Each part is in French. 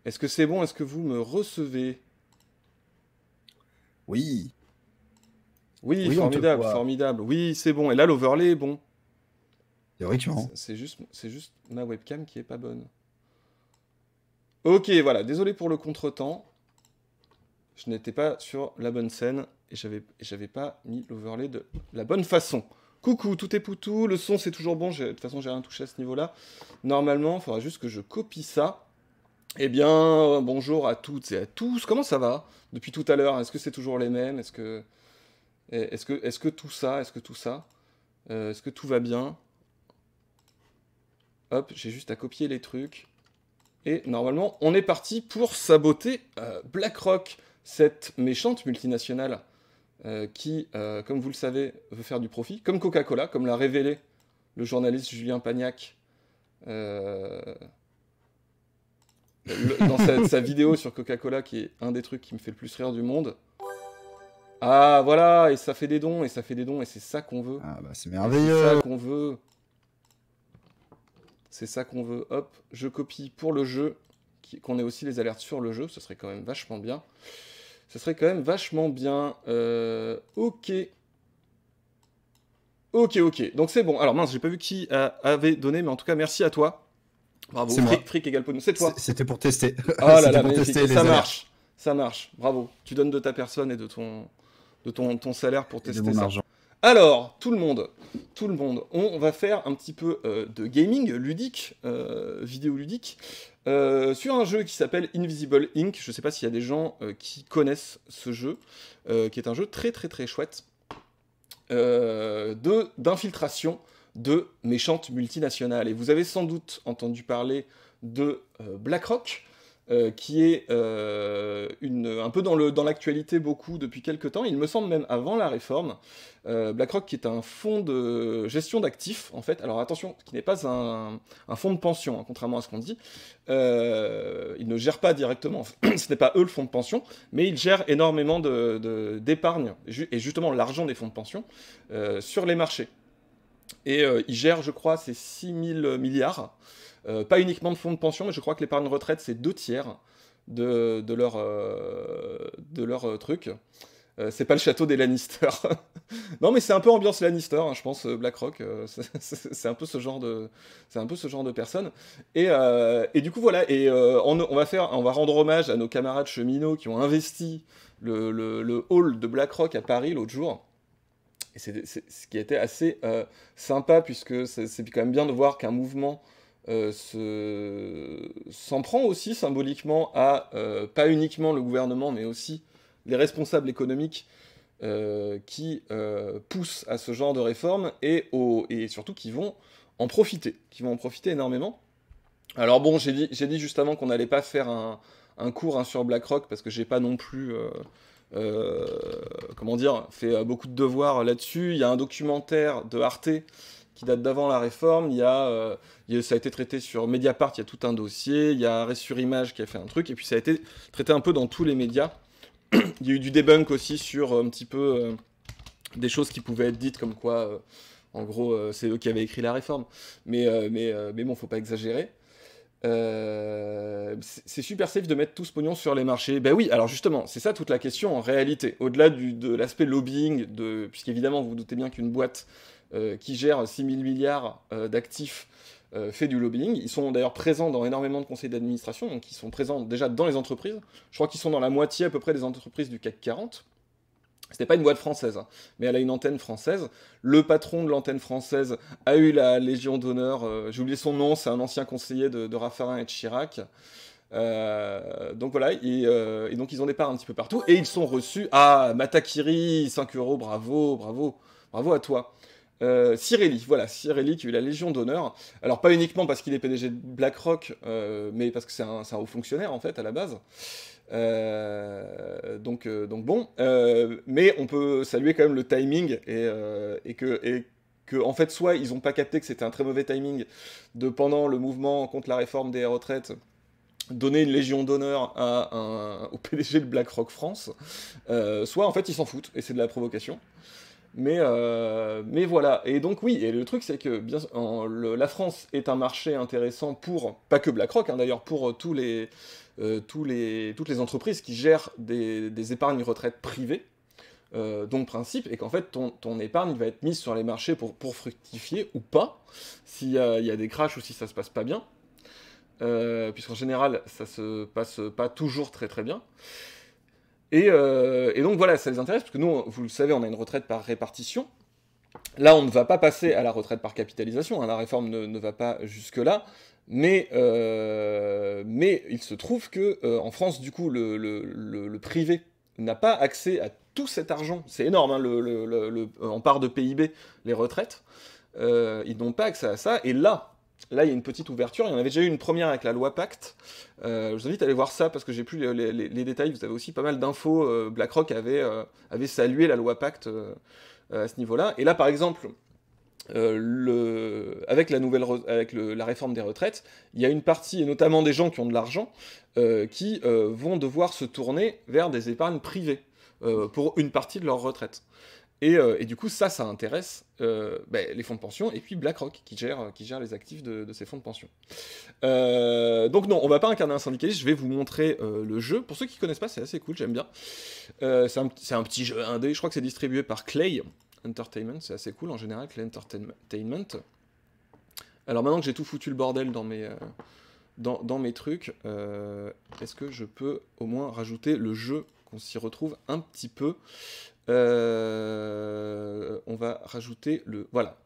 Est-ce que c'est bon? Est-ce que vous me recevez? Oui, Oui, oui, on te formidable, voit. formidable. Oui, c'est bon. Et là, l'overlay est bon. Théoriquement. C'est juste ma webcam qui est pas bonne. Ok, voilà. Désolé pour le contretemps. Je n'étais pas sur la bonne scène et j'avais pas mis l'overlay de la bonne façon. Coucou, tout est poutou. Le son, c'est toujours bon. De toute façon, j'ai rien touché à ce niveau-là. Normalement, il faudra juste que je copie ça. Eh bien, bonjour à toutes et à tous. Comment ça va depuis tout à l'heure? Est-ce que c'est toujours les mêmes? Est-ce que tout ça, est-ce que tout va bien? Hop, j'ai juste à copier les trucs. Et normalement, on est parti pour saboter BlackRock, cette méchante multinationale qui, comme vous le savez, veut faire du profit, comme Coca-Cola, comme l'a révélé le journaliste Julien Pagnac euh, dans sa vidéo sur Coca-Cola, qui est un des trucs qui me fait le plus rire du monde. Ah, voilà, et ça fait des dons, et ça fait des dons, et c'est ça qu'on veut. Ah bah c'est Et c'est ça merveilleux. qu'on veut. C'est ça qu'on veut. Hop, je copie pour le jeu, qu'on ait aussi les alertes sur le jeu, ce serait quand même vachement bien. Ce serait quand même vachement bien. Ok. Ok, ok. Donc c'est bon. Alors mince, j'ai pas vu qui avait donné, mais en tout cas, merci à toi. Bravo. C'est moi. Frick égale Pono. C'est toi. C'était pour tester. Oh là C'était là, pour magnifique. tester Et ça les alertes marche. Ça marche. Bravo. Tu donnes de ta personne et de ton salaire pour et de tester mon ça. argent. Alors, tout le monde, on va faire un petit peu de gaming ludique, vidéo ludique, sur un jeu qui s'appelle Invisible Inc. Je sais pas s'il y a des gens qui connaissent ce jeu, qui est un jeu très très très chouette, d'infiltration de méchantes multinationales. Et vous avez sans doute entendu parler de BlackRock, qui est un peu dans l'actualité beaucoup depuis quelques temps, il me semble même avant la réforme. BlackRock qui est un fonds de gestion d'actifs, en fait. Alors attention, qui n'est pas un fonds de pension, hein, contrairement à ce qu'on dit. Il ne gère pas directement, ce n'est pas eux le fonds de pension, mais il gère énormément d'épargne, et justement l'argent des fonds de pension, sur les marchés. Et il gère, je crois, ces 6 000 milliards. Pas uniquement de fonds de pension, mais je crois que l'épargne retraite, c'est 2 tiers de leur truc. C'est pas le château des Lannister. Non, mais c'est un peu ambiance Lannister, hein, je pense, BlackRock. C'est un peu ce genre de personne. Et du coup, voilà. Et on va rendre hommage à nos camarades cheminots qui ont investi le hall de BlackRock à Paris l'autre jour. Et c'est ce qui était assez sympa, puisque c'est quand même bien de voir qu'un mouvement s'en prend aussi symboliquement à pas uniquement le gouvernement, mais aussi les responsables économiques qui poussent à ce genre de réformes et surtout qui vont en profiter énormément. Alors bon, j'ai dit juste avant qu'on n'allait pas faire un cours, hein, sur BlackRock, parce que j'ai pas non plus euh, comment dire, fait beaucoup de devoirs là-dessus. Il y a un documentaire de Arte qui date d'avant la réforme. Ça a été traité sur Mediapart, il y a tout un dossier. Il y a Arrêt sur Image qui a fait un truc. Et puis ça a été traité un peu dans tous les médias. Il y a eu du debunk aussi sur un petit peu des choses qui pouvaient être dites, comme quoi, en gros, c'est eux qui avaient écrit la réforme. Mais bon, faut pas exagérer. C'est super safe de mettre tout ce pognon sur les marchés. Ben oui, alors justement, c'est ça toute la question en réalité. Au-delà de l'aspect lobbying, puisqu'évidemment, vous vous doutez bien qu'une boîte qui gère 6 000 milliards d'actifs fait du lobbying. Ils sont d'ailleurs présents dans énormément de conseils d'administration, donc ils sont présents déjà dans les entreprises. Je crois qu'ils sont dans la moitié à peu près des entreprises du CAC 40. C'était pas une boîte française, hein, mais elle a une antenne française. Le patron de l'antenne française a eu la Légion d'honneur. J'ai oublié son nom, c'est un ancien conseiller de Raffarin et de Chirac. Donc voilà, et donc ils ont des parts un petit peu partout, et ils sont reçus. Ah, Matakiri, 5 euros, bravo, bravo, bravo à toi. Cirelli, voilà, Cirelli qui a eu la Légion d'honneur. Alors pas uniquement parce qu'il est PDG de BlackRock, mais parce que c'est un haut fonctionnaire en fait à la base. Donc bon, mais on peut saluer quand même le timing et que en fait soit ils n'ont pas capté que c'était un très mauvais timing de pendant le mouvement contre la réforme des retraites donner une légion d'honneur au PDG de BlackRock France, soit en fait ils s'en foutent et c'est de la provocation. Mais voilà, et donc oui, et le truc c'est que la France est un marché intéressant pour, pas que BlackRock, hein, d'ailleurs pour tous toutes les entreprises qui gèrent des épargnes retraite privées, dont le principe est qu'en fait ton épargne va être mise sur les marchés pour fructifier ou pas, s'il y a des crashs ou si ça se passe pas bien, puisqu'en général ça se passe pas toujours très très bien. Et donc voilà, ça les intéresse, parce que nous, vous le savez, on a une retraite par répartition. Là, on ne va pas passer à la retraite par capitalisation, hein, la réforme ne va pas jusque-là, mais il se trouve que en France, du coup, le privé n'a pas accès à tout cet argent. C'est énorme, hein, en part de PIB, les retraites. Ils n'ont pas accès à ça, et là, il y a une petite ouverture. Il y en avait déjà eu une première avec la loi Pacte. Je vous invite à aller voir ça, parce que j'ai plus les détails. Vous avez aussi pas mal d'infos. BlackRock avait salué la loi Pacte à ce niveau-là. Et là, par exemple, avec la réforme des retraites, il y a une partie, et notamment des gens qui ont de l'argent, qui vont devoir se tourner vers des épargnes privées pour une partie de leur retraite. Et du coup, ça intéresse les fonds de pension, et puis BlackRock, qui gère les actifs de ces fonds de pension. Donc non, on va pas incarner un syndicaliste, je vais vous montrer le jeu. Pour ceux qui connaissent pas, c'est assez cool, j'aime bien. C'est un petit jeu indé, je crois que c'est distribué par Clay Entertainment, c'est assez cool en général, Clay Entertainment. Alors maintenant que j'ai tout foutu le bordel dans mes trucs, est-ce que je peux au moins rajouter le jeu, qu'on s'y retrouve un petit peu. On va rajouter le... Voilà.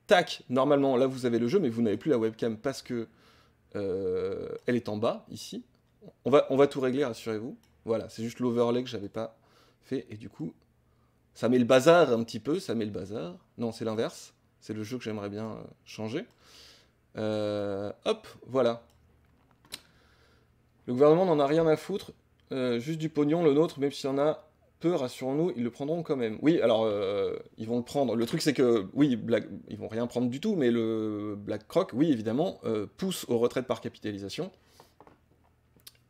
Tac, normalement, là vous avez le jeu, mais vous n'avez plus la webcam parce que elle est en bas, ici. On va tout régler, rassurez-vous. Voilà, c'est juste l'overlay que j'avais pas fait, et du coup, ça met le bazar un petit peu, ça met le bazar. Non, c'est l'inverse. C'est le jeu que j'aimerais bien changer. Hop, voilà. Le gouvernement n'en a rien à foutre. Juste du pognon, le nôtre, même s'il y en a peu, rassurons-nous, ils le prendront quand même. Oui, alors, ils vont le prendre. Le truc, c'est que, oui, ils vont rien prendre du tout, mais le BlackRock, oui, évidemment, pousse aux retraites par capitalisation.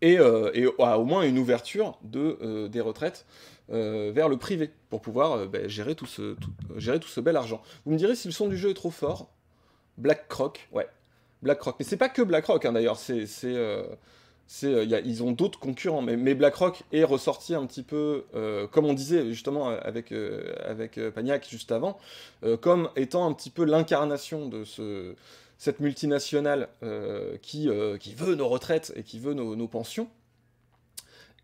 Et a au moins une ouverture des retraites vers le privé, pour pouvoir gérer tout ce bel argent. Vous me direz si le son du jeu est trop fort. BlackRock, ouais. BlackRock. Mais c'est pas que BlackRock, hein, d'ailleurs, ils ont d'autres concurrents, mais BlackRock est ressorti un petit peu, comme on disait justement avec Pagnac juste avant, comme étant un petit peu l'incarnation de cette multinationale qui veut nos retraites et qui veut nos pensions.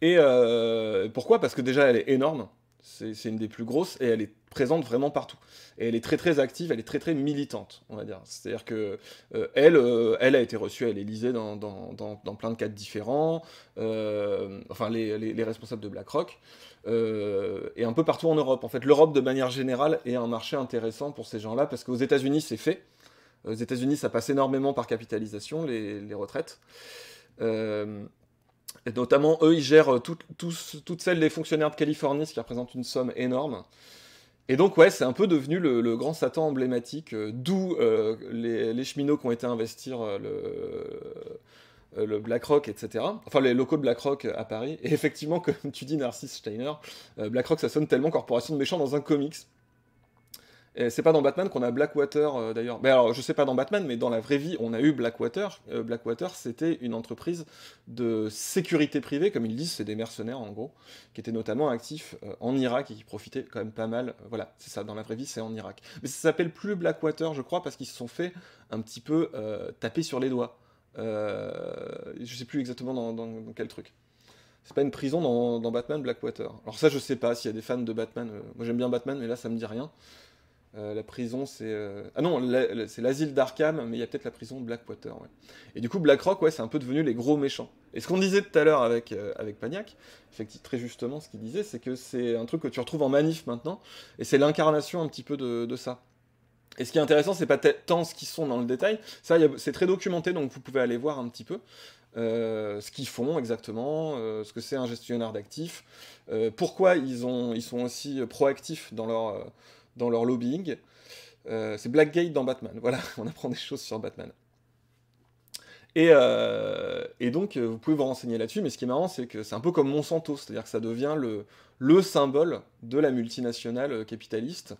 Et pourquoi ? Parce que déjà elle est énorme, c'est une des plus grosses, et elle est présente vraiment partout. Et elle est très très active, elle est très très militante, on va dire. C'est-à-dire que elle a été reçue à l'Élysée dans plein de cadres différents, enfin les responsables de BlackRock, et un peu partout en Europe. En fait, l'Europe de manière générale est un marché intéressant pour ces gens-là, parce qu'aux États-Unis c'est fait. Aux États-Unis ça passe énormément par capitalisation, les retraites. Et notamment, eux, ils gèrent toutes celles des fonctionnaires de Californie, ce qui représente une somme énorme. Et donc, ouais, c'est un peu devenu le grand Satan emblématique, d'où les cheminots qui ont été investir le BlackRock, etc. Enfin, les locaux de BlackRock à Paris. Et effectivement, comme tu dis, Narcisse Steiner, BlackRock, ça sonne tellement corporation de méchants dans un comics. Et c'est pas dans Batman qu'on a Blackwater, d'ailleurs. Mais alors, je sais pas dans Batman, mais dans la vraie vie, on a eu Blackwater. Blackwater, c'était une entreprise de sécurité privée, comme ils disent, c'est des mercenaires, en gros, qui étaient notamment actifs en Irak et qui profitaient quand même pas mal. Voilà, c'est ça, dans la vraie vie, c'est en Irak. Mais ça s'appelle plus Blackwater, je crois, parce qu'ils se sont fait un petit peu taper sur les doigts. Je sais plus exactement dans quel truc. C'est pas une prison dans Batman, Blackwater. Alors ça, je sais pas s'il y a des fans de Batman. Moi, j'aime bien Batman, mais là, ça me dit rien. La prison, c'est... Ah non, c'est l'asile d'Arkham, mais il y a peut-être la prison de Blackwater, ouais. Et du coup, BlackRock, ouais, c'est un peu devenu les gros méchants. Et ce qu'on disait tout à l'heure avec Pagnac, effectivement, très justement, ce qu'il disait, c'est que c'est un truc que tu retrouves en manif maintenant, et c'est l'incarnation un petit peu de ça. Et ce qui est intéressant, c'est pas tant ce qu'ils sont dans le détail, ça, c'est très documenté, donc vous pouvez aller voir un petit peu ce qu'ils font exactement, ce que c'est un gestionnaire d'actifs, pourquoi ils sont aussi proactifs dans leur lobbying. C'est Blackgate dans Batman. Voilà, on apprend des choses sur Batman. Et donc, vous pouvez vous renseigner là-dessus, mais ce qui est marrant, c'est que c'est un peu comme Monsanto, c'est-à-dire que ça devient le symbole de la multinationale capitaliste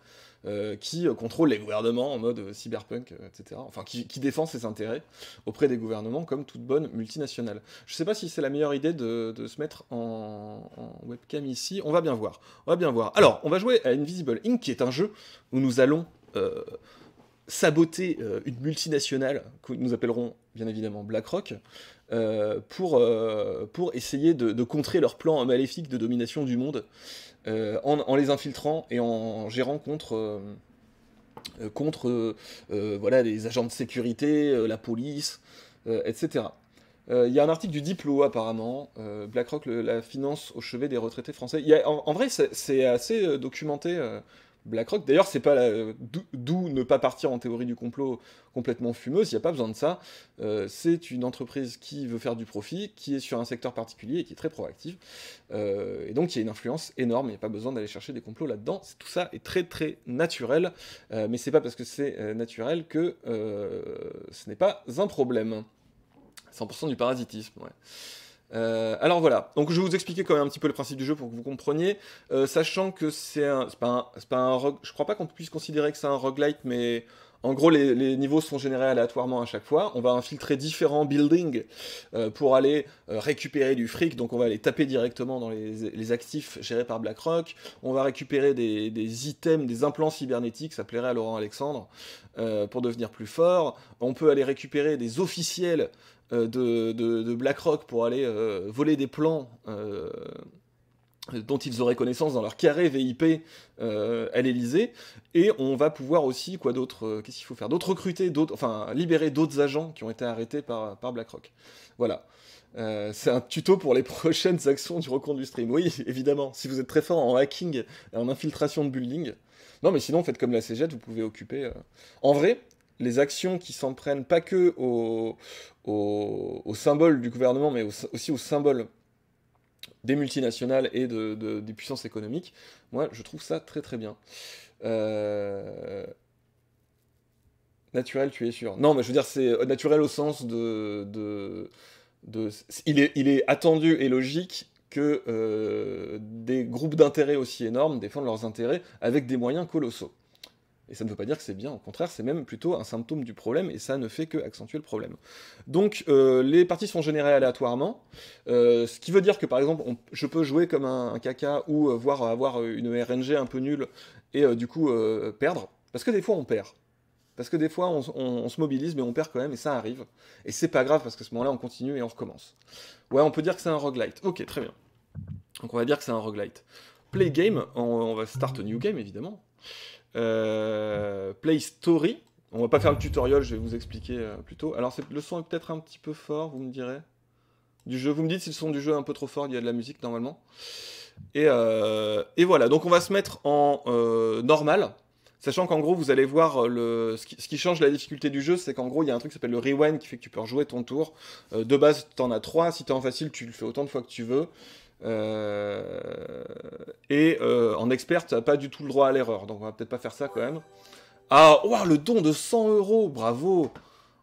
qui contrôle les gouvernements en mode cyberpunk, etc. Enfin, qui défend ses intérêts auprès des gouvernements comme toute bonne multinationale. Je sais pas si c'est la meilleure idée de se mettre en webcam ici, on va bien voir. On va bien voir. Alors, on va jouer à Invisible Inc., qui est un jeu où nous allons saboter une multinationale que nous appellerons bien évidemment BlackRock pour essayer de contrer leur plan maléfique de domination du monde en les infiltrant et en gérant contre voilà, les agents de sécurité, la police, etc. Il y a un article du Diplo apparemment, BlackRock la finance au chevet des retraités français. En vrai c'est assez documenté. BlackRock, d'ailleurs, c'est pas d'où ne pas partir en théorie du complot complètement fumeuse, il n'y a pas besoin de ça. C'est une entreprise qui veut faire du profit, qui est sur un secteur particulier et qui est très proactive. Et donc, il y a une influence énorme, il n'y a pas besoin d'aller chercher des complots là-dedans. Tout ça est très très naturel, mais c'est pas parce que c'est naturel que ce n'est pas un problème. 100% du parasitisme, ouais. Alors voilà, donc je vais vous expliquer quand même un petit peu le principe du jeu pour que vous compreniez, sachant que c'est pas un je crois pas qu'on puisse considérer que c'est un roguelite, mais en gros les niveaux sont générés aléatoirement à chaque fois, on va infiltrer différents buildings pour aller récupérer du fric, donc on va aller taper directement dans les actifs gérés par BlackRock, on va récupérer des items, des implants cybernétiques, ça plairait à Laurent Alexandre, pour devenir plus fort, on peut aller récupérer des officiels de BlackRock pour aller voler des plans dont ils auraient connaissance dans leur carré VIP à l'Elysée, et on va pouvoir aussi, quoi d'autre, qu'est-ce qu'il faut faire d'autre, recruter d'autres, enfin libérer d'autres agents qui ont été arrêtés par BlackRock. Voilà. C'est un tuto pour les prochaines actions du recompte du stream. Oui, évidemment, si vous êtes très fort en hacking et en infiltration de building. Non, mais sinon, faites comme la CGET, vous pouvez occuper... En vrai, les actions qui s'en prennent pas que au symbole du gouvernement, mais aussi au symbole des multinationales et des puissances économiques, moi, je trouve ça très très bien. Naturel, tu es sûr. Non, mais je veux dire, c'est naturel au sens il est attendu et logique que des groupes d'intérêts aussi énormes défendent leurs intérêts avec des moyens colossaux. Et ça ne veut pas dire que c'est bien, au contraire, c'est même plutôt un symptôme du problème, et ça ne fait que accentuer le problème. Donc, les parties sont générées aléatoirement, ce qui veut dire que, par exemple, je peux jouer comme un caca, ou voire avoir une RNG un peu nulle, et du coup perdre, parce que des fois on perd. Parce que des fois on se mobilise, mais on perd quand même, et ça arrive. Et c'est pas grave, parce qu'à ce moment-là, on continue et on recommence. Ouais, on peut dire que c'est un roguelite. Ok, très bien. Donc on va dire que c'est un roguelite. Play game, on va start a new game, évidemment. Play Story. On va pas faire le tutoriel, je vais vous expliquer plus tôt. Alors le son est peut-être un petit peu fort, vous me direz. Du jeu, vous me dites si le son du jeu est un peu trop fort, il y a de la musique normalement. Et voilà, donc on va se mettre en normal. Sachant qu'en gros, vous allez voir, ce qui change la difficulté du jeu, c'est qu'en gros, il y a un truc qui s'appelle le rewind qui fait que tu peux rejouer ton tour. De base, t'en as 3. Si t'es en facile, tu le fais autant de fois que tu veux. En expert, t'as pas du tout le droit à l'erreur. Donc on va peut-être pas faire ça quand même. Ah, wow, le don de 100 €, bravo!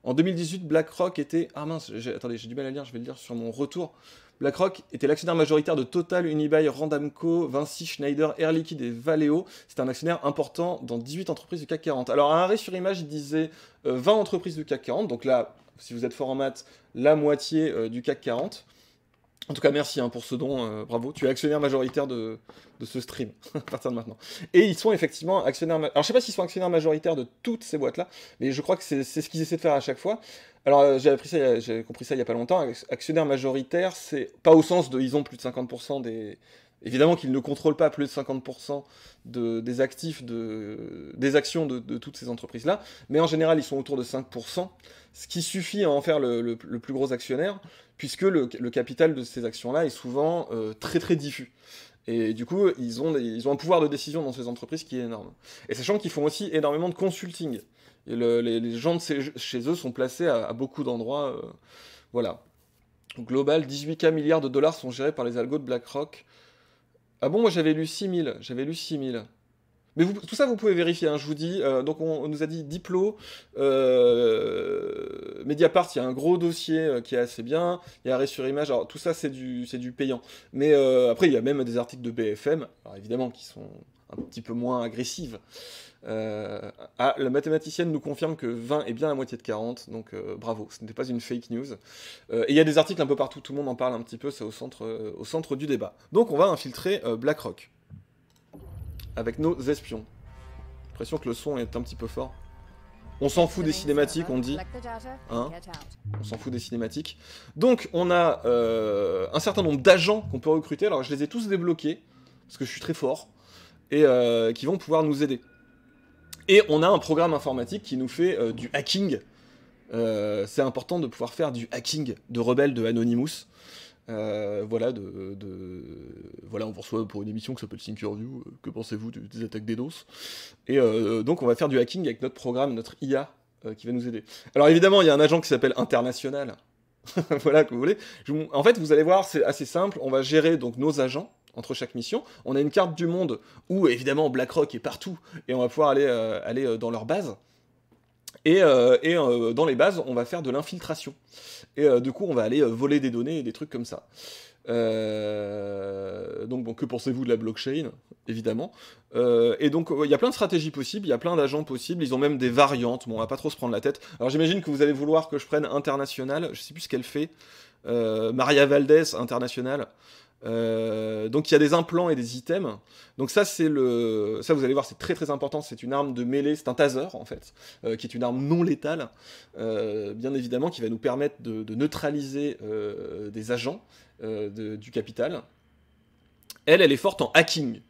En 2018, BlackRock était... Ah mince, attendez, j'ai du mal à lire, je vais le lire sur mon retour. BlackRock était l'actionnaire majoritaire de Total, Unibail, Randamco, Vinci, Schneider, Air Liquide et Valeo. C'est un actionnaire important dans 18 entreprises du CAC 40. Alors, à un arrêt sur image, il disait 20 entreprises du CAC 40. Donc là, si vous êtes fort en maths, la moitié du CAC 40. En tout cas, merci pour ce don, bravo. Tu es actionnaire majoritaire de ce stream, à partir de maintenant. Et ils sont effectivement actionnaires... Alors, je sais pas s'ils sont actionnaires majoritaires de toutes ces boîtes-là, mais je crois que c'est ce qu'ils essaient de faire à chaque fois. Alors, j'ai compris ça il y a pas longtemps. Actionnaire majoritaire, c'est pas au sens de... Ils ont plus de 50% des... Évidemment qu'ils ne contrôlent pas plus de 50% des actifs, des actions de toutes ces entreprises-là, mais en général, ils sont autour de 5%, ce qui suffit à en faire le plus gros actionnaire, puisque le capital de ces actions-là est souvent très très diffus. Et du coup, ils ont un pouvoir de décision dans ces entreprises qui est énorme. Et sachant qu'ils font aussi énormément de consulting. Et les gens chez eux sont placés à beaucoup d'endroits. Voilà. Global, 18K milliards de dollars sont gérés par les algos de BlackRock. Ah bon, moi j'avais lu 6 000. Mais tout ça, vous pouvez vérifier, hein, je vous dis. Donc, on nous a dit Diplo, Mediapart, il y a un gros dossier qui est assez bien. Il y a Arrêt sur Image. Alors, tout ça, c'est du payant. Mais après, il y a même des articles de BFM, alors évidemment, qui sont un petit peu moins agressives. La mathématicienne nous confirme que 20 est bien la moitié de 40, donc bravo, ce n'était pas une fake news. Et il y a des articles un peu partout, tout le monde en parle un petit peu, c'est au centre du débat. Donc, on va infiltrer BlackRock. Avec nos espions. J'ai l'impression que le son est un petit peu fort. On s'en fout des cinématiques, on dit. Hein, on s'en fout des cinématiques. Donc, on a un certain nombre d'agents qu'on peut recruter. Alors, je les ai tous débloqués, parce que je suis très fort, et qui vont pouvoir nous aider. Et on a un programme informatique qui nous fait du hacking. C'est important de pouvoir faire du hacking de rebelles de Anonymous. Voilà, voilà, on vous reçoit pour une émission qui s'appelle Thinkerview. Que pensez-vous des attaques DDoS? Et donc, on va faire du hacking avec notre programme, notre IA, qui va nous aider. Alors, évidemment, il y a un agent qui s'appelle International. Voilà, que vous voulez. En fait, vous allez voir, c'est assez simple. On va gérer donc nos agents entre chaque mission. On a une carte du monde où, évidemment, BlackRock est partout. Et on va pouvoir aller dans leur base. Et dans les bases, on va faire de l'infiltration. Et du coup, on va aller voler des données et des trucs comme ça. Donc, bon, que pensez-vous de la blockchain, évidemment. Et donc, il y a plein de stratégies possibles, il y a plein d'agents possibles, ils ont même des variantes. Bon, on va pas trop se prendre la tête. Alors, j'imagine que vous allez vouloir que je prenne International, je sais plus ce qu'elle fait. Maria Valdez, International. Donc il y a des implants et des items. Donc ça vous allez voir, c'est très très important. C'est une arme de mêlée, c'est un taser en fait, qui est une arme non létale, bien évidemment, qui va nous permettre de neutraliser des agents du capital. Elle est forte en hacking, vous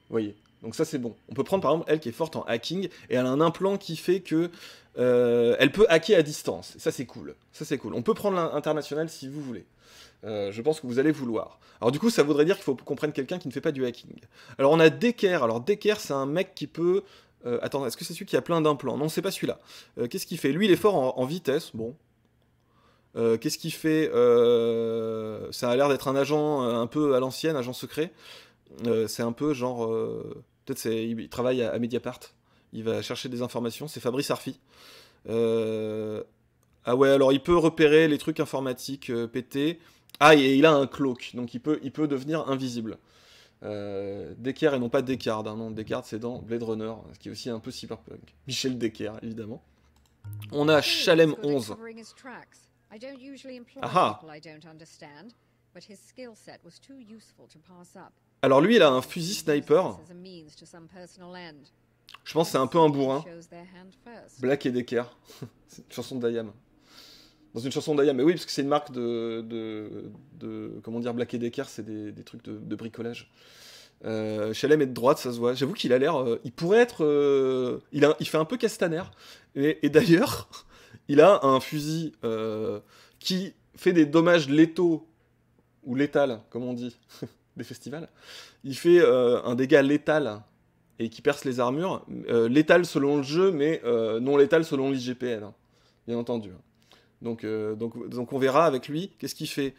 voyez. Donc ça c'est bon. On peut prendre par exemple elle qui est forte en hacking et elle a un implant qui fait que elle peut hacker à distance. Ça c'est cool. Ça c'est cool. On peut prendre l'international si vous voulez. Je pense que vous allez vouloir. Alors du coup, ça voudrait dire qu'il faut qu'on prenne quelqu'un qui ne fait pas du hacking. Alors on a Decker. Alors Decker, c'est un mec qui peut... attends, est-ce que c'est celui qui a plein d'implants? Non, c'est pas celui-là. Qu'est-ce qu'il fait? Lui, il est fort en vitesse. Bon. Qu'est-ce qu'il fait? Ça a l'air d'être un agent un peu à l'ancienne, agent secret. C'est un peu genre... peut-être il travaille à Mediapart. Il va chercher des informations. C'est Fabrice Arfi. Ah ouais, alors il peut repérer les trucs informatiques pétés. Ah, et il a un cloak, donc il peut devenir invisible. Deckard et non pas Deckard, hein, non, Deckard c'est dans Blade Runner, ce qui est aussi un peu cyberpunk. Michel Deckard, évidemment. On a Chalem 11. Ah. Alors lui, il a un fusil sniper. Je pense que c'est un peu un bourrin. Black et Deckard. C'est une chanson d'Ayam. Dans une chanson d'Ayam, mais oui, parce que c'est une marque comment dire, Black & Decker, c'est des trucs de bricolage. Chalem est de droite, ça se voit. J'avoue qu'il a l'air... il pourrait être... il fait un peu Castaner. Et d'ailleurs, il a un fusil qui fait des dommages létaux, ou létal, comme on dit, des festivals. Il fait un dégât létal, et qui perce les armures. Létal selon le jeu, mais non létal selon l'IGPN, hein, bien entendu. Donc on verra avec lui, qu'est-ce qu'il fait.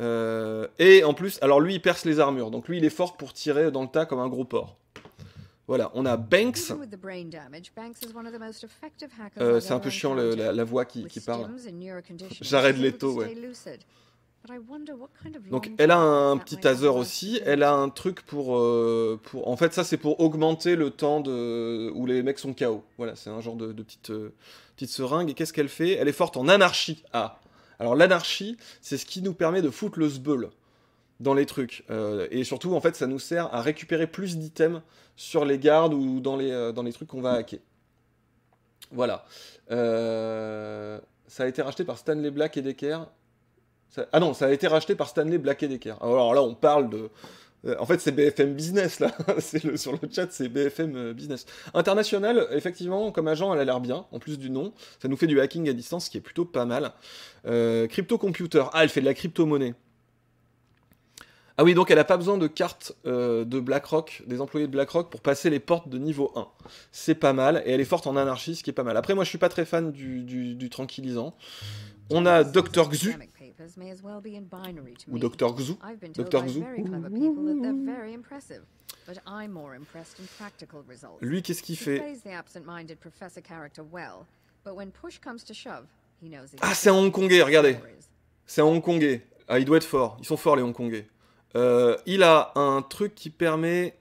Et en plus, alors lui il perce les armures, donc lui il est fort pour tirer dans le tas comme un gros porc. Voilà, on a Banks. C'est un peu chiant la voix qui parle. Jared Leto, ouais. Donc elle a un petit taser aussi, elle a un truc pour en fait ça c'est pour augmenter le temps où les mecs sont KO. Voilà, c'est un genre de petite seringue. Et qu'est-ce qu'elle fait? Elle est forte en anarchie. Ah, alors l'anarchie, c'est ce qui nous permet de foutre le sbeul dans les trucs. Et surtout, en fait, ça nous sert à récupérer plus d'items sur les gardes ou dans les trucs qu'on va hacker. Voilà. Ça a été racheté par Stanley Black et Decker. Ah non, ça a été racheté par Stanley Black et Decker. Alors là, on parle de... En fait, c'est BFM Business, là. Sur le chat, c'est BFM Business. International, effectivement, comme agent, elle a l'air bien, en plus du nom. Ça nous fait du hacking à distance, ce qui est plutôt pas mal. Crypto Computer. Ah, elle fait de la crypto-monnaie. Ah oui, donc elle n'a pas besoin de carte de BlackRock, des employés de BlackRock, pour passer les portes de niveau 1. C'est pas mal, et elle est forte en anarchie, ce qui est pas mal. Après, moi, je suis pas très fan du tranquillisant. On a Dr Xu. Ou Dr Xu. Dr Xu. Lui, qu'est-ce qu'il fait? Ah, c'est un Hongkongais, regardez. C'est un Hongkongais. Ah, il doit être fort. Ils sont forts, les Hongkongais. Il a un truc qui permet...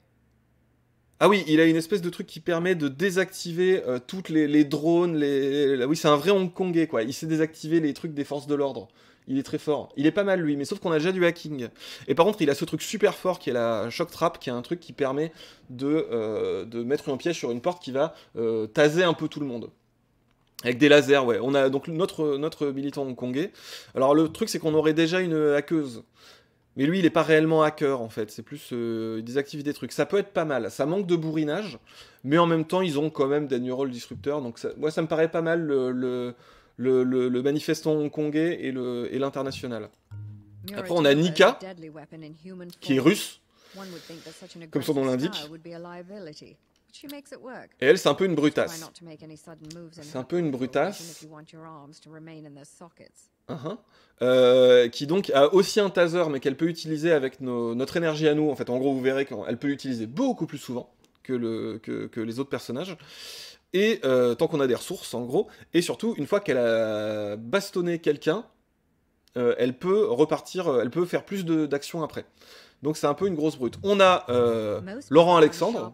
Ah oui, il a une espèce de truc qui permet de désactiver toutes les drones, Oui, c'est un vrai Hongkongais, quoi. Il sait désactiver les trucs des forces de l'ordre. Il est très fort. Il est pas mal, lui, mais sauf qu'on a déjà du hacking. Et par contre, il a ce truc super fort qui est la Shock Trap, qui est un truc qui permet de mettre un piège sur une porte qui va taser un peu tout le monde. Avec des lasers, ouais. On a donc notre militant hongkongais. Alors le truc, c'est qu'on aurait déjà une hackeuse. Mais lui, il est pas réellement hacker, en fait. C'est plus il désactive des trucs. Ça peut être pas mal. Ça manque de bourrinage, mais en même temps, ils ont quand même des neural disruptors. Donc moi, ça me paraît pas mal le manifestant hongkongais et l'international. Après, on a Nika, qui est russe, comme son nom l'indique. Et elle, c'est un peu une brutasse. C'est un peu une brutasse. Qui donc a aussi un taser, mais qu'elle peut utiliser avec notre énergie à nous. En fait, en gros, vous verrez qu'elle peut l'utiliser beaucoup plus souvent que les autres personnages. Et tant qu'on a des ressources, en gros. Et surtout, une fois qu'elle a bastonné quelqu'un, elle peut repartir, elle peut faire plus d'actions après. Donc c'est un peu une grosse brute. On a Laurent Alexandre.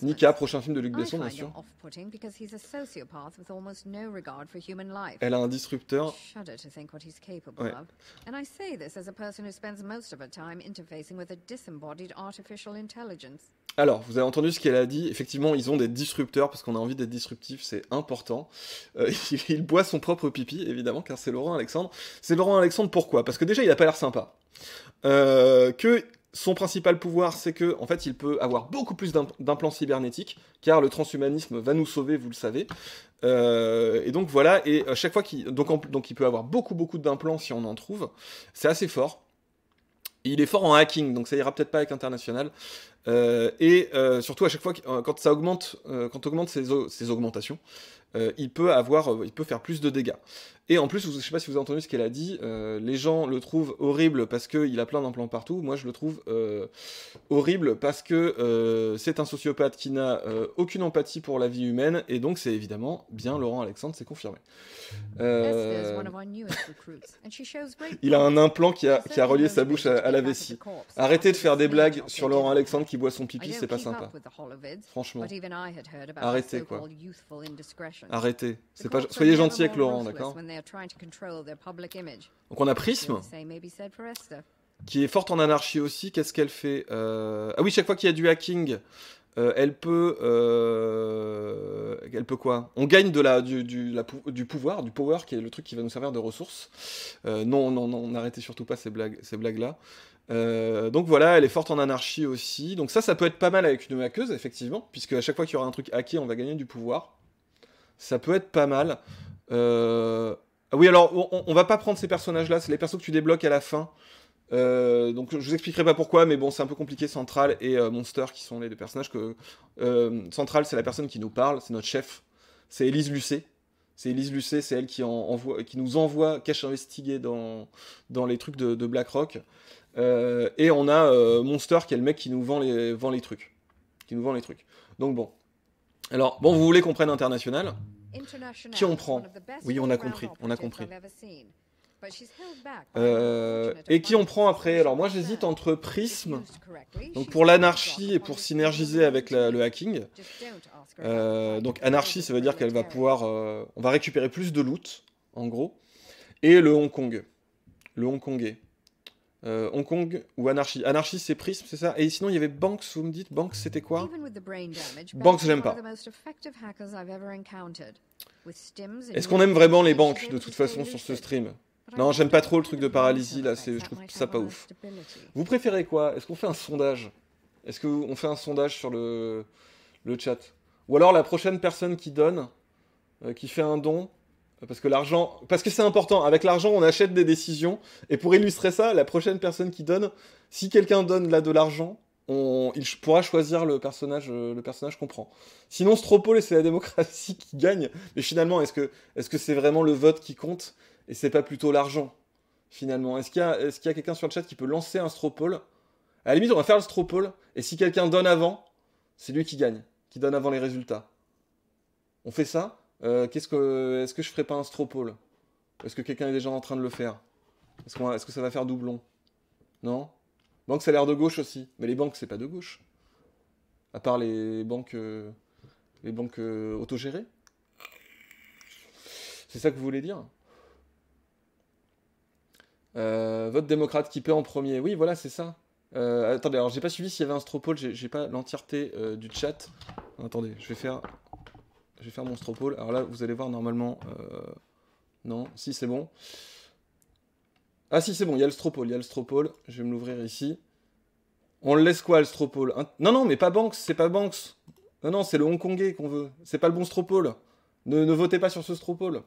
Nika, prochain film de Luc Besson, bien sûr. Elle a un disrupteur. Ouais. Alors, vous avez entendu ce qu'elle a dit. Effectivement, ils ont des disrupteurs parce qu'on a envie d'être disruptif, c'est important. Il boit son propre pipi, évidemment, car c'est Laurent Alexandre. C'est Laurent Alexandre pourquoi? Parce que déjà, il a pas l'air sympa. Que son principal pouvoir, c'est que, en fait, il peut avoir beaucoup plus d'implants cybernétiques, car le transhumanisme va nous sauver, vous le savez. Et donc voilà, et à chaque fois donc il peut avoir beaucoup d'implants si on en trouve. C'est assez fort. Il est fort en hacking, donc ça ira peut-être pas avec l'international. Surtout à chaque fois quand ça augmente, quand augmente ses augmentations, il peut faire plus de dégâts. Et en plus, je sais pas si vous avez entendu ce qu'elle a dit, les gens le trouvent horrible parce qu'il a plein d'implants partout. Moi, je le trouve horrible parce que c'est un sociopathe qui n'a aucune empathie pour la vie humaine, et donc c'est évidemment bien Laurent Alexandre, c'est confirmé. Il a un implant qui a relié sa bouche à la vessie. Arrêtez de faire des blagues sur Laurent Alexandre qui boit son pipi, c'est pas sympa. Franchement. Arrêtez, quoi. Arrêtez. Soyez gentils avec Laurent, d'accord? Donc on a Prism, qui est forte en anarchie aussi. Qu'est-ce qu'elle fait? Ah oui, chaque fois qu'il y a du hacking, elle peut quoi? On gagne du pouvoir, du power, qui est le truc qui va nous servir de ressource. Non, n'arrêtez surtout pas ces blagues-là. Donc voilà, elle est forte en anarchie aussi. Donc ça peut être pas mal avec une hackeuse, effectivement, puisque à chaque fois qu'il y aura un truc hacké, on va gagner du pouvoir. Ça peut être pas mal. Ah oui, alors, on va pas prendre ces personnages-là, c'est les persos que tu débloques à la fin. Donc je vous expliquerai pas pourquoi, mais bon, c'est un peu compliqué. Central et Monster, qui sont les deux personnages que... Central, c'est la personne qui nous parle, c'est notre chef. C'est Élise Lucet. C'est elle qui nous envoie Cache Investigué dans les trucs de BlackRock. Et on a Monster, qui est le mec qui nous vend les trucs. Donc bon. Alors, bon, vous voulez qu'on prenne international? Qui on prend? Oui, on a compris. Et qui on prend après? Alors moi j'hésite entre Prism, donc pour l'anarchie et pour synergiser avec le hacking. Donc anarchie, ça veut dire qu'elle va pouvoir... on va récupérer plus de loot, en gros. Et le Hongkongais. Hong Kong ou Anarchy. Anarchy, c'est Prism, c'est ça? Et sinon, il y avait Banks, vous me dites? Banks, c'était quoi? Banks, j'aime pas. Est-ce qu'on aime vraiment les banques, de toute façon, sur ce stream? Non, j'aime pas trop le truc de paralysie, là, je trouve ça pas ouf. Vous préférez quoi? Est-ce qu'on fait un sondage? Est-ce qu'on fait un sondage sur le chat? Ou alors la prochaine personne qui donne, qui fait un don... Parce que c'est important. Avec l'argent, on achète des décisions. Et pour illustrer ça, la prochaine personne qui donne, si quelqu'un donne là de l'argent, il pourra choisir le personnage qu'on prend. Sinon, Stropole, et c'est la démocratie qui gagne. Mais finalement, est-ce que c'est vraiment le vote qui compte? Et c'est pas plutôt l'argent, finalement? Est-ce qu'il y a quelqu'un sur le chat qui peut lancer un Stropole À la limite, on va faire le straw poll, et si quelqu'un donne avant, c'est lui qui gagne, qui donne avant les résultats. On fait ça. Est-ce que je ferais pas un straw poll? Est-ce que quelqu'un est déjà en train de le faire? Est-ce que ça va faire doublon? Non? Banque, ça a l'air de gauche aussi. Mais les banques, c'est pas de gauche. À part les banques autogérées. C'est ça que vous voulez dire? Vote démocrate qui paie en premier. Oui, voilà, c'est ça. Attendez, alors j'ai pas suivi s'il y avait un straw poll. J'ai pas l'entièreté du chat. Attendez, je vais faire mon straw poll. Alors là, vous allez voir normalement... Non, si c'est bon. Ah si c'est bon, il y a le straw poll, je vais me l'ouvrir ici. On le laisse quoi le straw poll? Non, non, mais pas Banks, c'est pas Banks. Non, non, c'est le Hongkongais qu'on veut. C'est pas le bon straw poll. Ne votez pas sur ce straw poll.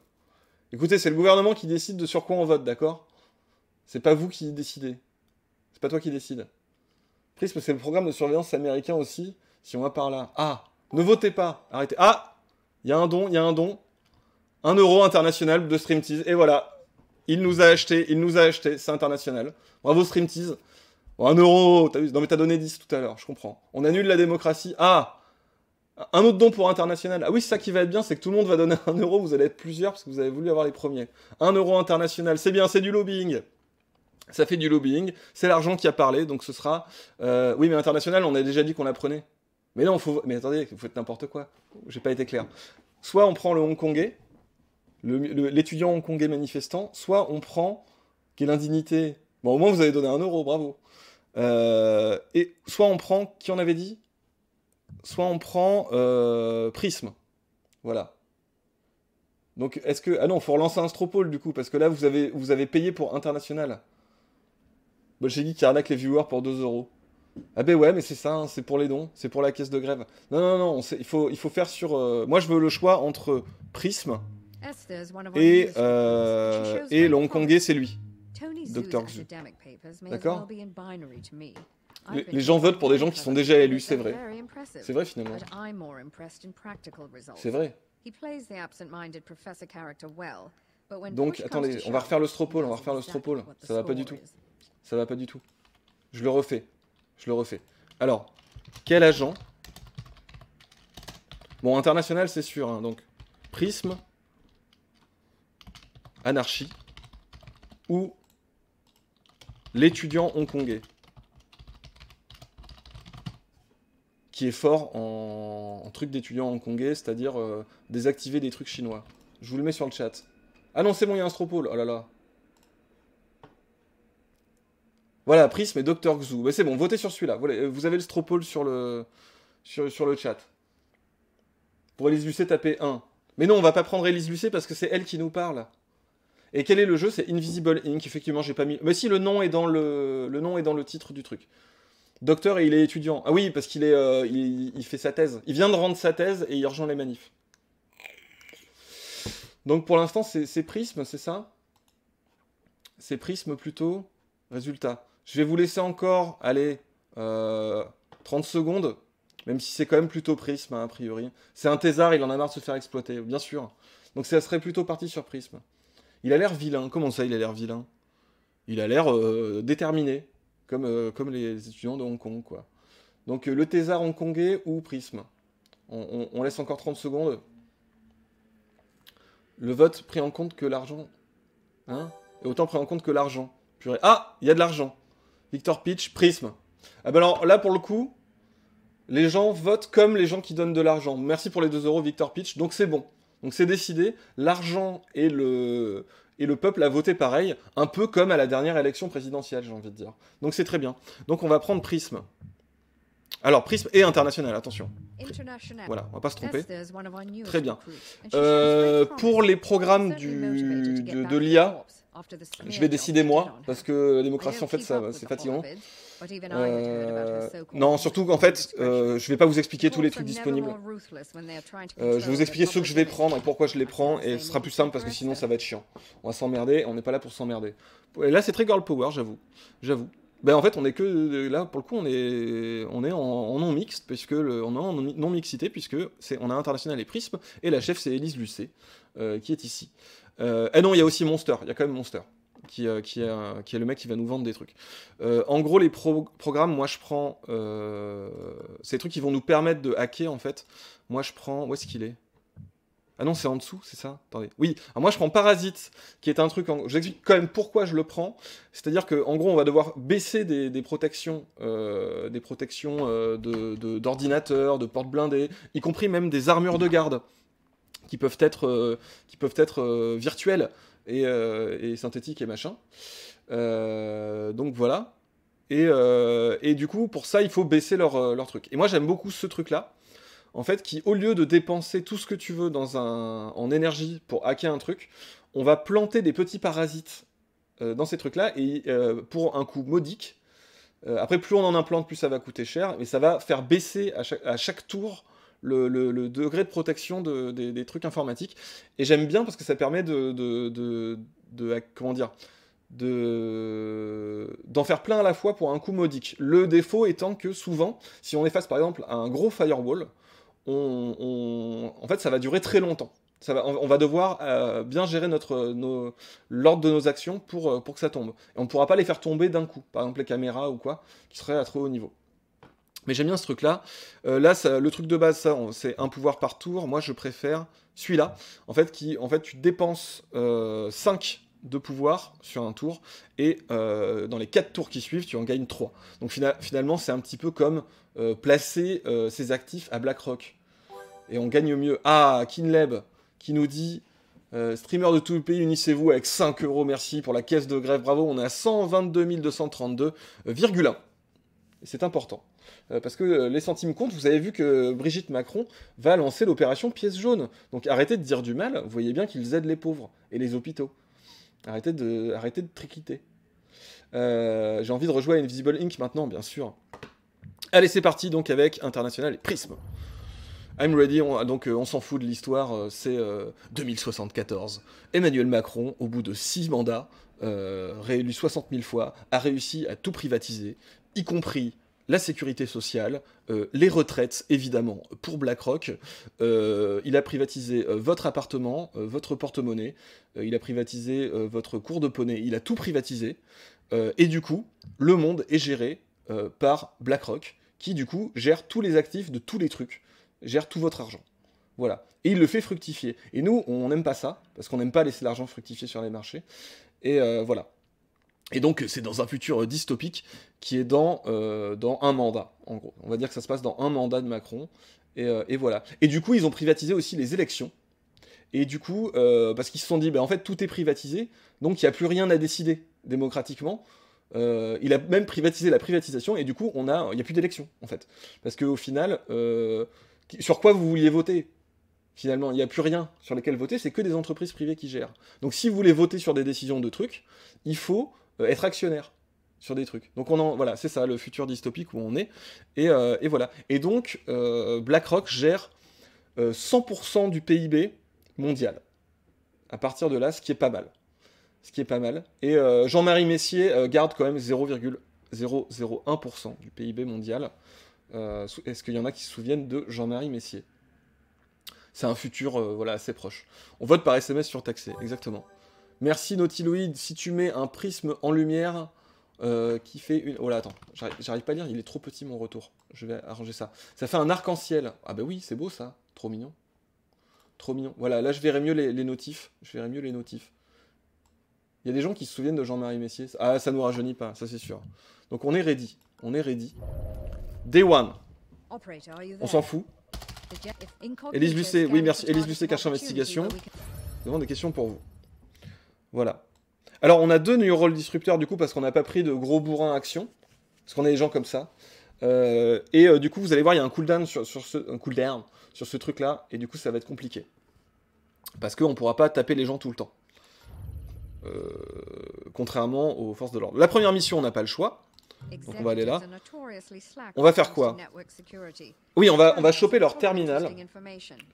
Écoutez, c'est le gouvernement qui décide de sur quoi on vote, d'accord? C'est pas vous qui décidez. C'est pas toi qui décide. Prism, c'est le programme de surveillance américain aussi, si on va par là. Ah, ne votez pas, arrêtez. Ah, il y a un don. 1 € international de StreamTease, et voilà. Il nous a acheté, c'est international. Bravo StreamTease. Bon, 1 €, t'as vu? Non mais t'as donné 10 tout à l'heure, je comprends. On annule la démocratie. Ah, un autre don pour international. Ah oui, c'est ça qui va être bien, c'est que tout le monde va donner 1 €, vous allez être plusieurs parce que vous avez voulu avoir les premiers. 1 € international, c'est bien, c'est du lobbying. Ça fait du lobbying, c'est l'argent qui a parlé, donc ce sera... Oui, mais international, on a déjà dit qu'on la prenait. Mais non, mais attendez, vous faites n'importe quoi. J'ai pas été clair. Soit on prend le Hongkongais, l'étudiant hongkongais manifestant, soit on prend, qui est l'indignité... Bon, au moins vous avez donné 1 €, bravo. Et soit on prend, qui on avait dit? Soit on prend Prism. Voilà. Donc, est-ce que... Ah non, faut relancer un straw poll, du coup, parce que là, vous avez payé pour international. Bolchevique qui arnaque les viewers pour 2 €. Ah ben ouais, mais c'est ça, hein, c'est pour les dons, c'est pour la caisse de grève. Non, non, non, il faut faire sur... Moi, je veux le choix entre Prism et le Hongkongais, c'est lui. Dr. Xu. D'accord? Les gens votent pour des gens qui sont déjà élus, c'est vrai. C'est vrai, finalement. C'est vrai. Donc, attendez, on va refaire le straw poll, Ça va pas du tout. Ça va pas du tout. Je le refais. Alors, quel agent? Bon, international, c'est sûr, hein, donc Prism, Anarchie, ou l'étudiant hongkongais, qui est fort en trucs d'étudiants hongkongais, c'est-à-dire désactiver des trucs chinois. Je vous le mets sur le chat. Ah non, c'est bon, il y a un straw poll. Oh là là. Voilà, Prism et Dr. Xu. Mais c'est bon, votez sur celui-là. Vous avez le straw poll sur le chat. Pour Elise Lucet, tapez 1. Mais non, on va pas prendre Elise Lucet parce que c'est elle qui nous parle. Et quel est le jeu? C'est Invisible Inc. Effectivement, j'ai pas mis... Mais si, le nom est dans le titre du truc. Docteur et il est étudiant. Ah oui, parce qu'il est, il fait sa thèse. Il vient de rendre sa thèse et il rejoint les manifs. Donc pour l'instant, c'est Prism, c'est ça? C'est Prism plutôt. Résultat. Je vais vous laisser encore, allez, 30 secondes. Même si c'est quand même plutôt Prism, hein, a priori. C'est un thésard, il en a marre de se faire exploiter, bien sûr. Donc ça serait plutôt parti sur Prism. Il a l'air vilain. Comment ça, il a l'air vilain? Il a l'air déterminé. Comme les étudiants de Hong Kong, quoi. Donc le thésard hongkongais ou Prism. On laisse encore 30 secondes. Le vote pris en compte que l'argent. Hein? Et autant pris en compte que l'argent. Purée. Ah, il y a de l'argent. Victor Pitch, Prism. Ah ben alors là, pour le coup, les gens votent comme les gens qui donnent de l'argent. Merci pour les 2 € Victor Pitch. Donc c'est bon. Donc c'est décidé. L'argent et le peuple a voté pareil, un peu comme à la dernière élection présidentielle, j'ai envie de dire. Donc c'est très bien. Donc on va prendre Prism. Alors, Prism et international, attention. Voilà, on va pas se tromper. Très bien. Pour les programmes de l'IA, je vais décider moi, parce que la démocratie, en fait, c'est fatigant. Non, surtout qu'en fait, je vais pas vous expliquer tous les trucs disponibles. Je vais vous expliquer ceux que je vais prendre et pourquoi je les prends, et ce sera plus simple parce que sinon ça va être chiant. On va s'emmerder, on n'est pas là pour s'emmerder. Et là, c'est très girl power, j'avoue. Ben en fait, on est que là pour le coup, on est en non mixte puisque on est en non mixité puisque on a international et Prism et la chef c'est Elise Lucet qui est ici. Et non, il y a aussi Monster, il y a quand même Monster. qui est le mec qui va nous vendre des trucs. En gros, les programmes, moi je prends... c'est des trucs qui vont nous permettre de hacker, en fait. Moi je prends... Où est-ce qu'il est ? Ah non, c'est en dessous, c'est ça ? Attendez. Oui, alors moi je prends Parasite, qui est un truc... J'explique quand même pourquoi je le prends. C'est-à-dire qu'en gros, on va devoir baisser des protections, d'ordinateurs, de portes blindées, y compris même des armures de garde, qui peuvent être virtuelles et synthétiques et machin. Donc voilà. Et du coup, pour ça, il faut baisser leur truc. Et moi, j'aime beaucoup ce truc-là. En fait, qui, au lieu de dépenser tout ce que tu veux en énergie pour hacker un truc, on va planter des petits parasites dans ces trucs-là, et pour un coût modique. Après, plus on en implante, plus ça va coûter cher, mais ça va faire baisser à chaque tour le degré de protection des trucs informatiques. Et j'aime bien parce que ça permet comment dire, d'en faire plein à la fois pour un coût modique. Le défaut étant que souvent, si on est face par exemple à un gros firewall, en fait, ça va durer très longtemps. On va devoir bien gérer l'ordre de nos actions pour que ça tombe. Et on ne pourra pas les faire tomber d'un coup. Par exemple, les caméras ou quoi, qui seraient à trop haut niveau. Mais j'aime bien ce truc-là. Là, le truc de base, c'est un pouvoir par tour. Moi, je préfère celui-là. En fait, tu dépenses 5 de pouvoir sur un tour, et dans les 4 tours qui suivent, tu en gagnes 3. Donc finalement, c'est un petit peu comme placer ses actifs à BlackRock. Et on gagne mieux. Ah, Kinleb, qui nous dit... streamer de tout le pays, unissez-vous avec 5 €, merci pour la caisse de grève, bravo, on est à 122 232,1. Et c'est important. Parce que les centimes comptent, vous avez vu que Brigitte Macron va lancer l'opération pièce jaune. Donc arrêtez de dire du mal, vous voyez bien qu'ils aident les pauvres et les hôpitaux. Arrêtez de triquiter. J'ai envie de rejouer à Invisible Inc. maintenant, bien sûr. Allez, c'est parti donc avec International et Prism. I'm ready, on s'en fout de l'histoire, c'est 2074. Emmanuel Macron, au bout de 6 mandats, réélu 60 000 fois, a réussi à tout privatiser, y compris la sécurité sociale, les retraites, évidemment, pour BlackRock. Il a privatisé votre appartement, votre porte-monnaie, il a privatisé votre cours de poney, il a tout privatisé. Et du coup, le monde est géré par BlackRock, qui du coup gère tous les actifs de tous les trucs, gère tout votre argent. Voilà. Et il le fait fructifier. Et nous, on n'aime pas ça, parce qu'on n'aime pas laisser l'argent fructifier sur les marchés. Et voilà. Et donc, c'est dans un futur dystopique qui est dans un mandat, en gros. On va dire que ça se passe dans un mandat de Macron. Et voilà. Et du coup, ils ont privatisé aussi les élections. Et du coup, parce qu'ils se sont dit, en fait, tout est privatisé, donc il n'y a plus rien à décider démocratiquement. Il a même privatisé la privatisation, et du coup, il n'y a plus d'élections, en fait. Parce qu'au final, sur quoi vous vouliez voter ? Finalement, il n'y a plus rien sur lesquels voter, c'est que des entreprises privées qui gèrent. Donc si vous voulez voter sur des décisions de trucs, il faut être actionnaire sur des trucs. Donc voilà, c'est ça, le futur dystopique où on est. Et voilà. Et donc, BlackRock gère 100% du PIB mondial. À partir de là, ce qui est pas mal. Et Jean-Marie Messier garde quand même 0,001% du PIB mondial. Est-ce qu'il y en a qui se souviennent de Jean-Marie Messier ? C'est un futur assez proche. On vote par SMS surtaxé, exactement. Merci Nautiloid, si tu mets un prisme en lumière qui fait une... Oh là, attends, j'arrive pas à lire, il est trop petit mon retour. Je vais arranger ça. Ça fait un arc-en-ciel. Ah bah oui, c'est beau ça. Trop mignon. Voilà, là je verrai mieux les notifs. Il y a des gens qui se souviennent de Jean-Marie Messier. Ah, ça nous rajeunit pas, ça c'est sûr. Donc on est ready. Day one. On s'en fout. Élise Lucet, oui merci. Élise Lucet, cache investigation. Nous avons des questions pour vous. Voilà. Alors on a 2 neural disrupteurs du coup parce qu'on n'a pas pris de gros bourrins action. Parce qu'on est des gens comme ça. Du coup vous allez voir il y a un cooldown sur ce truc là. Et du coup ça va être compliqué. Parce qu'on ne pourra pas taper les gens tout le temps. Contrairement aux forces de l'ordre. La première mission on n'a pas le choix. Donc on va aller là. On va faire quoi ? Oui, on va choper leur terminal,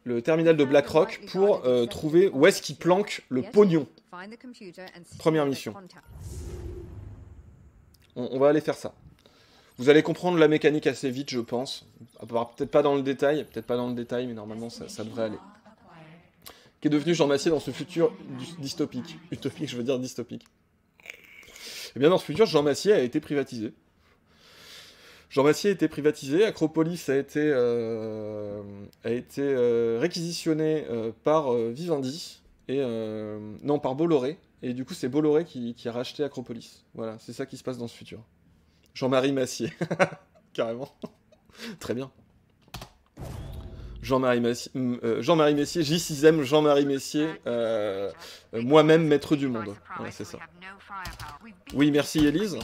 le terminal de BlackRock, pour trouver où est-ce qu'ils planquent le pognon. Première mission. On va aller faire ça. Vous allez comprendre la mécanique assez vite, je pense. Peut-être pas dans le détail, mais normalement ça devrait aller. Qui est devenu Jean Massier dans ce futur dystopique. Utopique, je veux dire dystopique. Eh bien, dans ce futur, Jean Massier a été privatisé. Jean Massier a été privatisé, Acropolis a été réquisitionné par Vivendi, et non, par Bolloré, et du coup c'est Bolloré qui a racheté Acropolis. Voilà, c'est ça qui se passe dans ce futur. Jean-Marie Massier, carrément. Très bien. Jean-Marie Messier, J6M, Jean-Marie Messier, moi-même maître du monde. Voilà, c'est ça. Oui, merci Élise.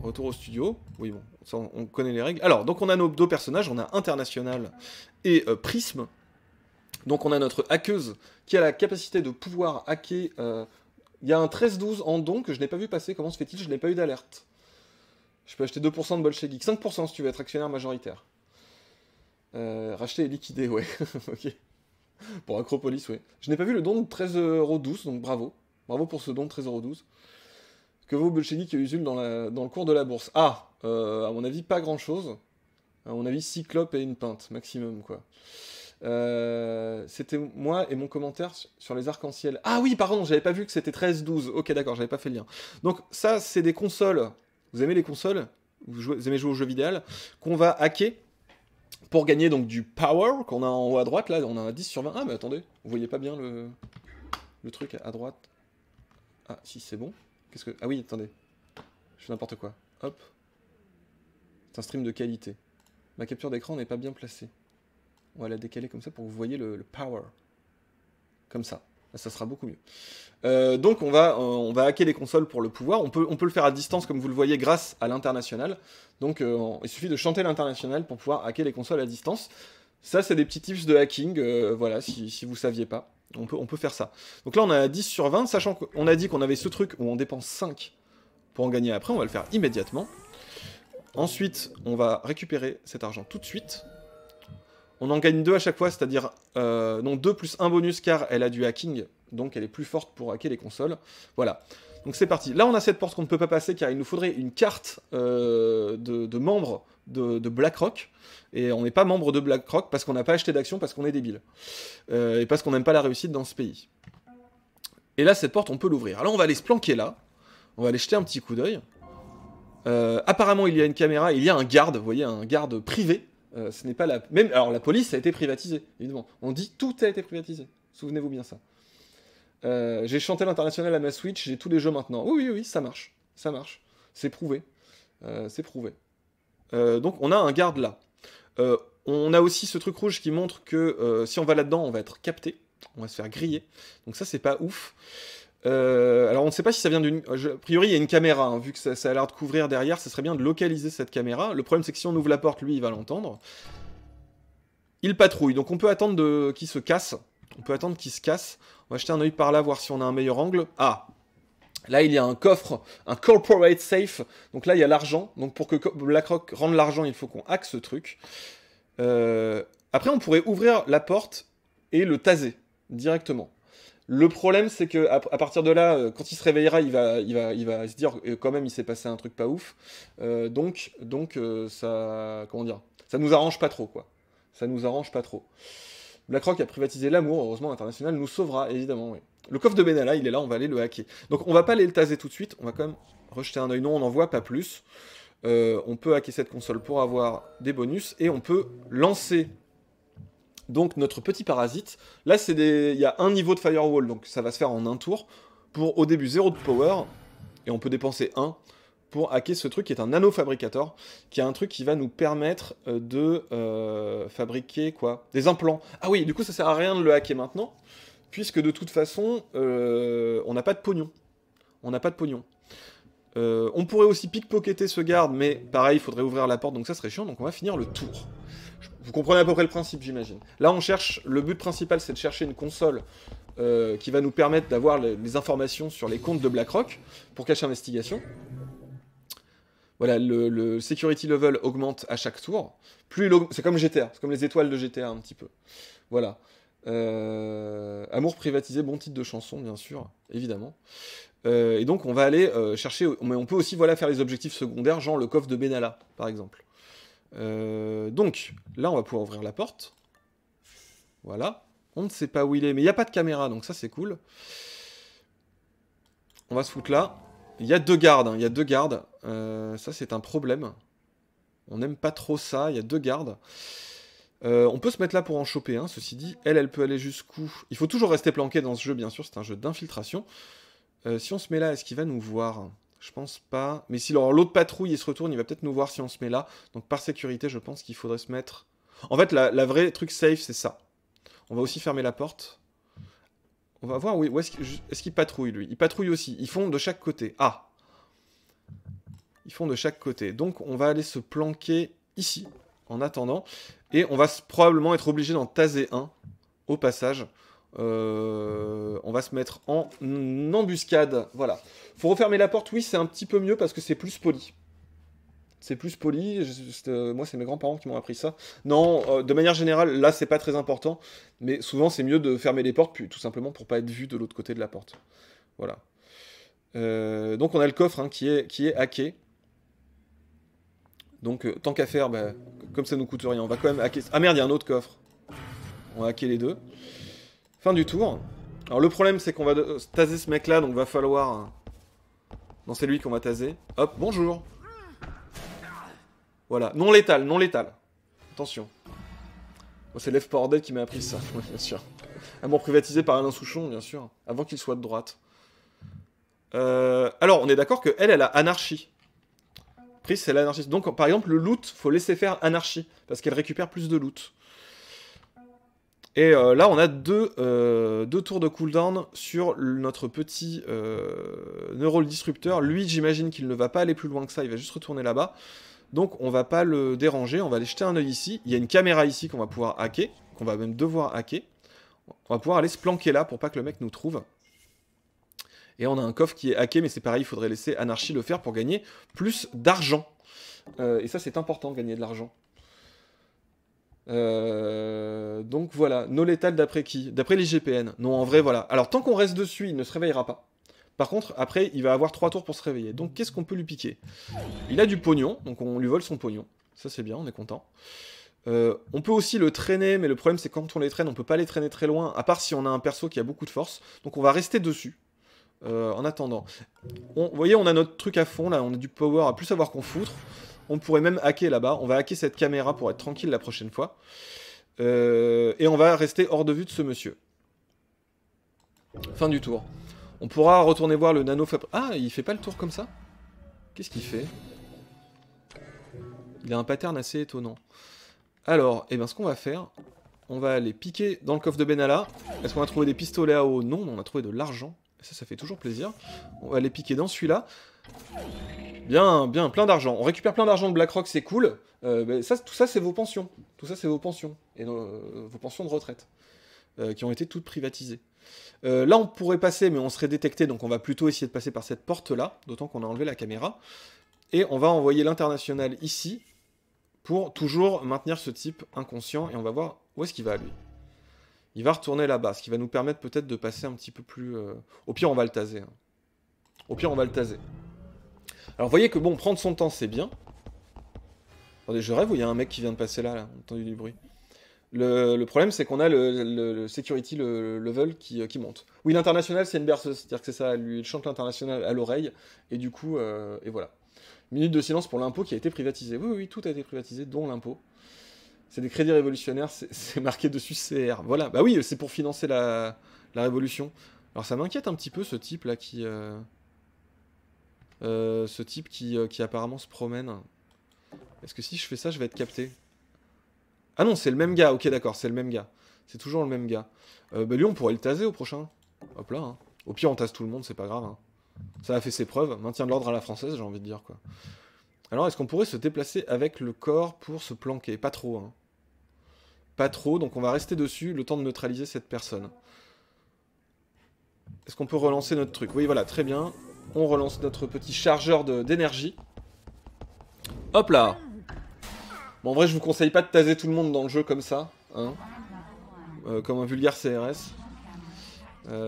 Retour au studio. Oui, bon, ça, on connaît les règles. Alors, donc on a nos deux personnages, on a International et Prism. Donc on a notre hackeuse qui a la capacité de pouvoir hacker... Il y a un 13-12 en don que je n'ai pas vu passer. Comment se fait-il? Je n'ai pas eu d'alerte. Je peux acheter 2% de Bolchegeek. 5% si tu veux être actionnaire majoritaire. Racheter et liquider, ouais. Ok. Pour Acropolis, ouais. Je n'ai pas vu le don de 13,12€, donc bravo. Bravo pour ce don de 13,12€. Que vaut Bolchegeek et Usul dans le cours de la bourse? Ah, à mon avis, pas grand-chose. À mon avis, Cyclope et une pinte, maximum, quoi. C'était moi et mon commentaire sur les arcs-en-ciel. Ah oui, pardon, j'avais pas vu que c'était 13-12. Ok, d'accord, j'avais pas fait le lien. Donc ça, c'est des consoles. Vous aimez les consoles? Vous aimez jouer aux jeux vidéo? Qu'on va hacker pour gagner donc du power, qu'on a en haut à droite. Là, on a un 10 sur 20. Ah, mais attendez, vous voyez pas bien le truc à droite? Ah, si, c'est bon. Qu'est-ce que... Ah oui, attendez. Je fais n'importe quoi. Hop. C'est un stream de qualité. Ma capture d'écran n'est pas bien placée. On va la décaler comme ça pour que vous voyez le power. Comme ça. Là, ça sera beaucoup mieux. Donc on va hacker les consoles pour le pouvoir. On peut le faire à distance comme vous le voyez grâce à l'international. Donc il suffit de chanter l'international pour pouvoir hacker les consoles à distance. Ça c'est des petits tips de hacking. Voilà, si vous saviez pas. On peut faire ça. Donc là on a 10 sur 20. Sachant qu'on a dit qu'on avait ce truc où on dépense 5 pour en gagner après. On va le faire immédiatement. Ensuite on va récupérer cet argent tout de suite. On en gagne 2 à chaque fois, c'est-à-dire... non, 2 plus 1 bonus car elle a du hacking, donc elle est plus forte pour hacker les consoles. Voilà. Donc c'est parti. Là, on a cette porte qu'on ne peut pas passer car il nous faudrait une carte de membre de BlackRock. Et on n'est pas membre de BlackRock parce qu'on n'a pas acheté d'action, parce qu'on est débile. Et parce qu'on n'aime pas la réussite dans ce pays. Et là, cette porte, on peut l'ouvrir. Alors on va aller se planquer là. On va aller jeter un petit coup d'œil. Apparemment, il y a une caméra, il y a un garde, vous voyez, un garde privé. Ce n'est pas la... Même... Alors la police a été privatisée, évidemment. On dit tout a été privatisé. Souvenez-vous bien ça. J'ai chanté l'international à ma Switch, j'ai tous les jeux maintenant. Oui, ça marche. Ça marche. C'est prouvé. C'est prouvé. Donc on a un garde là. On a aussi ce truc rouge qui montre que si on va là-dedans, on va être capté. On va se faire griller. Donc ça, c'est pas ouf. Alors on ne sait pas si ça vient d'une... A priori il y a une caméra, hein, vu que ça a l'air de couvrir derrière, ça serait bien de localiser cette caméra. Le problème c'est que si on ouvre la porte, lui il va l'entendre. Il patrouille, donc on peut attendre qu'il se casse. On peut attendre qu'il se casse. On va jeter un œil par là, voir si on a un meilleur angle. Ah, là il y a un coffre, un corporate safe. Donc là il y a l'argent. Donc pour que BlackRock rende l'argent, il faut qu'on hack ce truc. Après on pourrait ouvrir la porte et le taser directement. Le problème, c'est que à partir de là, quand il se réveillera, il va se dire quand même il s'est passé un truc pas ouf. Donc ça, comment dire, ça nous arrange pas trop quoi. Ça nous arrange pas trop. BlackRock a privatisé l'amour, heureusement l'international nous sauvera évidemment. Oui. Le coffre de Benalla, il est là, on va aller le hacker. Donc on va pas aller le taser tout de suite, on va quand même rejeter un œil. Non, on n'en voit pas plus. On peut hacker cette console pour avoir des bonus et on peut lancer. Donc notre petit parasite, là il y a un niveau de firewall, donc ça va se faire en un tour, pour au début 0 de power, et on peut dépenser 1 pour hacker ce truc qui est un nanofabricator, qui est un truc qui va nous permettre de fabriquer quoi? Des implants. Ah oui, du coup ça sert à rien de le hacker maintenant, puisque de toute façon, on n'a pas de pognon. On n'a pas de pognon. On pourrait aussi pickpocketer ce garde, mais pareil, il faudrait ouvrir la porte, donc ça serait chiant, donc on va finir le tour. Vous comprenez à peu près le principe, j'imagine. Là, on cherche... Le but principal, c'est de chercher une console qui va nous permettre d'avoir les informations sur les comptes de BlackRock pour cache investigation. Voilà, le security level augmente à chaque tour. C'est comme GTA, c'est comme les étoiles de GTA un petit peu. Voilà. Amour privatisé, bon titre de chanson, bien sûr, évidemment. Et donc, on va aller chercher... Mais on peut aussi faire les objectifs secondaires, genre le coffre de Benalla, par exemple. Donc, là, on va pouvoir ouvrir la porte. Voilà. On ne sait pas où il est, mais il n'y a pas de caméra, donc ça, c'est cool. On va se foutre là. Il y a 2 gardes, hein, il y a 2 gardes. Ça, c'est un problème. On n'aime pas trop ça, il y a 2 gardes. On peut se mettre là pour en choper un, ceci dit. Elle peut aller jusqu'où? Il faut toujours rester planqué dans ce jeu, bien sûr, c'est un jeu d'infiltration. Si on se met là, est-ce qu'il va nous voir? Je pense pas. Mais si l'autre patrouille, il se retourne, il va peut-être nous voir si on se met là. Donc par sécurité, je pense qu'il faudrait se mettre... En fait, la vraie truc safe, c'est ça. On va aussi fermer la porte. On va voir où est-ce qu'il patrouille, lui. Il patrouille aussi. Ils font de chaque côté. Ah! Ils font de chaque côté. Donc on va aller se planquer ici, en attendant. Et on va probablement être obligé d'en taser un, au passage. On va se mettre en embuscade. Voilà. Faut refermer la porte, oui, c'est un petit peu mieux parce que c'est plus poli. C'est plus poli. Moi, c'est mes grands-parents qui m'ont appris ça. Non, de manière générale, là, c'est pas très important. Mais souvent, c'est mieux de fermer les portes, puis, tout simplement pour pas être vu de l'autre côté de la porte. Voilà. Donc, on a le coffre hein, qui est hacké. Donc, tant qu'à faire, bah, comme ça nous coûte rien, on va quand même hacker... Ah merde, il y a un autre coffre. On va hacker les deux. Fin du tour. Alors, le problème, c'est qu'on va taser ce mec-là, donc va falloir... Non, c'est lui qu'on va taser. Hop, bonjour. Voilà, non létal, non létal. Attention. Bon, c'est Left 4 Dead qui m'a appris ça, oui, bien sûr. Amour privatisé par Alain Souchon, bien sûr, avant qu'il soit de droite. Alors, on est d'accord que elle a anarchie. Pris, c'est l'anarchiste. Donc, par exemple, le loot, faut laisser faire anarchie, parce qu'elle récupère plus de loot. Et là, on a deux tours de cooldown sur notre petit Neural Disruptor. Lui, j'imagine qu'il ne va pas aller plus loin que ça, il va juste retourner là-bas. Donc on va pas le déranger, on va aller jeter un œil ici. Il y a une caméra ici qu'on va pouvoir hacker, qu'on va même devoir hacker. On va pouvoir aller se planquer là pour pas que le mec nous trouve. Et on a un coffre qui est hacké, mais c'est pareil, il faudrait laisser Anarchy le faire pour gagner plus d'argent. Et ça c'est important, gagner de l'argent. Donc voilà, no létal d'après qui? D'après l'IGPN. Non, en vrai, voilà. Alors tant qu'on reste dessus, il ne se réveillera pas. Par contre, après, il va avoir 3 tours pour se réveiller. Donc, qu'est-ce qu'on peut lui piquer? Il a du pognon, donc on lui vole son pognon. Ça, c'est bien, on est content. On peut aussi le traîner, mais le problème, c'est quand on les traîne, on peut pas les traîner très loin, à part si on a un perso qui a beaucoup de force. Donc, on va rester dessus, en attendant. Vous voyez, on a notre truc à fond, là, on a du power à plus savoir qu'on foutre. On pourrait même hacker là-bas. On va hacker cette caméra pour être tranquille la prochaine fois. Et on va rester hors de vue de ce monsieur. Fin du tour. On pourra retourner voir le nanofab... Ah, il fait pas le tour comme ça? Qu'est-ce qu'il fait? Il a un pattern assez étonnant. Alors, eh ben, ce qu'on va faire, on va aller piquer dans le coffre de Benalla. Est-ce qu'on a trouvé des pistolets à eau? Non, mais on a trouvé de l'argent. Ça fait toujours plaisir. On va aller piquer dans celui-là. Bien, bien, plein d'argent. On récupère plein d'argent de BlackRock, c'est cool. Tout ça, c'est vos pensions. Tout ça, c'est vos pensions. Et vos pensions de retraite. Qui ont été toutes privatisées. Là, on pourrait passer, mais on serait détecté, donc on va plutôt essayer de passer par cette porte-là, d'autant qu'on a enlevé la caméra. Et on va envoyer l'international ici, pour toujours maintenir ce type inconscient, et on va voir où est-ce qu'il va, lui. Il va retourner là-bas, ce qui va nous permettre peut-être de passer un petit peu plus... Au pire, on va le taser. Hein. Au pire, on va le taser. Alors, vous voyez que, bon, prendre son temps, c'est bien. Attendez, je rêve où il y a un mec qui vient de passer là, on a entendu du bruit. Le problème, c'est qu'on a le security level qui monte. Oui, l'international, c'est une berceuse. C'est-à-dire que c'est ça, lui, il chante l'international à l'oreille. Et du coup, et voilà. Minute de silence pour l'impôt qui a été privatisé. Oui, oui, tout a été privatisé, dont l'impôt. C'est des crédits révolutionnaires, c'est marqué dessus CR. Voilà, bah oui, c'est pour financer la révolution. Alors ça m'inquiète un petit peu, ce type-là qui... ce type qui apparemment se promène. Est-ce que si je fais ça, je vais être capté? Ah non, c'est le même gars, ok d'accord, c'est le même gars. C'est toujours le même gars. Bah lui, on pourrait le taser au prochain. Hop là, hein. Au pire, on tase tout le monde, c'est pas grave. Hein. Ça a fait ses preuves. Maintien de l'ordre à la française, j'ai envie de dire, quoi. Alors, est-ce qu'on pourrait se déplacer avec le corps pour se planquer? Pas trop, hein. Pas trop, donc on va rester dessus le temps de neutraliser cette personne. Est-ce qu'on peut relancer notre truc? Oui, voilà, très bien. On relance notre petit chargeur d'énergie. Hop là! Bon, en vrai, je vous conseille pas de taser tout le monde dans le jeu comme ça, hein. Comme un vulgaire CRS.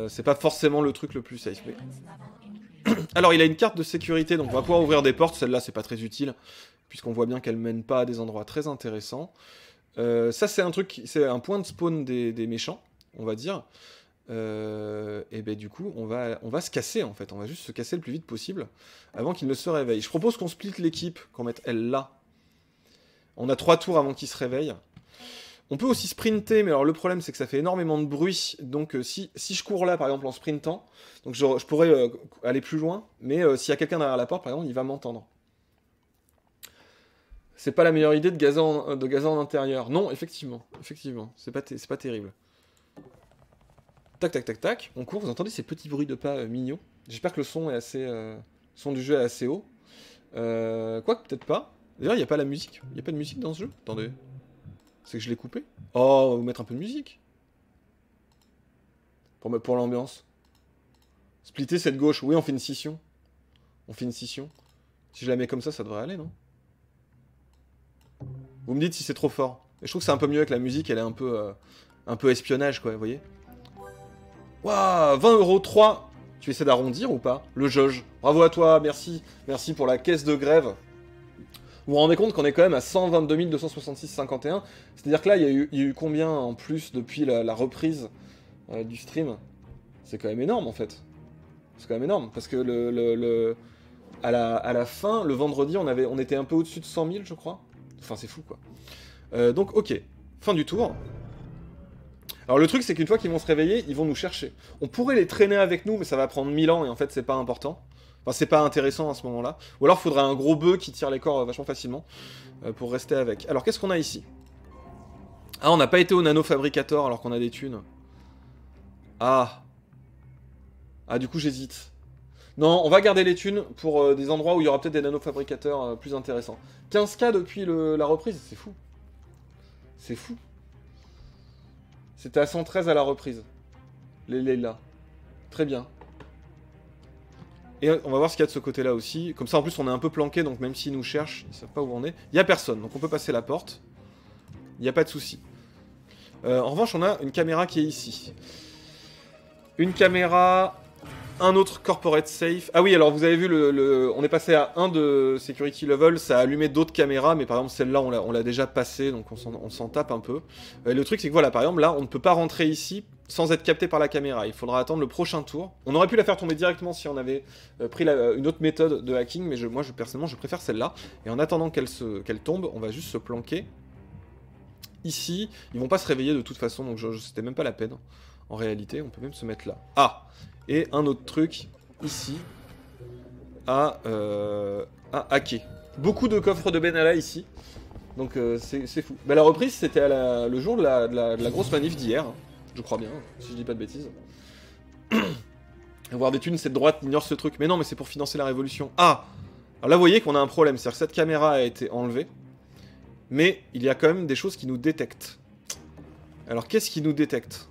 C'est pas forcément le truc le plus safe. Mais... Alors, il a une carte de sécurité, donc on va pouvoir ouvrir des portes. Celle-là, c'est pas très utile, puisqu'on voit bien qu'elle mène pas à des endroits très intéressants. Ça, c'est un truc, c'est un point de spawn des méchants, on va dire. Et ben du coup, on va se casser en fait. On va juste se casser le plus vite possible avant qu'il ne se réveille. Je propose qu'on split l'équipe, qu'on mette elle là. On a 3 tours avant qu'il se réveille. On peut aussi sprinter, mais alors le problème c'est que ça fait énormément de bruit. Donc si je cours là par exemple en sprintant, donc je pourrais aller plus loin, mais s'il y a quelqu'un derrière la porte par exemple, il va m'entendre. C'est pas la meilleure idée de gazer en intérieur. Non, effectivement, c'est pas terrible. Tac, tac, tac, tac. On court, vous entendez ces petits bruits de pas mignons. J'espère que le son est assez, son du jeu est assez haut. Quoique peut-être pas. D'ailleurs, il n'y a pas la musique. Il n'y a pas de musique dans ce jeu. Attendez. C'est que je l'ai coupé. Oh, on va vous mettre un peu de musique. Pour l'ambiance. Splitter cette gauche. Oui, on fait une scission. Si je la mets comme ça devrait aller, non? Vous me dites si c'est trop fort. Et je trouve que c'est un peu mieux que la musique, elle est un peu espionnage, quoi, vous voyez. Waouh, 20,03 €. Tu essaies d'arrondir ou pas? Le jauge. Bravo à toi, merci. Merci pour la caisse de grève. Vous vous rendez compte qu'on est quand même à 122 266,51. C'est-à-dire que là, il y a eu combien en plus depuis la reprise du stream? C'est quand même énorme en fait. C'est quand même énorme. Parce que à la fin, le vendredi, on était un peu au-dessus de 100 000, je crois. Enfin, c'est fou quoi. Donc, ok. Fin du tour. Alors le truc c'est qu'une fois qu'ils vont se réveiller, ils vont nous chercher. On pourrait les traîner avec nous, mais ça va prendre 1000 ans et en fait c'est pas important. Enfin c'est pas intéressant à ce moment-là. Ou alors il faudrait un gros bœuf qui tire les corps vachement facilement pour rester avec. Alors qu'est-ce qu'on a ici? Ah, on n'a pas été au Nano Fabricator alors qu'on a des thunes. Ah. Ah, du coup j'hésite. Non, on va garder les thunes pour des endroits où il y aura peut-être des nanofabricateurs plus intéressants. 15K depuis la reprise, c'est fou. C'est fou. C'était à 113 à la reprise. Les Leila. Très bien. Et on va voir ce qu'il y a de ce côté-là aussi. Comme ça, en plus, on est un peu planqué, donc même s'ils nous cherchent, ils savent pas où on est. Il n'y a personne, donc on peut passer la porte. Il n'y a pas de souci. En revanche, on a une caméra qui est ici. Une caméra... Un autre corporate safe. Ah oui, alors vous avez vu, on est passé à 1 de security level, ça a allumé d'autres caméras, mais par exemple celle-là, on l'a déjà passée, donc on s'en tape un peu. Le truc, c'est que voilà, par exemple, là, on ne peut pas rentrer ici sans être capté par la caméra. Il faudra attendre le prochain tour. On aurait pu la faire tomber directement si on avait pris une autre méthode de hacking, mais moi, personnellement, je préfère celle-là. Et en attendant qu'elle tombe, on va juste se planquer ici. Ils vont pas se réveiller de toute façon, donc c'était même pas la peine. En réalité, on peut même se mettre là. Ah! Et un autre truc, ici, à hacker. Beaucoup de coffres de Benalla ici. Donc c'est fou. Bah, la reprise, c'était le jour de la grosse manif d'hier. Hein, je crois bien, si je dis pas de bêtises. Avoir des thunes, cette droite ignore ce truc. Mais non, mais c'est pour financer la révolution. Ah! Alors là, vous voyez qu'on a un problème. C'est-à-dire que cette caméra a été enlevée. Mais il y a quand même des choses qui nous détectent. Alors qu'est-ce qui nous détecte?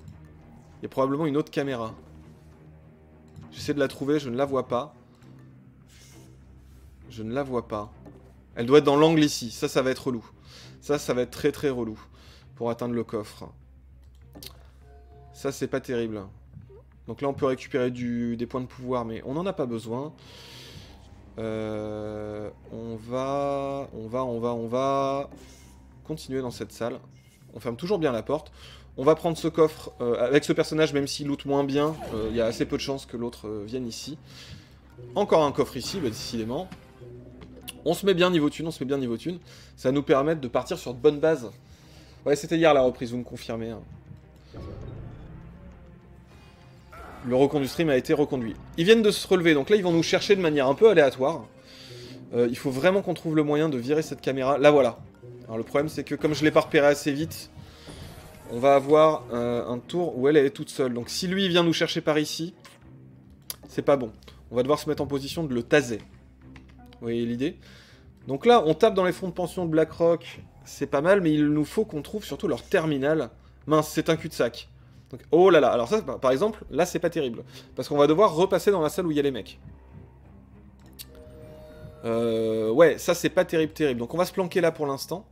Il y a probablement une autre caméra. J'essaie de la trouver, je ne la vois pas. Je ne la vois pas. Elle doit être dans l'angle ici. Ça va être relou. Ça va être très très relou. Pour atteindre le coffre. Ça, c'est pas terrible. Donc là, on peut récupérer des points de pouvoir, mais on n'en a pas besoin. On va continuer dans cette salle. On ferme toujours bien la porte. On va prendre ce coffre avec ce personnage, même s'il loot moins bien. Il y a assez peu de chances que l'autre vienne ici. Encore un coffre ici, bah, décidément. On se met bien niveau thune, Ça va nous permettre de partir sur de bonnes bases. Ouais, c'était hier la reprise, vous me confirmez. Hein. Le reconduit stream a été reconduit. Ils viennent de se relever, donc là ils vont nous chercher de manière un peu aléatoire. Il faut vraiment qu'on trouve le moyen de virer cette caméra. Là voilà. Alors le problème c'est que comme je l'ai pas repéré assez vite, on va avoir un tour où elle est toute seule. Donc si lui vient nous chercher par ici, c'est pas bon. On va devoir se mettre en position de le taser. Vous voyez l'idée? Donc là, on tape dans les fonds de pension de BlackRock. C'est pas mal, mais il nous faut qu'on trouve surtout leur terminal. Mince, c'est un cul-de-sac. Donc, oh là là. Alors ça, par exemple, là, c'est pas terrible. Parce qu'on va devoir repasser dans la salle où il y a les mecs. Ouais, ça, c'est pas terrible. Donc on va se planquer là pour l'instant.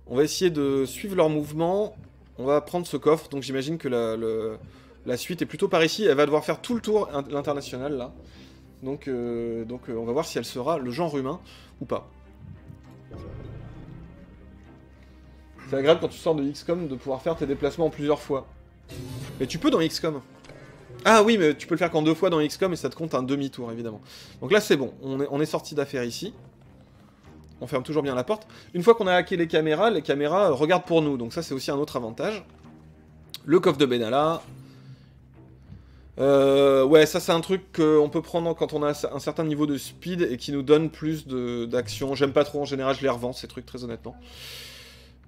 On va essayer de suivre leur mouvement. On va prendre ce coffre. Donc j'imagine que la suite est plutôt par ici. Elle va devoir faire tout le tour, l'international, là. Donc on va voir si elle sera le genre humain ou pas. C'est agréable quand tu sors de XCOM de pouvoir faire tes déplacements en plusieurs fois. Mais tu peux dans XCOM. Ah oui, mais tu peux le faire qu'en 2 fois dans XCOM et ça te compte un demi-tour, évidemment. Donc là, c'est bon. On est sorti d'affaire ici. On ferme toujours bien la porte. Une fois qu'on a hacké les caméras regardent pour nous. Donc ça, c'est aussi un autre avantage. Le coffre de Benalla. Ouais, ça, c'est un truc qu'on peut prendre quand on a un certain niveau de speed et qui nous donne plus d'action. J'aime pas trop, en général, je les revends, ces trucs, très honnêtement.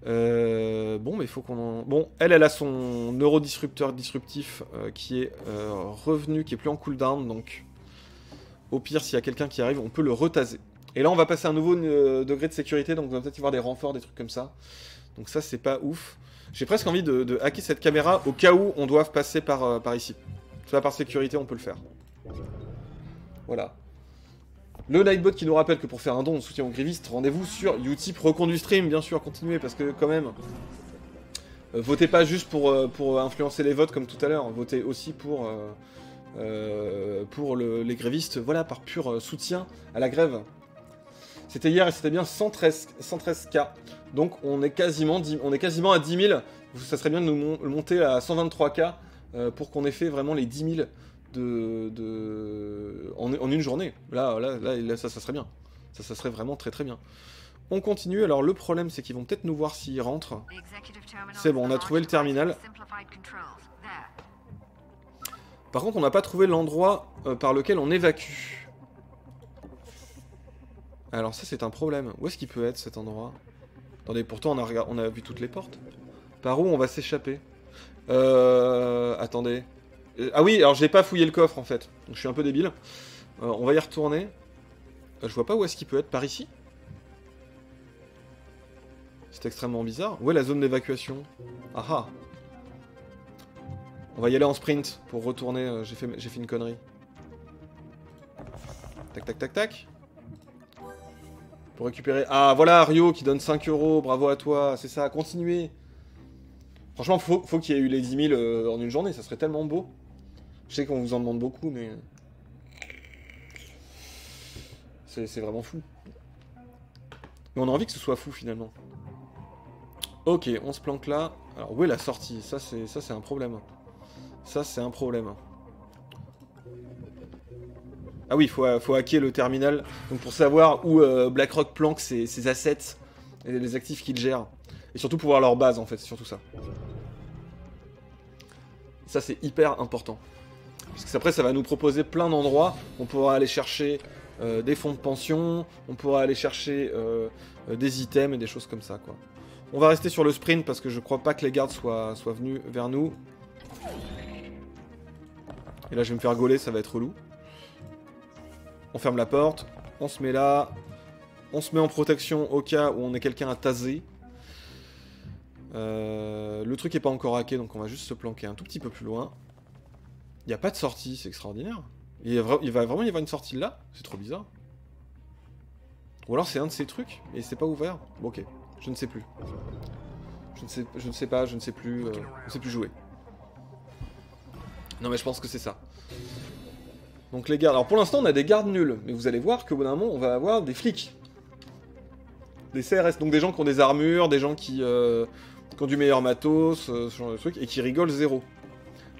Bon, mais il faut qu'on en... Bon, elle a son neurodisrupteur disruptif qui est revenu, qui est plus en cooldown, donc au pire, s'il y a quelqu'un qui arrive, on peut le retaser. Et là, on va passer un nouveau degré de sécurité, donc on va peut-être y avoir des renforts, des trucs comme ça. Donc ça, c'est pas ouf. J'ai presque envie de hacker cette caméra au cas où on doive passer par ici. Tu vois, par sécurité, on peut le faire. Voilà. Le Nightbot qui nous rappelle que pour faire un don de soutien aux grévistes, rendez-vous sur Utip, reconduit stream, bien sûr, continuez, parce que quand même, votez pas juste pour influencer les votes comme tout à l'heure, votez aussi pour les grévistes, voilà, par pur soutien à la grève. C'était hier et c'était bien 113K, donc on est quasiment à 10 000, ça serait bien de nous monter à 123K pour qu'on ait fait vraiment les 10 000 en une journée. Là, ça serait bien. Ça serait vraiment très très bien. On continue. Alors le problème, c'est qu'ils vont peut-être nous voir s'ils rentrent. C'est bon, on a trouvé le terminal. Par contre, on n'a pas trouvé l'endroit par lequel on évacue. Alors ça, c'est un problème. Où est-ce qu'il peut être cet endroit? Attendez, pourtant on a vu toutes les portes. Par où on va s'échapper? Attendez. Ah oui, alors j'ai pas fouillé le coffre en fait. Donc, je suis un peu débile. On va y retourner. Je vois pas où est-ce qu'il peut être. Par ici? C'est extrêmement bizarre. Où est la zone d'évacuation? Ah ah. On va y aller en sprint pour retourner. J'ai fait une connerie. Tac tac tac tac. Pour récupérer... Ah voilà, Rio qui donne 5 €. Bravo à toi. C'est ça, continuez. Franchement, faut qu'il y ait eu les 10 000 en une journée. Ça serait tellement beau. Je sais qu'on vous en demande beaucoup, mais... C'est vraiment fou. Mais on a envie que ce soit fou, finalement. Ok, on se planque là. Alors, où est la sortie? Ça, c'est un problème. Ça, c'est un problème. Ah oui, faut hacker le terminal. Donc, pour savoir où BlackRock planque ses assets et les actifs qu'il gère. Et surtout, pouvoir leur base, en fait. C'est surtout ça. Ça, c'est hyper important. Parce que après, ça va nous proposer plein d'endroits. On pourra aller chercher des fonds de pension, on pourra aller chercher des items et des choses comme ça, quoi. On va rester sur le sprint parce que je crois pas que les gardes soient venus vers nous. Et là, je vais me faire gauler, ça va être relou. On ferme la porte, on se met là, on se met en protection au cas où on est quelqu'un à taser. Le truc est pas encore hacké, donc on va juste se planquer un tout petit peu plus loin. Il n'y a pas de sortie, c'est extraordinaire. Il va vraiment y avoir une sortie là? C'est trop bizarre. Ou alors c'est un de ces trucs, et c'est pas ouvert. Bon, ok, je ne sais plus. Je ne sais pas, je ne sais plus... je ne sais plus jouer. Non mais je pense que c'est ça. Donc les gardes... Alors pour l'instant on a des gardes nuls, mais vous allez voir qu'au bout d'un moment on va avoir des flics. Des CRS, donc des gens qui ont des armures, des gens qui ont du meilleur matos, ce genre de trucs, et qui rigolent zéro.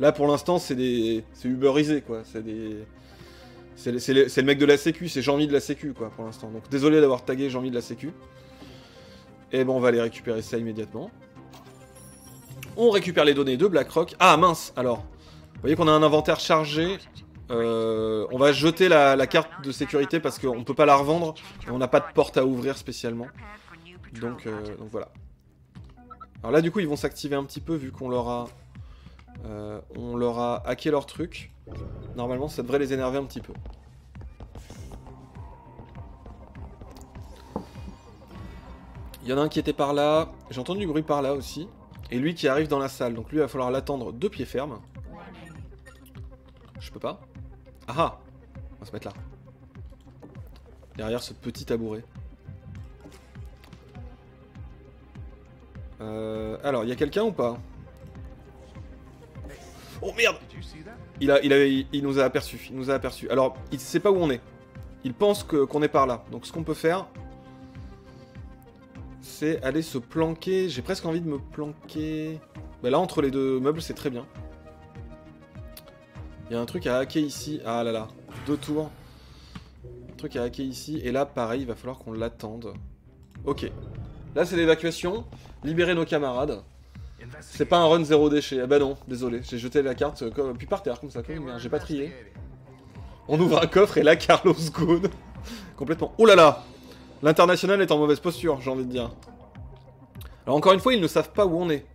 Là pour l'instant c'est uberisé quoi, c'est le mec de la sécu, c'est Jean-Mi de la sécu quoi pour l'instant. Donc désolé d'avoir tagué Jean-Mi de la sécu. Et bon on va aller récupérer ça immédiatement. On récupère les données de BlackRock. Ah mince alors, vous voyez qu'on a un inventaire chargé. On va jeter la carte de sécurité parce qu'on ne peut pas la revendre. Et on n'a pas de porte à ouvrir spécialement. Donc voilà. Alors là du coup ils vont s'activer un petit peu vu qu'on leur a... on leur a hacké leur truc. Normalement ça devrait les énerver un petit peu. Il y en a un qui était par là. J'ai entendu du bruit par là aussi. Et lui qui arrive dans la salle. Donc lui il va falloir l'attendre de pied ferme. Je peux pas. Ah ah. On va se mettre là. Derrière ce petit tabouret. Alors il y a quelqu'un ou pas? Oh merde! Il nous a aperçus. Il nous a aperçus. Alors, il sait pas où on est. Il pense qu'on est par là. Donc ce qu'on peut faire, c'est aller se planquer. J'ai presque envie de me planquer. Bah là, entre les deux meubles, c'est très bien. Il y a un truc à hacker ici. Ah là là. 2 tours. Un truc à hacker ici. Et là, pareil, il va falloir qu'on l'attende. Ok. Là, c'est l'évacuation. Libérer nos camarades. C'est pas un run 0 déchet. Ah bah non, désolé. J'ai jeté la carte puis par terre, comme ça. J'ai pas trié. On ouvre un coffre et là, Carlos Ghosn. Complètement. Oh là là. L'international est en mauvaise posture, j'ai envie de dire. Alors encore une fois, ils ne savent pas où on est.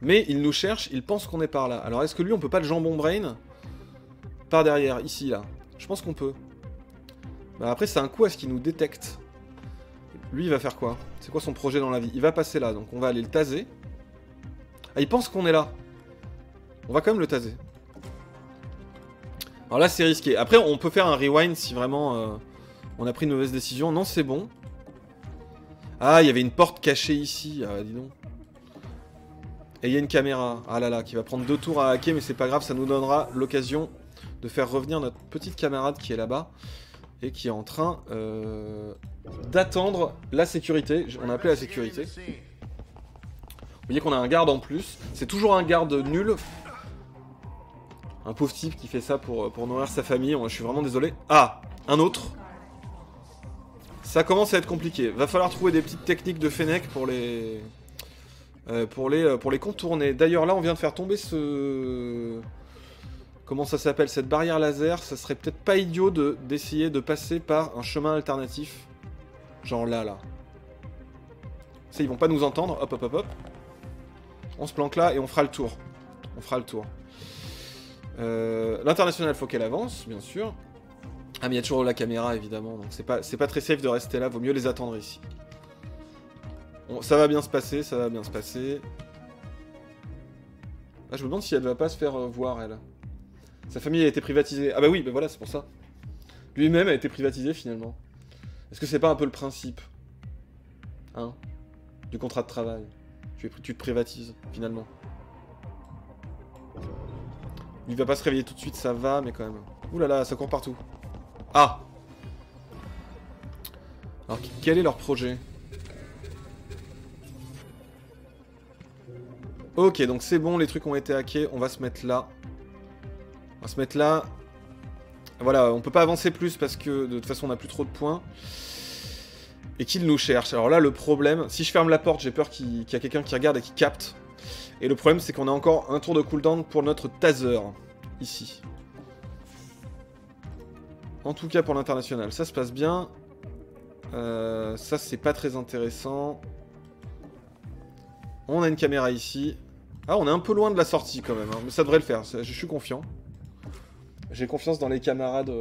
Mais ils nous cherchent, ils pensent qu'on est par là. Alors est-ce que lui, on peut pas le jambon brain par derrière, ici, là? Je pense qu'on peut. Bah, après, c'est un coup à ce qu'il nous détecte. Lui, il va faire quoi? C'est quoi son projet dans la vie? Il va passer là, donc on va aller le taser. Ah, il pense qu'on est là. On va quand même le taser. Alors là, c'est risqué. Après, on peut faire un rewind si vraiment on a pris une mauvaise décision. Non, c'est bon. Ah, il y avait une porte cachée ici. Ah, dis donc. Et il y a une caméra. Ah là là, qui va prendre 2 tours à hacker, mais c'est pas grave, ça nous donnera l'occasion de faire revenir notre petite camarade qui est là-bas. Et qui est en train d'attendre la sécurité. On a appelé la sécurité. Vous voyez qu'on a un garde en plus. C'est toujours un garde nul. Un pauvre type qui fait ça pour nourrir sa famille. Je suis vraiment désolé. Ah, un autre. Ça commence à être compliqué. Va falloir trouver des petites techniques de Fennec pour les contourner. D'ailleurs, là, on vient de faire tomber ce... Comment ça s'appelle? Cette barrière laser. Ça serait peut-être pas idiot d'essayer de passer par un chemin alternatif. Genre là, là. Ça, ils vont pas nous entendre. Hop, hop, hop, hop. On se planque là et on fera le tour. On fera le tour. L'international, faut qu'elle avance, bien sûr. Ah, mais il y a toujours la caméra, évidemment. Donc c'est pas très safe de rester là. Vaut mieux les attendre ici. Ça va bien se passer, ça va bien se passer. Ah, je me demande si elle va pas se faire voir, elle. Sa famille a été privatisée. Ah bah oui, bah voilà, c'est pour ça. Lui-même a été privatisé, finalement. Est-ce que c'est pas un peu le principe, hein, du contrat de travail? Tu te privatises, finalement. Il va pas se réveiller tout de suite, ça va, mais quand même. Ouh là là, ça court partout. Ah! Alors, quel est leur projet? Ok, donc c'est bon, les trucs ont été hackés, on va se mettre là. On va se mettre là. Voilà, on peut pas avancer plus parce que de toute façon on a plus trop de points. Et qu'il nous cherche. Alors là, le problème, si je ferme la porte, j'ai peur qu'il y a quelqu'un qui regarde et qui capte. Et le problème, c'est qu'on a encore un tour de cooldown pour notre taser. Ici. En tout cas pour l'international, ça se passe bien. Ça, c'est pas très intéressant. On a une caméra ici. Ah, on est un peu loin de la sortie quand même, hein, mais ça devrait le faire, je suis confiant. J'ai confiance dans les camarades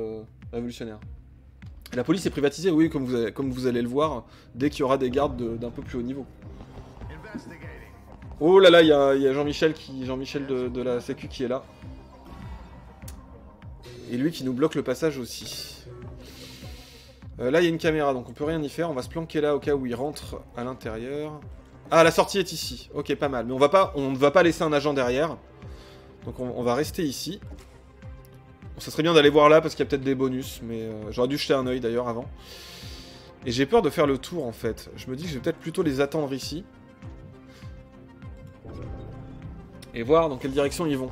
révolutionnaires. La police est privatisée, oui, comme vous allez le voir, dès qu'il y aura des gardes d'un peu plus haut niveau. Oh là là, il y a Jean-Michel de la Sécu qui est là. Et lui qui nous bloque le passage aussi. Là, il y a une caméra, donc on peut rien y faire. On va se planquer là au cas où il rentre à l'intérieur. Ah, la sortie est ici. Ok, pas mal. Mais on ne va pas laisser un agent derrière. Donc on va rester ici. Bon, ça serait bien d'aller voir là parce qu'il y a peut-être des bonus. Mais j'aurais dû jeter un œil d'ailleurs avant. Et j'ai peur de faire le tour en fait. Je me dis que je vais peut-être plutôt les attendre ici. Et voir dans quelle direction ils vont.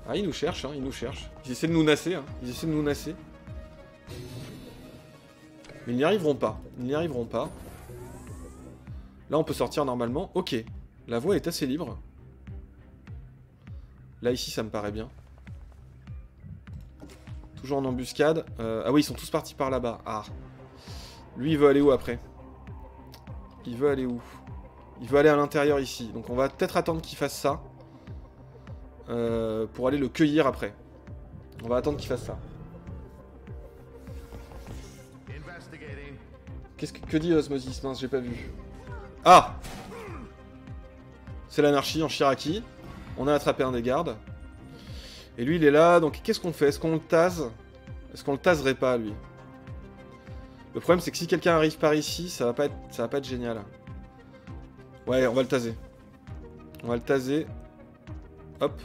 Ah, ils nous cherchent, hein, ils nous cherchent. Ils essaient de nous nasser, hein. Ils essaient de nous nasser. Mais ils n'y arriveront pas. Ils n'y arriveront pas. Là, on peut sortir normalement. Ok. La voie est assez libre. Là, ici, ça me paraît bien. Toujours en embuscade. Ah oui, ils sont tous partis par là-bas. Ah. Lui, il veut aller où après? Il veut aller où? Il veut aller à l'intérieur ici. Donc, on va peut-être attendre qu'il fasse ça. Pour aller le cueillir après. On va attendre qu'il fasse ça. Que dit Osmosis? Mince, j'ai pas vu. Ah! C'est l'anarchie en Shiraki. On a attrapé un des gardes. Et lui, il est là. Donc, qu'est-ce qu'on fait? Est-ce qu'on le tase? Est-ce qu'on le taserait pas, lui? Le problème, c'est que si quelqu'un arrive par ici, ça va pas être génial. Ouais, on va le taser. On va le taser. Hop.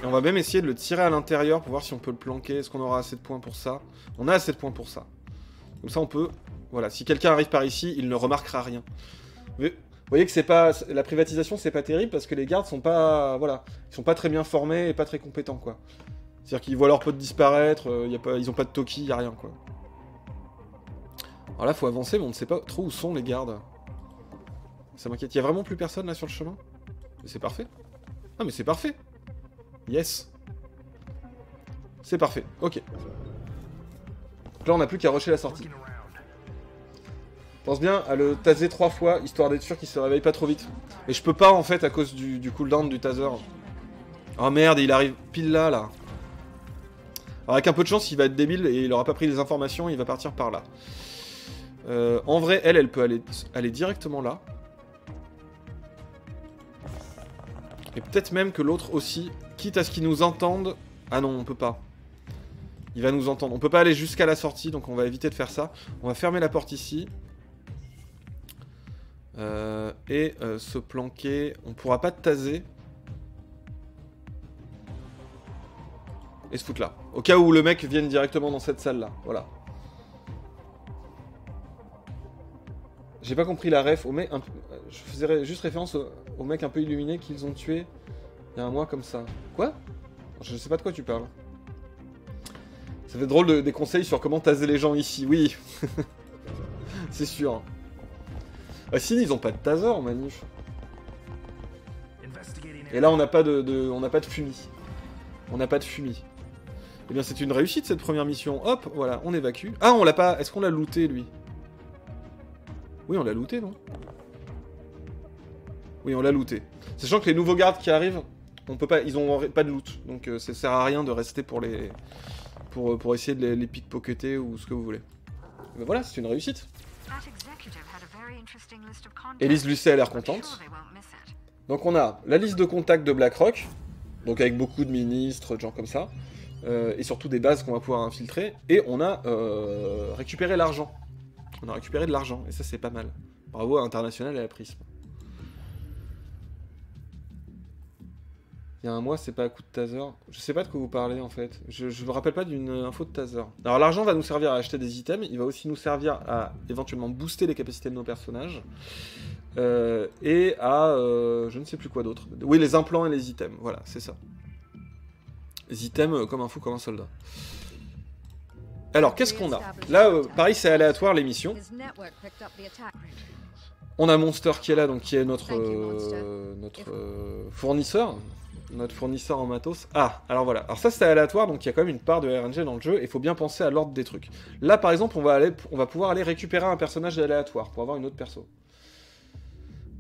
Et on va même essayer de le tirer à l'intérieur pour voir si on peut le planquer. Est-ce qu'on aura assez de points pour ça? On a assez de points pour ça. Comme ça, on peut... Voilà, si quelqu'un arrive par ici, il ne remarquera rien. Mais Vous voyez que c'est pas la privatisation, c'est pas terrible parce que les gardes sont pas, voilà, ils sont pas très bien formés et pas très compétents, quoi. C'est-à-dire qu'ils voient leurs potes disparaître, ils ont pas de Toki, y a rien, quoi. Alors là, faut avancer, mais on ne sait pas trop où sont les gardes. Ça m'inquiète. Il y a vraiment plus personne là sur le chemin? Mais c'est parfait. Ah, mais c'est parfait. Yes. C'est parfait. Ok. Donc là, on n'a plus qu'à rusher la sortie. Pense bien à le taser 3 fois, histoire d'être sûr qu'il se réveille pas trop vite. Et je peux pas, en fait, à cause du cooldown du taser. Oh merde, il arrive pile là, là. Alors avec un peu de chance, il va être débile et il aura pas pris les informations, il va partir par là. En vrai, elle peut aller directement là. Et peut-être même que l'autre aussi, quitte à ce qu'il nous entende... Ah non, on peut pas. Il va nous entendre. On peut pas aller jusqu'à la sortie, donc on va éviter de faire ça. On va fermer la porte ici. Se planquer. On pourra pas taser. Et se foutre là. Au cas où le mec vienne directement dans cette salle là. Voilà. J'ai pas compris la ref. Je faisais juste référence au mec un peu illuminé qu'ils ont tué il y a un mois comme ça. Quoi? Je sais pas de quoi tu parles. Ça fait drôle des conseils sur comment taser les gens ici. Oui. C'est sûr. Ah si, ils ont pas de taser en manif. Et là, on n'a pas on n'a pas de fumis. On n'a pas de fumis. Eh bien, c'est une réussite cette première mission. Hop, voilà, on évacue. Ah, on l'a pas. Est-ce qu'on l'a looté lui? Oui, on l'a looté, non? Oui, on l'a looté. Sachant que les nouveaux gardes qui arrivent, on peut pas, ils ont pas de loot, donc ça sert à rien de rester pour essayer de les pickpocketer ou ce que vous voulez. Mais voilà, c'est une réussite. Elise Lucet a l'air contente. Donc on a la liste de contacts de BlackRock, donc avec beaucoup de ministres, de gens comme ça, et surtout des bases qu'on va pouvoir infiltrer, et on a récupéré l'argent. On a récupéré de l'argent, et ça c'est pas mal. Bravo à International et à Prism. Il y a un mois, c'est pas à coup de taser. Je sais pas de quoi vous parlez en fait. Je me rappelle pas d'une info de taser. Alors l'argent va nous servir à acheter des items, il va aussi nous servir à éventuellement booster les capacités de nos personnages. Et à... je ne sais plus quoi d'autre. Oui, les implants et les items, voilà, c'est ça. Les items comme un fou, comme un soldat. Alors, qu'est-ce qu'on a? Là, pareil, c'est aléatoire l'émission. On a Monster qui est là, donc qui est notre fournisseur. Notre fournisseur en matos. Ah, alors voilà. Alors ça, c'est aléatoire, donc il y a quand même une part de RNG dans le jeu, et il faut bien penser à l'ordre des trucs. Là, par exemple, on va pouvoir aller récupérer un personnage aléatoire pour avoir une autre perso.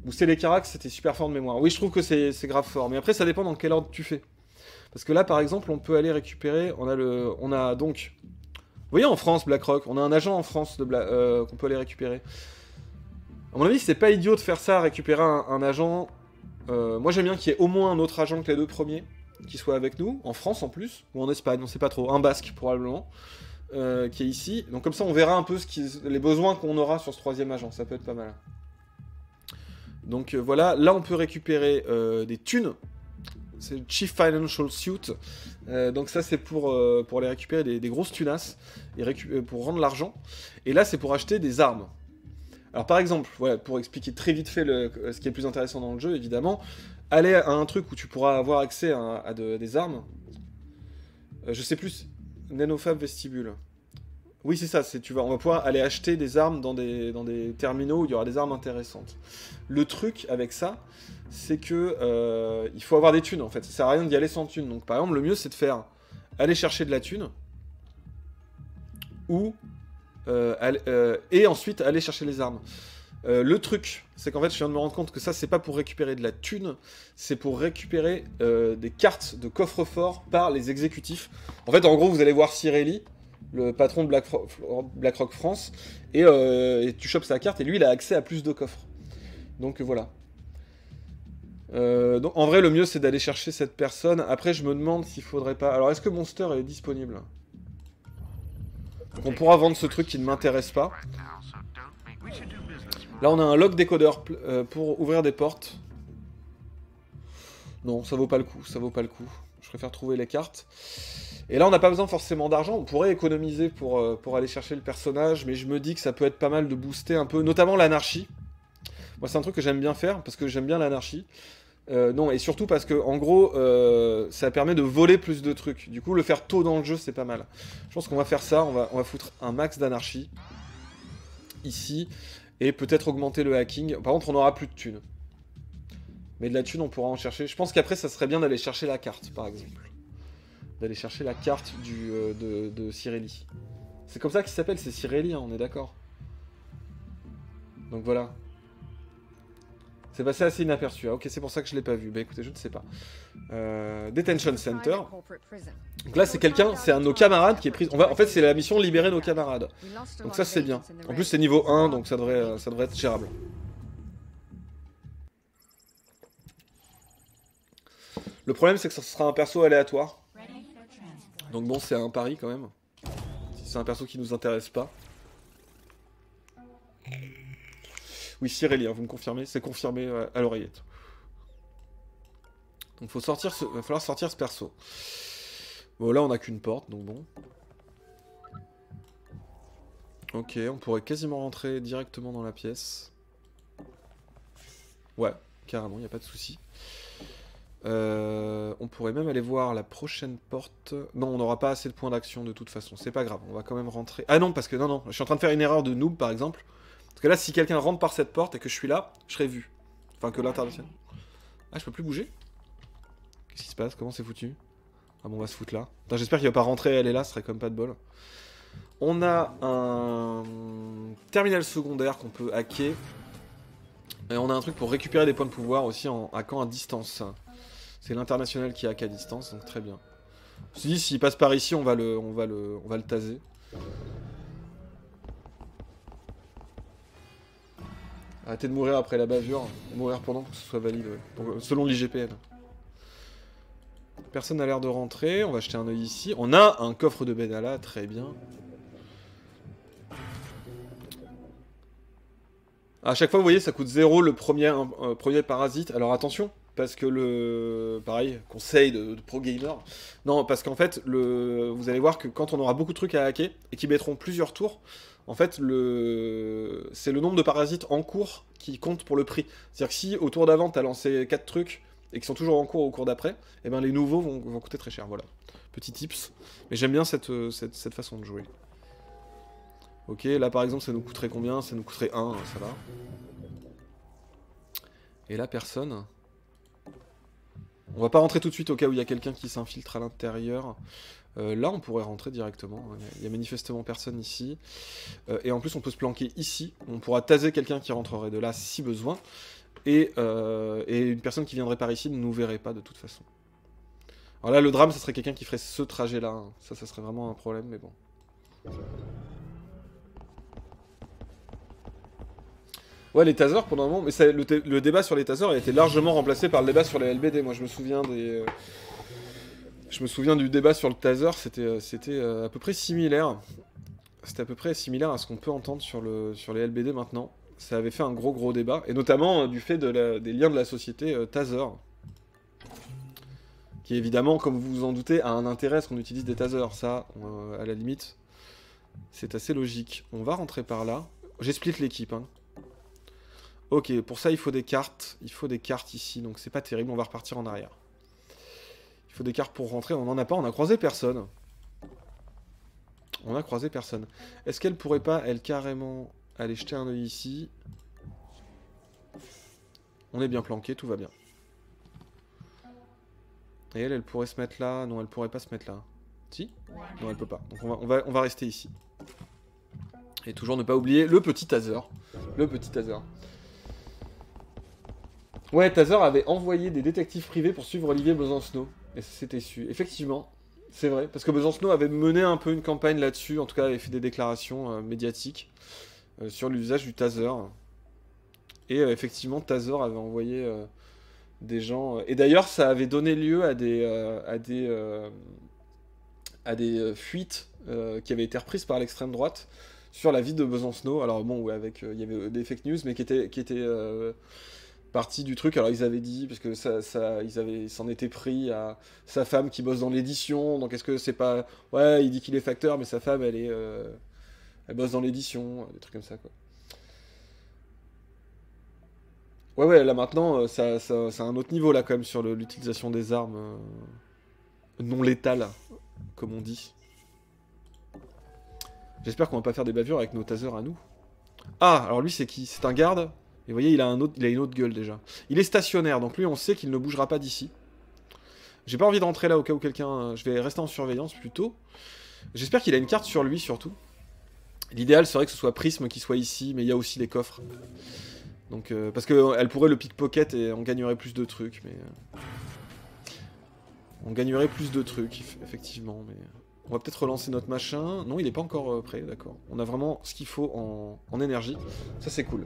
Booster les caracs, c'était super fort de mémoire. Oui, je trouve que c'est grave fort, mais après, ça dépend dans quel ordre tu fais. Parce que là, par exemple, on peut aller récupérer... On a donc... Vous voyez, en France, BlackRock, on a un agent en France qu'on peut aller récupérer. À mon avis, c'est pas idiot de faire ça, récupérer un agent... moi, j'aime bien qu'il y ait au moins un autre agent que les deux premiers, qui soit avec nous, en France en plus, ou en Espagne, on sait pas trop, un basque probablement, qui est ici. Donc comme ça, on verra un peu les besoins qu'on aura sur ce troisième agent, ça peut être pas mal. Donc voilà, là on peut récupérer des thunes. C'est le Chief Financial Suit. Donc ça c'est pour aller récupérer des grosses tunasses et pour rendre l'argent. Et là c'est pour acheter des armes. Alors par exemple, voilà, pour expliquer très vite fait ce qui est le plus intéressant dans le jeu, évidemment, aller à un truc où tu pourras avoir accès à des armes. Je sais plus, Nanofab Vestibule. Oui, c'est ça, on va pouvoir aller acheter des armes dans des terminaux où il y aura des armes intéressantes. Le truc avec ça, c'est que il faut avoir des thunes en fait. Ça sert à rien d'y aller sans thunes. Donc par exemple, le mieux c'est de aller chercher de la thune et ensuite aller chercher les armes. Le truc, c'est qu'en fait, je viens de me rendre compte que ça, c'est pas pour récupérer de la thune, c'est pour récupérer des cartes de coffre-fort par les exécutifs. En fait, en gros, vous allez voir Cirelli, le patron de BlackRock France, et tu chopes sa carte, et lui, il a accès à plus de coffres. Donc voilà. Donc, en vrai, le mieux, c'est d'aller chercher cette personne. Après, je me demande s'il faudrait pas... Alors, est-ce que Monster est disponible? Donc on pourra vendre ce truc qui ne m'intéresse pas. Là, on a un lock décodeur pour ouvrir des portes. Non, ça vaut pas le coup, ça vaut pas le coup. Je préfère trouver les cartes. Et là, on n'a pas besoin forcément d'argent. On pourrait économiser pour aller chercher le personnage, mais je me dis que ça peut être pas mal de booster un peu, notamment l'anarchie. Moi, c'est un truc que j'aime bien faire parce que j'aime bien l'anarchie. Non, et surtout parce que, en gros, ça permet de voler plus de trucs. Du coup, le faire tôt dans le jeu, c'est pas mal. Je pense qu'on va faire ça. On va foutre un max d'anarchie ici et peut-être augmenter le hacking. Par contre, on aura plus de thunes. Mais de la thune, on pourra en chercher. Je pense qu'après, ça serait bien d'aller chercher la carte, par exemple. D'aller chercher la carte de Cirelli. C'est comme ça qu'il s'appelle, c'est Cirelli, hein, on est d'accord. Donc voilà. C'est passé assez inaperçu. Ah, ok, c'est pour ça que je l'ai pas vu. Bah écoutez, je ne sais pas. Detention Center. Donc là, c'est quelqu'un, c'est un de nos camarades qui est pris. En fait, c'est la mission libérer nos camarades. Donc ça, c'est bien. En plus, c'est niveau 1, donc ça devrait être gérable. Le problème, c'est que ça sera un perso aléatoire. Donc bon, c'est un pari quand même. Si c'est un perso qui nous intéresse pas. Oui, Cirelli, hein, vous me confirmez? C'est confirmé à l'oreillette. Donc va falloir sortir ce perso. Bon, là, on n'a qu'une porte, donc bon. Ok, on pourrait quasiment rentrer directement dans la pièce. Ouais, carrément, il n'y a pas de souci. On pourrait même aller voir la prochaine porte. Non, on n'aura pas assez de points d'action de toute façon. C'est pas grave, on va quand même rentrer. Ah non, parce que non, je suis en train de faire une erreur de noob par exemple. Parce que là, si quelqu'un rentre par cette porte et que je suis là, je serai vu. Enfin, que l'international. Ah, je peux plus bouger? Qu'est-ce qui se passe? Comment c'est foutu? Ah bon, on va se foutre là. J'espère qu'il va pas rentrer, elle est là, ce serait comme pas de bol. On a un terminal secondaire qu'on peut hacker. Et on a un truc pour récupérer des points de pouvoir aussi en hackant à distance. C'est l'international qui hack à distance, donc très bien. Je me suis dit, s'il passe par ici, on va le taser. Arrêtez de mourir après la bavure, mourir pendant que ce soit valide, ouais. Donc, selon l'IGPN. Personne n'a l'air de rentrer, on va jeter un œil ici. On a un coffre de Benalla, très bien. À chaque fois, vous voyez, ça coûte 0 le premier parasite. Alors attention, parce que pareil, conseil de pro gamer. Non, parce qu'en fait, vous allez voir que quand on aura beaucoup de trucs à hacker, et qui mettront plusieurs tours, en fait, c'est le nombre de parasites en cours qui compte pour le prix. C'est-à-dire que si au tour d'avant, t'as lancé 4 trucs, et qui sont toujours en cours au cours d'après, et ben les nouveaux vont coûter très cher, voilà. Petit tips. Mais j'aime bien cette façon de jouer. Ok, là par exemple, ça nous coûterait combien? Ça nous coûterait 1, ça va. Et là, personne. On va pas rentrer tout de suite au cas où il y a quelqu'un qui s'infiltre à l'intérieur. Là, on pourrait rentrer directement. Il y a manifestement personne ici. Et en plus, on peut se planquer ici. On pourra taser quelqu'un qui rentrerait de là si besoin. Et une personne qui viendrait par ici ne nous verrait pas de toute façon. Alors là, le drame, ça serait quelqu'un qui ferait ce trajet-là. Hein. Ça serait vraiment un problème, mais bon. Ouais, les tasers pendant un moment, mais le débat sur les tasers a été largement remplacé par le débat sur les LBD. Moi, je me souviens du débat sur le taser, c'était à peu près similaire. C'était à peu près similaire à ce qu'on peut entendre sur les LBD maintenant. Ça avait fait un gros débat, et notamment du fait des liens de la société taser. Qui évidemment, comme vous vous en doutez, a un intérêt à ce qu'on utilise des tasers. Ça, à la limite, c'est assez logique. On va rentrer par là. J'explique l'équipe, hein. Ok, pour ça il faut des cartes. Il faut des cartes ici, donc c'est pas terrible, on va repartir en arrière. Il faut des cartes pour rentrer, on n'en a pas, on a croisé personne. On a croisé personne. Est-ce qu'elle pourrait pas, elle, carrément, aller jeter un œil ici? On est bien planqué, tout va bien. Et elle pourrait se mettre là. Non, elle pourrait pas se mettre là. Si? Non, elle peut pas. Donc on va rester ici. Et toujours ne pas oublier le petit taser. Le petit taser. Ouais, Taser avait envoyé des détectives privés pour suivre Olivier Besancenot. Et ça s'était su. Effectivement, c'est vrai. Parce que Besancenot avait mené un peu une campagne là-dessus. En tout cas, avait fait des déclarations médiatiques sur l'usage du Taser. Et effectivement, Taser avait envoyé des gens... et d'ailleurs, ça avait donné lieu à des fuites qui avaient été reprises par l'extrême droite sur la vie de Besancenot. Alors bon, ouais, il y avait des fake news, mais qui étaient partie du truc. Alors ils avaient dit, parce que ils s'en étaient pris à sa femme qui bosse dans l'édition, donc est-ce que c'est pas... Ouais, il dit qu'il est facteur, mais sa femme, elle bosse dans l'édition, des trucs comme ça, quoi. Ouais, là maintenant, c'est un autre niveau là quand même sur l'utilisation des armes non létales, comme on dit. J'espère qu'on va pas faire des bavures avec nos tasers à nous. Ah, alors lui c'est qui? C'est un garde. Et vous voyez, il a une autre gueule déjà. Il est stationnaire, donc lui on sait qu'il ne bougera pas d'ici. J'ai pas envie d'entrer là au cas où quelqu'un... Je vais rester en surveillance plutôt. J'espère qu'il a une carte sur lui surtout. L'idéal serait que ce soit Prisme qui soit ici, mais il y a aussi les coffres. Donc, parce qu'elle pourrait le pickpocket et on gagnerait plus de trucs, mais... on gagnerait plus de trucs, effectivement, mais... On va peut-être relancer notre machin. Non, il est pas encore prêt, d'accord. On a vraiment ce qu'il faut en énergie. Ça, c'est cool.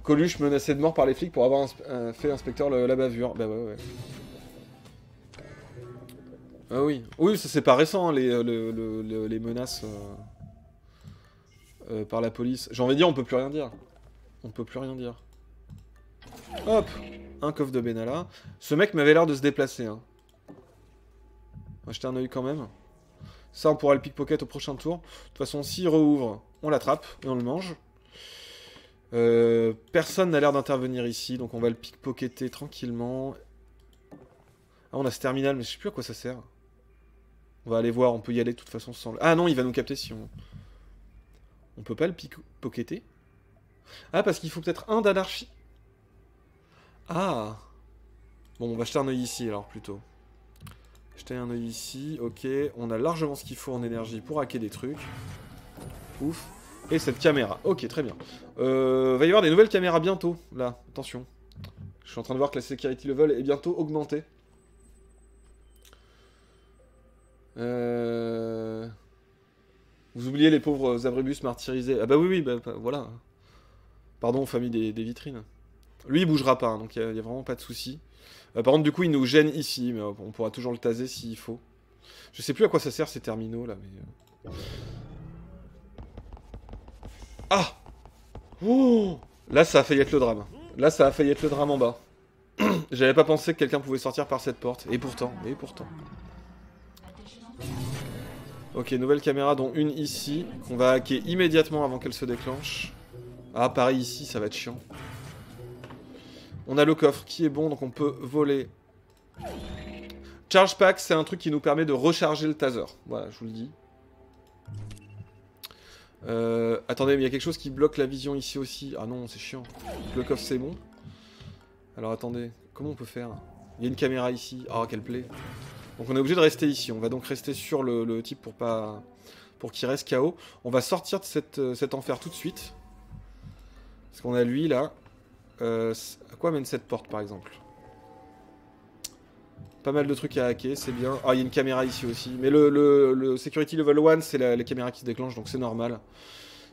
Coluche menacé de mort par les flics pour avoir fait inspecteur la bavure. Bah ouais. Ah oui. Oui, ça c'est pas récent, hein, les menaces par la police. J'ai envie de dire, on peut plus rien dire. On peut plus rien dire. Hop, un coffre de Benalla. Ce mec m'avait l'air de se déplacer, hein. On va jeter un oeil quand même. Ça, on pourra le pickpocket au prochain tour. De toute façon, s'il rouvre, on l'attrape et on le mange. Personne n'a l'air d'intervenir ici, donc on va le pickpocketer tranquillement. Ah, on a ce terminal, mais je sais plus à quoi ça sert. On va aller voir, on peut y aller de toute façon sans... Ah non, il va nous capter si on... On peut pas le pickpocketer? Ah, parce qu'il faut peut-être un d'anarchie. Ah. Bon, on va jeter un oeil ici alors plutôt. Jeter un oeil ici, ok. On a largement ce qu'il faut en énergie pour hacker des trucs. Ouf. Et cette caméra, ok, très bien. Va y avoir des nouvelles caméras bientôt, là, attention. Je suis en train de voir que la security level est bientôt augmentée. Vous oubliez les pauvres abribus martyrisés. Ah bah oui, bah, voilà. Pardon, famille des vitrines. Lui, il bougera pas, hein, donc il y a vraiment pas de souci. Par contre, du coup, il nous gêne ici, mais on pourra toujours le taser s'il faut. Je sais plus à quoi ça sert ces terminaux, là, mais... Ah! Oh! Là, ça a failli être le drame. Là, ça a failli être le drame en bas. J'avais pas pensé que quelqu'un pouvait sortir par cette porte. Et pourtant. Ok, nouvelle caméra, dont une ici, qu'on va hacker immédiatement avant qu'elle se déclenche. Ah, pareil ici, ça va être chiant. On a le coffre qui est bon, donc on peut voler. Charge Pack, c'est un truc qui nous permet de recharger le taser. Voilà, je vous le dis. Attendez, mais il y a quelque chose qui bloque la vision ici aussi. Ah non, c'est chiant. Le coffre, c'est bon. Alors attendez, comment on peut faire? Il y a une caméra ici. Ah, quelle plaie. Donc on est obligé de rester ici. On va donc rester sur le type pour qu'il reste KO. On va sortir de cet enfer tout de suite. Parce qu'on a lui là. À quoi mène cette porte par exemple? Pas mal de trucs à hacker, c'est bien. Ah, il y a une caméra ici aussi. Mais le Security Level 1, c'est les caméras qui se déclenchent, donc c'est normal.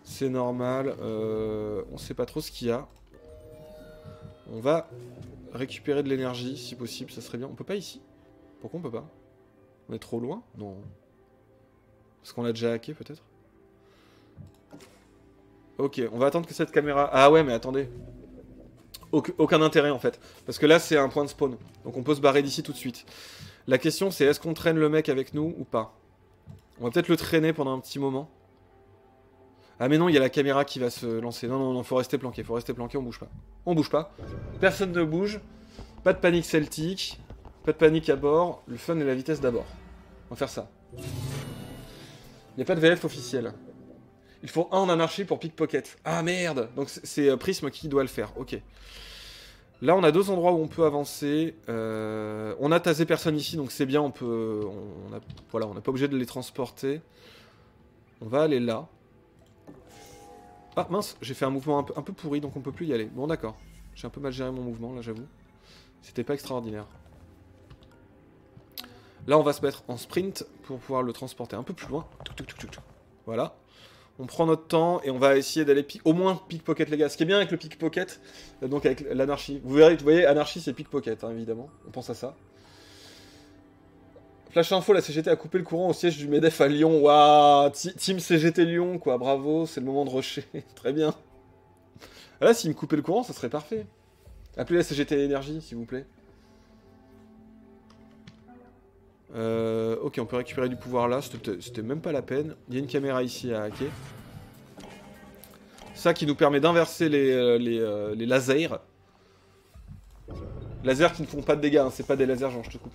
C'est normal. On sait pas trop ce qu'il y a. On va récupérer de l'énergie, si possible, ça serait bien. On peut pas ici? Pourquoi on peut pas? On est trop loin? Non. Parce qu'on l'a déjà hacké, peut-être? Ok, on va attendre que cette caméra... Ah ouais, mais attendez. Aucun intérêt, en fait. Parce que là, c'est un point de spawn. Donc on peut se barrer d'ici tout de suite. La question, c'est est-ce qu'on traîne le mec avec nous ou pas? On va peut-être le traîner pendant un petit moment. Ah mais non, il y a la caméra qui va se lancer. Non, faut rester planqué, on bouge pas. On bouge pas. Personne ne bouge. Pas de panique celtique. Pas de panique à bord. Le fun et la vitesse d'abord. On va faire ça. Il n'y a pas de VF officiel. Il faut un en anarchie pour pickpocket. Ah merde! Donc c'est Prisme qui doit le faire, ok. Là on a deux endroits où on peut avancer. On a tasé personne ici, donc c'est bien, on peut... Voilà, on n'est pas obligé de les transporter. On va aller là. Ah mince, j'ai fait un mouvement un peu pourri, donc on peut plus y aller. Bon d'accord. J'ai un peu mal géré mon mouvement, là j'avoue. C'était pas extraordinaire. Là on va se mettre en sprint pour pouvoir le transporter un peu plus loin. Voilà. On prend notre temps et on va essayer d'aller au moins pickpocket les gars. Ce qui est bien avec le pickpocket, donc avec l'anarchie. Vous voyez, anarchie c'est pickpocket, hein, évidemment. On pense à ça. Flash info, la CGT a coupé le courant au siège du MEDEF à Lyon. Waouh, Team CGT Lyon, quoi. Bravo, c'est le moment de rusher. Très bien. Ah là, s'il me coupait le courant, ça serait parfait. Appelez la CGT Énergie, s'il vous plaît. Ok, on peut récupérer du pouvoir là, c'était même pas la peine. Il y a une caméra ici à hacker. Ça qui nous permet d'inverser les lasers. Lasers qui ne font pas de dégâts, hein, c'est pas des lasers genre je te coupe.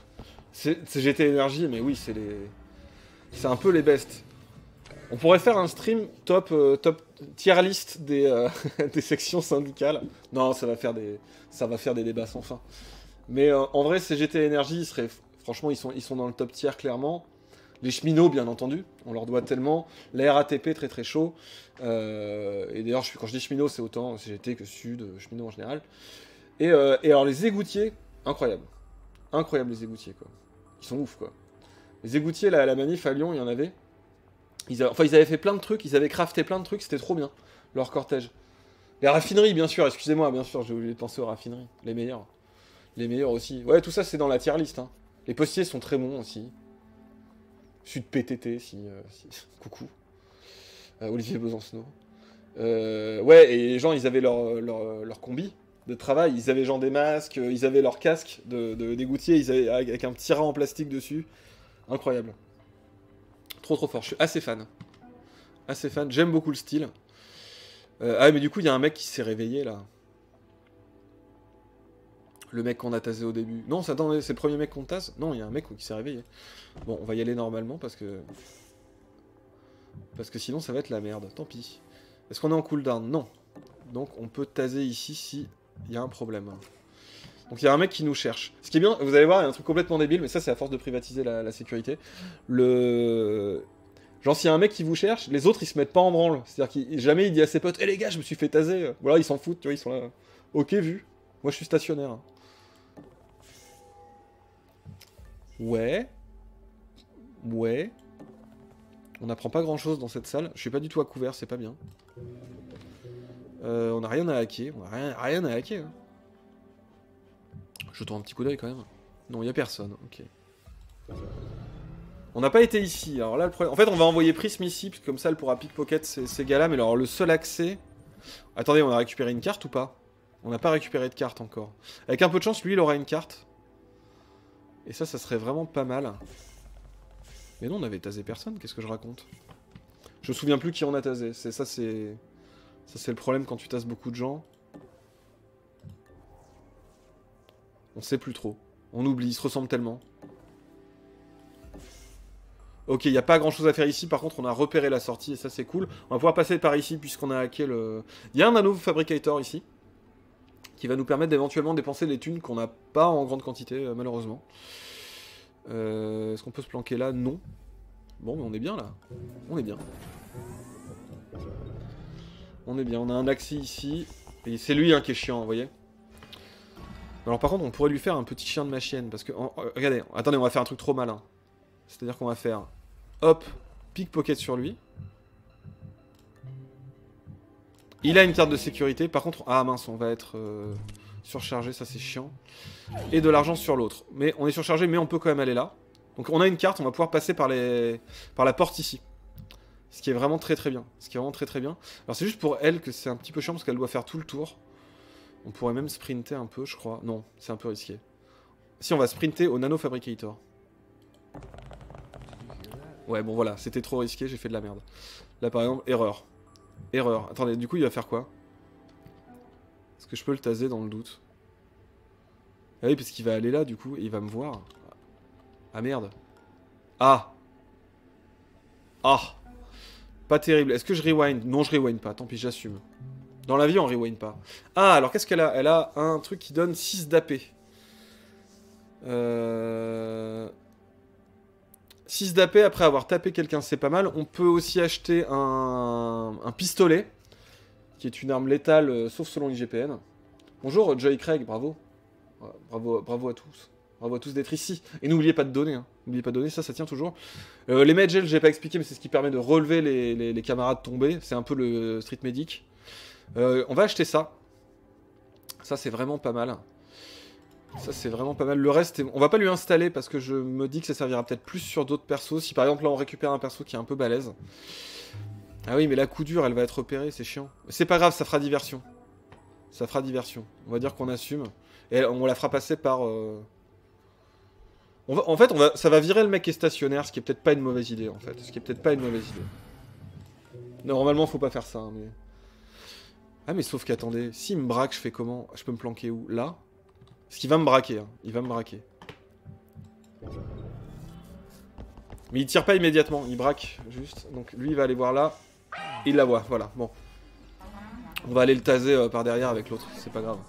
C'est GT Energy, mais oui, c'est les... C'est un peu les bestes. On pourrait faire un stream top tier list des, des sections syndicales. Non, ça va faire des débats sans fin. Mais en vrai, ces GT Energy, ils seraient... Franchement, ils sont dans le top tier, clairement. Les cheminots, bien entendu, on leur doit tellement. La RATP, très très chaud. Et d'ailleurs, quand je dis cheminots, c'est autant CGT que Sud, cheminots en général. Et alors, les égoutiers, incroyable. Incroyable, les égoutiers, quoi. Ils sont ouf, quoi. Les égoutiers, là, à la manif à Lyon, il y en avait. Enfin, ils avaient fait plein de trucs, ils avaient crafté plein de trucs, c'était trop bien, leur cortège. Les raffineries, bien sûr, excusez-moi, bien sûr, j'ai oublié de penser aux raffineries. Les meilleurs. Les meilleurs aussi. Ouais, tout ça, c'est dans la tier list, hein. Les postiers sont très bons aussi. Sud PTT, coucou. Olivier Besancenot. Ouais, et les gens, ils avaient leur combi de travail. Ils avaient genre des masques, ils avaient leur casque d'égoutier, ils avaient avec un petit rat en plastique dessus. Incroyable. Trop trop fort, je suis assez fan. Assez fan, j'aime beaucoup le style. Ah mais du coup, il y a un mec qui s'est réveillé là. Le mec qu'on a tasé au début. Non, c'est le premier mec qu'on tase. Non, il y a un mec qui s'est réveillé. Bon, on va y aller normalement parce que sinon ça va être la merde. Tant pis. Est-ce qu'on est en cooldown? Non. Donc on peut taser ici si il y a un problème. Donc il y a un mec qui nous cherche. Ce qui est bien, vous allez voir, il y a un truc complètement débile, mais ça c'est à force de privatiser la sécurité. Genre s'il y a un mec qui vous cherche, les autres ils se mettent pas en branle. C'est-à-dire qu'il jamais il dit à ses potes, les gars, je me suis fait taser. Voilà, ils s'en foutent, tu vois, ils sont là. Ok, vu. Moi je suis stationnaire. Ouais. Ouais. On n'apprend pas grand chose dans cette salle. Je suis pas du tout à couvert, c'est pas bien. On a rien à hacker. On a rien à hacker. Hein. Je tourne un petit coup d'œil quand même. Non, il y a personne. Ok. On n'a pas été ici. Alors là, le problème... En fait, on va envoyer Prism ici, puis comme ça, elle pourra pickpocket ces gars-là. Mais alors, le seul accès... Attendez, on a récupéré une carte ou pas? On n'a pas récupéré de carte encore. Avec un peu de chance, lui, il aura une carte. Et ça serait vraiment pas mal. Mais non, on avait tasé personne. Qu'est-ce que je raconte? Je me souviens plus qui on a tasé. Ça, c'est le problème quand tu tases beaucoup de gens. On sait plus trop. On oublie, ils se ressemblent tellement. Ok, il n'y a pas grand chose à faire ici. Par contre, on a repéré la sortie et ça, c'est cool. On va pouvoir passer par ici puisqu'on a hacké le... Il y a un nano fabricator ici. Qui va nous permettre d'éventuellement dépenser les thunes qu'on n'a pas en grande quantité, malheureusement. Est-ce qu'on peut se planquer là? Non. Bon, mais on est bien là. On est bien. On est bien. On a un accès ici. Et c'est lui hein, qui est chiant, vous voyez. Alors par contre, on pourrait lui faire un petit chien de ma chienne. Parce que, regardez, attendez, on va faire un truc trop malin. C'est-à-dire qu'on va faire, hop, pickpocket sur lui. Il a une carte de sécurité. Par contre, ah mince, on va être surchargé, ça c'est chiant. Et de l'argent sur l'autre. Mais on est surchargé, mais on peut quand même aller là. Donc on a une carte, on va pouvoir passer par la porte ici. Ce qui est vraiment très très bien. Ce qui est vraiment très très bien. Alors c'est juste pour elle que c'est un petit peu chiant parce qu'elle doit faire tout le tour. On pourrait même sprinter un peu, je crois. Non, c'est un peu risqué. Si, on va sprinter au Nano Fabricator. Ouais, bon voilà, c'était trop risqué, j'ai fait de la merde. Là par exemple, erreur. Erreur. Attendez, du coup il va faire quoi? Est-ce que je peux le taser dans le doute? Ah oui, parce qu'il va aller là du coup, et il va me voir. Ah merde. Ah. Ah. Pas terrible. Est-ce que je rewind? Non, je rewind pas, tant pis, j'assume. Dans la vie, on rewind pas. Ah, alors qu'est-ce qu'elle a? Elle a un truc qui donne 6 d'AP. 6 d'AP après avoir tapé quelqu'un, c'est pas mal. On peut aussi acheter un pistolet, qui est une arme létale, sauf selon l'IGPN. Bonjour, Joy Craig, bravo. Bravo à tous. Bravo à tous d'être ici. Et n'oubliez pas de donner. Hein. N'oubliez pas de donner, ça tient toujours. Les medgels, j'ai pas expliqué, mais c'est ce qui permet de relever les camarades tombés. C'est un peu le street medic. On va acheter ça. Ça, c'est vraiment pas mal. Ça, c'est vraiment pas mal. Le reste, on va pas lui installer parce que je me dis que ça servira peut-être plus sur d'autres persos. Si par exemple, là, on récupère un perso qui est un peu balèze. Ah oui, mais la coup dure, elle va être repérée, c'est chiant. C'est pas grave, ça fera diversion. Ça fera diversion. On va dire qu'on assume. Et on la fera passer par... En fait, ça va virer le mec qui est stationnaire, ce qui est peut-être pas une mauvaise idée, en fait. Ce qui est peut-être pas une mauvaise idée. Normalement, faut pas faire ça, hein, mais... Ah mais sauf qu'attendez, s'il me braque, je fais comment? Je peux me planquer où? Là? Parce qu'il va me braquer, hein. Il va me braquer. Mais il tire pas immédiatement, il braque juste. Donc lui il va aller voir là. Et il la voit, voilà, bon. On va aller le taser par derrière avec l'autre, c'est pas grave.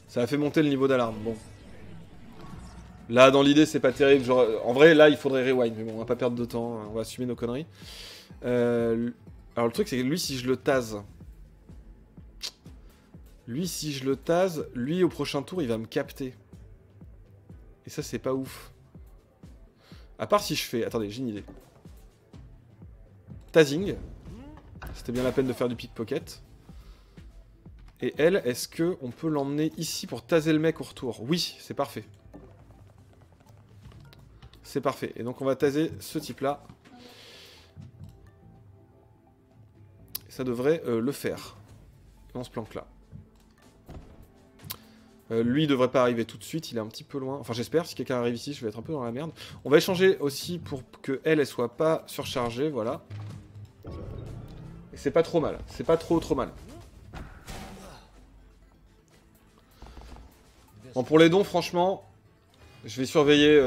Ça a fait monter le niveau d'alarme, bon. Là dans l'idée c'est pas terrible, genre, en vrai là il faudrait rewind, mais bon on va pas perdre de temps, on va assumer nos conneries. Alors le truc c'est que lui si je le tase... Lui au prochain tour il va me capter. Et ça c'est pas ouf. À part si je fais... Attendez, j'ai une idée. Tasing. C'était bien la peine de faire du pickpocket. Et elle, est-ce que on peut l'emmener ici pour taser le mec au retour? Oui, c'est parfait. C'est parfait. Et donc on va taser ce type-là. Ça devrait le faire. Et on se planque là. Lui, il devrait pas arriver tout de suite, il est un petit peu loin. Enfin, j'espère, si quelqu'un arrive ici, je vais être un peu dans la merde. On va échanger aussi pour que elle soit pas surchargée, voilà. Et c'est pas trop mal, c'est pas trop mal. Bon, pour les dons, franchement, je vais surveiller...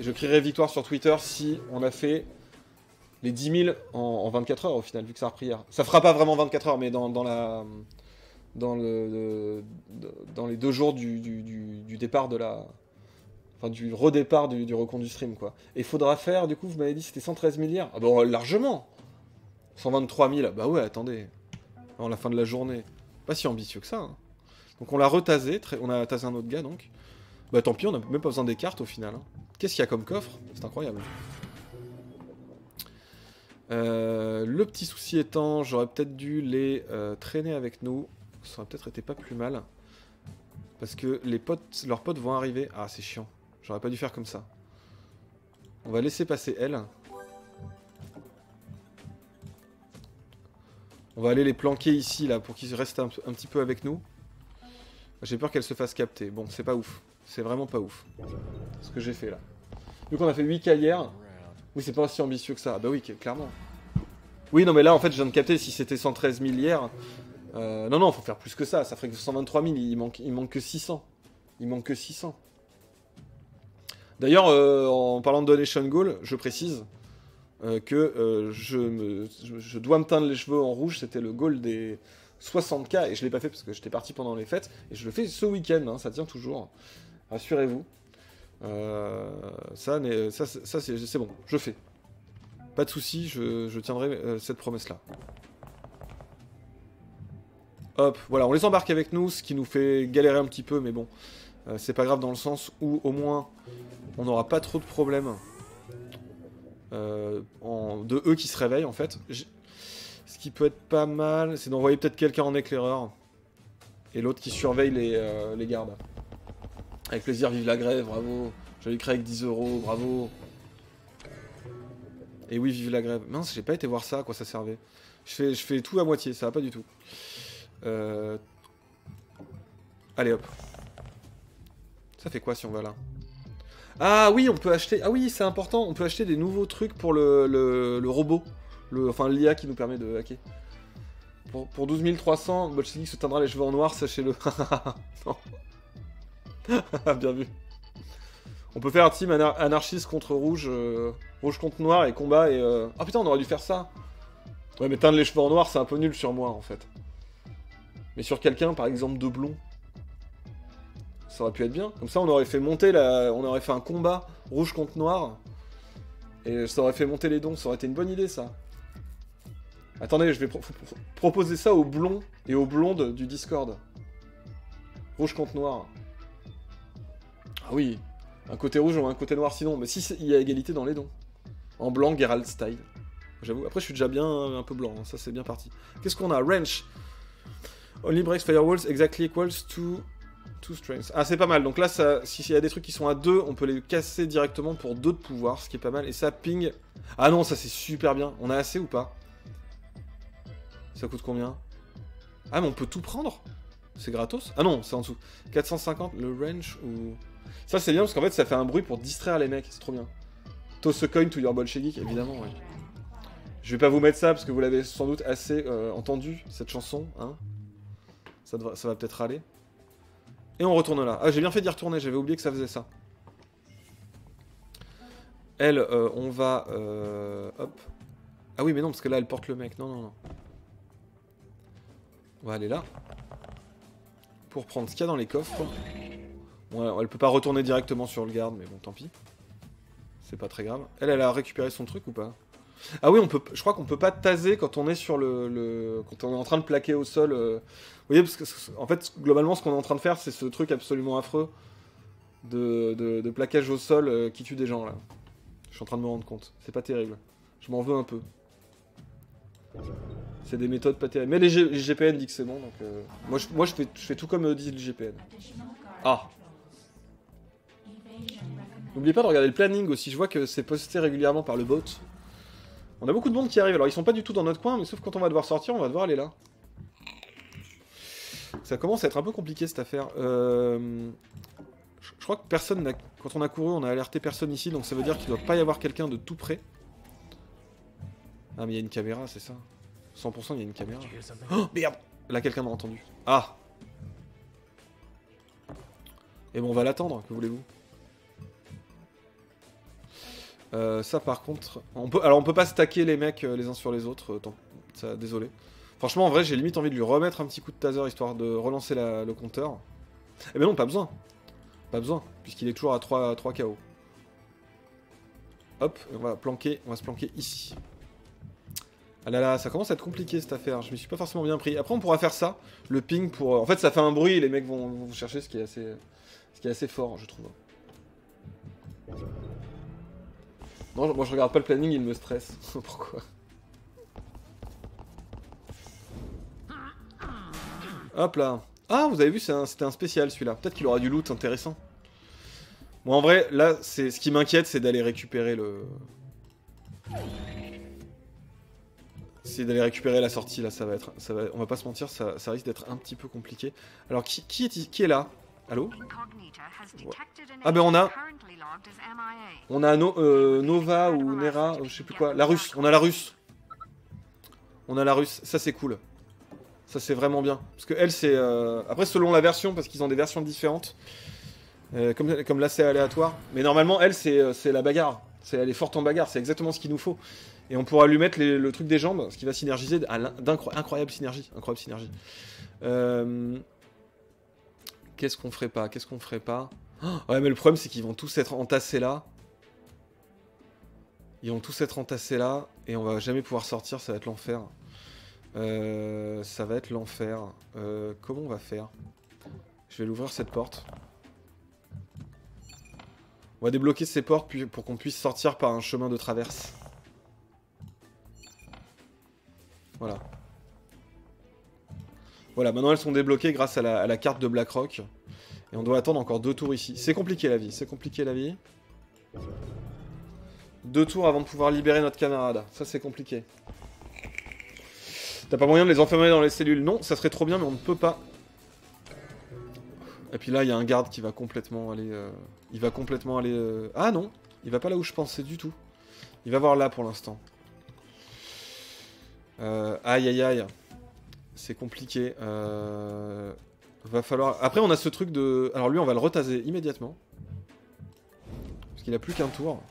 Je crierai victoire sur Twitter si on a fait les 10 000 en 24 heures, au final, vu que ça a repris hier. Ça fera pas vraiment 24 heures, mais dans les 2 jours du départ de la... Enfin, du redépart du recompte du stream, quoi. Et il faudra faire, du coup, vous m'avez dit c'était 113 milliards. Ah bon, largement 123 000, bah ouais, attendez. Avant la fin de la journée. Pas si ambitieux que ça, hein. Donc on l'a retasé, on a tasé un autre gars, donc. Bah tant pis, on n'a même pas besoin des cartes, au final, hein. Qu'est-ce qu'il y a comme coffre? C'est incroyable. Le petit souci étant, j'aurais peut-être dû les traîner avec nous. Ça aurait peut-être été pas plus mal. Parce que leurs potes vont arriver. Ah, c'est chiant. J'aurais pas dû faire comme ça. On va laisser passer elle. On va aller les planquer ici, là, pour qu'ils restent un petit peu avec nous. J'ai peur qu'elle se fasse capter. Bon, c'est pas ouf. C'est vraiment pas ouf. Ce que j'ai fait, là. Vu qu'on a fait 8K hier. Oui, c'est pas aussi ambitieux que ça. Ah bah oui, clairement. Oui, non, mais là, en fait, je viens de capter si c'était 113 000 hier. Non, faut faire plus que ça. Ça ferait que 123 000, il manque que 600. Il manque que 600. D'ailleurs, en parlant de donation goal, je précise que je dois me teindre les cheveux en rouge. C'était le goal des 60K et je l'ai pas fait parce que j'étais parti pendant les fêtes. Et je le fais ce week-end, hein, ça tient toujours. Rassurez-vous. Ça c'est bon, je fais. Pas de soucis, je tiendrai cette promesse-là. Hop, voilà, on les embarque avec nous, ce qui nous fait galérer un petit peu, mais bon, c'est pas grave dans le sens où au moins on n'aura pas trop de problèmes de eux qui se réveillent en fait. Ce qui peut être pas mal, c'est d'envoyer peut-être quelqu'un en éclaireur et l'autre qui surveille les gardes. Avec plaisir, vive la grève, bravo. J'avais créé avec 10 €, bravo. Et oui, vive la grève. Mince, j'ai pas été voir ça, à quoi ça servait. Je fais tout à moitié, ça va pas du tout. Allez hop. Ça fait quoi si on va là? Ah oui, on peut acheter... Ah oui, c'est important, on peut acheter des nouveaux trucs pour le robot. Enfin, l'IA qui nous permet de hacker. Pour 12 300, Bolchevik se teindra les cheveux en noir, sachez-le. Non. Bien vu. On peut faire un team anarchiste contre rouge, rouge contre noir et combat et... Ah putain, on aurait dû faire ça. Ouais, mais teindre les cheveux en noir, c'est un peu nul sur moi, en fait. Mais sur quelqu'un, par exemple, de blond. Ça aurait pu être bien. Comme ça, on aurait fait monter on aurait fait un combat rouge contre noir. Et ça aurait fait monter les dons. Ça aurait été une bonne idée, ça. Attendez, je vais proposer ça aux blonds et aux blondes du Discord. Rouge contre noir. Ah oui, un côté rouge ou un côté noir sinon. Mais si il y a égalité dans les dons. En blanc, Geralt style. J'avoue. Après, je suis déjà bien un peu blanc. Hein. Ça, c'est bien parti. Qu'est-ce qu'on a? Wrench. Only breaks firewalls exactly equals to 2 strengths. Ah, c'est pas mal. Donc là, s'il y a des trucs qui sont à 2, on peut les casser directement pour 2 de pouvoir, ce qui est pas mal. Et ça ping... Ah non, ça c'est super bien. On a assez ou pas? Ça coûte combien? Ah, mais on peut tout prendre? C'est gratos? Ah non, c'est en dessous. 450, le range ou... Ça c'est bien parce qu'en fait, ça fait un bruit pour distraire les mecs. C'est trop bien. Toss a coin to your bolchevik, évidemment, ouais. Je vais pas vous mettre ça parce que vous l'avez sans doute assez entendu, cette chanson. Hein, ça va peut-être aller. Et on retourne là. Ah, j'ai bien fait d'y retourner, j'avais oublié que ça faisait ça. Elle, on va... hop. Ah oui, mais non, parce que là, elle porte le mec. Non, non, non. On va aller là. Pour prendre ce qu'il y a dans les coffres. Bon, elle peut pas retourner directement sur le garde, mais bon, tant pis. C'est pas très grave. Elle, elle a récupéré son truc ou pas? Ah oui, on peut, je crois qu'on peut pas taser quand on est sur quand on est en train de plaquer au sol. Vous voyez, parce que en fait, globalement, ce qu'on est en train de faire, c'est ce truc absolument affreux de plaquage au sol qui tue des gens là. Je suis en train de me rendre compte. C'est pas terrible. Je m'en veux un peu. C'est des méthodes pas terribles. Mais les GPN disent que c'est bon, donc moi je fais tout comme dit le GPN. Ah. N'oubliez pas de regarder le planning aussi. Je vois que c'est posté régulièrement par le bot. On a beaucoup de monde qui arrive. Alors ils sont pas du tout dans notre coin, mais sauf quand on va devoir sortir, on va devoir aller là. Ça commence à être un peu compliqué cette affaire. Je crois que personne n'a... Quand on a couru, on a alerté personne ici, donc ça veut dire qu'il doit pas y avoir quelqu'un de tout près. Ah mais il y a une caméra, c'est ça. 100% il y a une caméra. Oh merde. Là quelqu'un m'a entendu. Ah. Et bon on va l'attendre, que voulez-vous? Ça par contre... Alors on peut pas stacker les mecs les uns sur les autres, ça, désolé. Franchement en vrai j'ai limite envie de lui remettre un petit coup de taser histoire de relancer le compteur. Eh ben non, pas besoin. Pas besoin, puisqu'il est toujours à 3 KO. Hop, et on va se planquer ici. Ah là là, ça commence à être compliqué cette affaire, je m'y suis pas forcément bien pris. Après on pourra faire ça, le ping pour... En fait ça fait un bruit et les mecs vont vous chercher, ce qui est assez fort je trouve. Non, moi je regarde pas le planning, il me stresse. Pourquoi? Hop là. Ah, vous avez vu, c'était un spécial celui-là. Peut-être qu'il aura du loot intéressant. Bon, en vrai, là, ce qui m'inquiète, c'est d'aller récupérer le... C'est d'aller récupérer la sortie, là, on va pas se mentir, ça risque d'être un petit peu compliqué. Alors, qui est là? Allô? Ouais. Ah ben on a Nova ou Nera, je sais plus quoi. La russe, on a la russe. On a la russe, ça c'est cool. Ça c'est vraiment bien. Parce que elle c'est... Après selon la version, parce qu'ils ont des versions différentes. Comme là c'est aléatoire. Mais normalement elle c'est la bagarre. Elle est forte en bagarre, c'est exactement ce qu'il nous faut. Et on pourra lui mettre le truc des jambes, ce qui va synergiser d'incroyable synergie. Incroyable synergie. Qu'est-ce qu'on ferait pas? Qu'est-ce qu'on ferait pas? Oh, ouais mais le problème c'est qu'ils vont tous être entassés là. Ils vont tous être entassés là. Et on va jamais pouvoir sortir, ça va être l'enfer. Ça va être l'enfer. Comment on va faire? Je vais l'ouvrir cette porte. On va débloquer ces portes pour qu'on puisse sortir par un chemin de traverse. Voilà. Voilà, maintenant elles sont débloquées grâce à la carte de Blackrock. Et on doit attendre encore 2 tours ici. C'est compliqué la vie, c'est compliqué la vie. 2 tours avant de pouvoir libérer notre camarade. Ça c'est compliqué. T'as pas moyen de les enfermer dans les cellules? Non, ça serait trop bien, mais on ne peut pas. Et puis là, il y a un garde qui va complètement aller... Il va complètement aller... Ah non, il va pas là où je pensais du tout. Il va voir là pour l'instant. Aïe aïe aïe. C'est compliqué. Va falloir... Après, on a ce truc de... Alors lui, on va le retaser immédiatement. Parce qu'il a plus qu'un tour.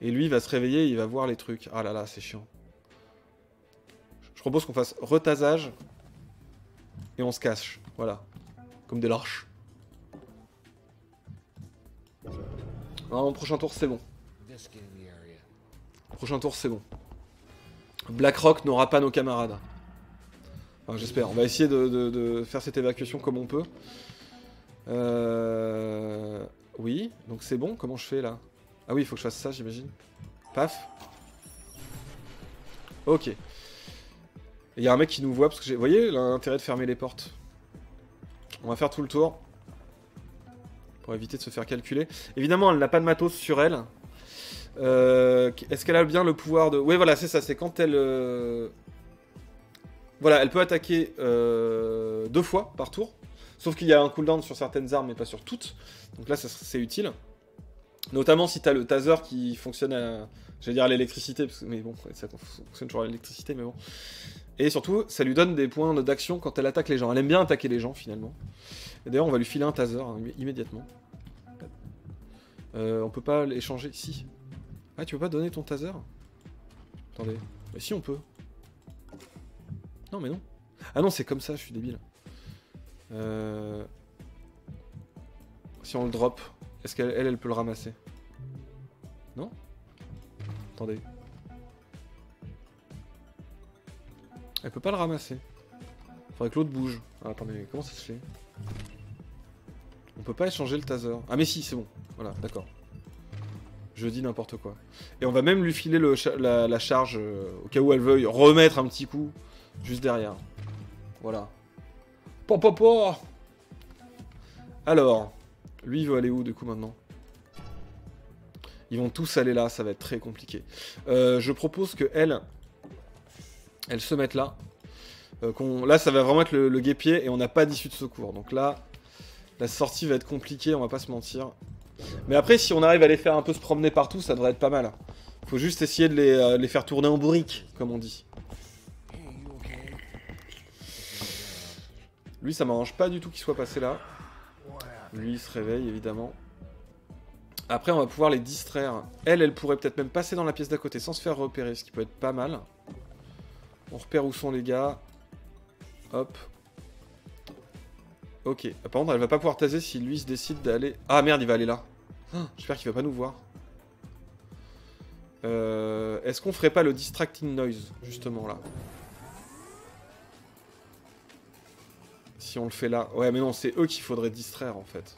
Et lui, il va se réveiller, il va voir les trucs. Ah là là, c'est chiant. Je propose qu'on fasse retasage. Et on se cache. Voilà. Comme des lâches. Non, prochain tour, c'est bon. Prochain tour, c'est bon. Blackrock n'aura pas nos camarades. Enfin, j'espère. On va essayer de faire cette évacuation comme on peut. Oui, donc c'est bon. Comment je fais là? Ah oui, il faut que je fasse ça, j'imagine. Paf. Ok. Il y a un mec qui nous voit parce que j'ai... Vous voyez l'intérêt de fermer les portes. On va faire tout le tour. Pour éviter de se faire calculer. Évidemment, elle n'a pas de matos sur elle. Est-ce qu'elle a bien le pouvoir de... Oui, voilà, c'est ça. C'est quand elle... Voilà, elle peut attaquer 2 fois par tour. Sauf qu'il y a un cooldown sur certaines armes, mais pas sur toutes. Donc là, c'est utile. Notamment si t'as le taser qui fonctionne à... J'allais dire l'électricité, mais bon, ça fonctionne toujours à l'électricité, mais bon. Et surtout, ça lui donne des points d'action quand elle attaque les gens. Elle aime bien attaquer les gens, finalement. Et d'ailleurs, on va lui filer un taser hein, immédiatement. On peut pas l'échanger ici. Ah, tu peux pas donner ton taser? Attendez. Bah, si, on peut. Non, mais non. Ah non, c'est comme ça, je suis débile. Si on le drop, est-ce qu'elle peut le ramasser? Non? Attendez. Elle peut pas le ramasser. Faudrait que l'autre bouge. Ah, attendez, comment ça se fait? On peut pas échanger le taser. Ah mais si, c'est bon. Voilà, d'accord. Je dis n'importe quoi. Et on va même lui filer la charge au cas où elle veuille remettre un petit coup juste derrière. Voilà. Po. Alors, lui il veut aller où du coup maintenant? Ils vont tous aller là, ça va être très compliqué. Je propose que elle se mette là. Là ça va vraiment être le guépier et on n'a pas d'issue de secours. Donc là, la sortie va être compliquée, on va pas se mentir. Mais après, si on arrive à les faire un peu se promener partout, ça devrait être pas mal. Faut juste essayer de les faire tourner en bourrique, comme on dit. Lui, ça m'arrange pas du tout qu'il soit passé là. Lui, il se réveille, évidemment. Après, on va pouvoir les distraire. Elle pourrait peut-être même passer dans la pièce d'à côté sans se faire repérer, ce qui peut être pas mal. On repère où sont les gars. Hop. Ok. Par contre, elle va pas pouvoir taser si lui se décide d'aller... Ah merde, il va aller là. J'espère qu'il va pas nous voir. Est-ce qu'on ferait pas le distracting noise, justement, là? Si on le fait là... Ouais, mais non, c'est eux qu'il faudrait distraire, en fait.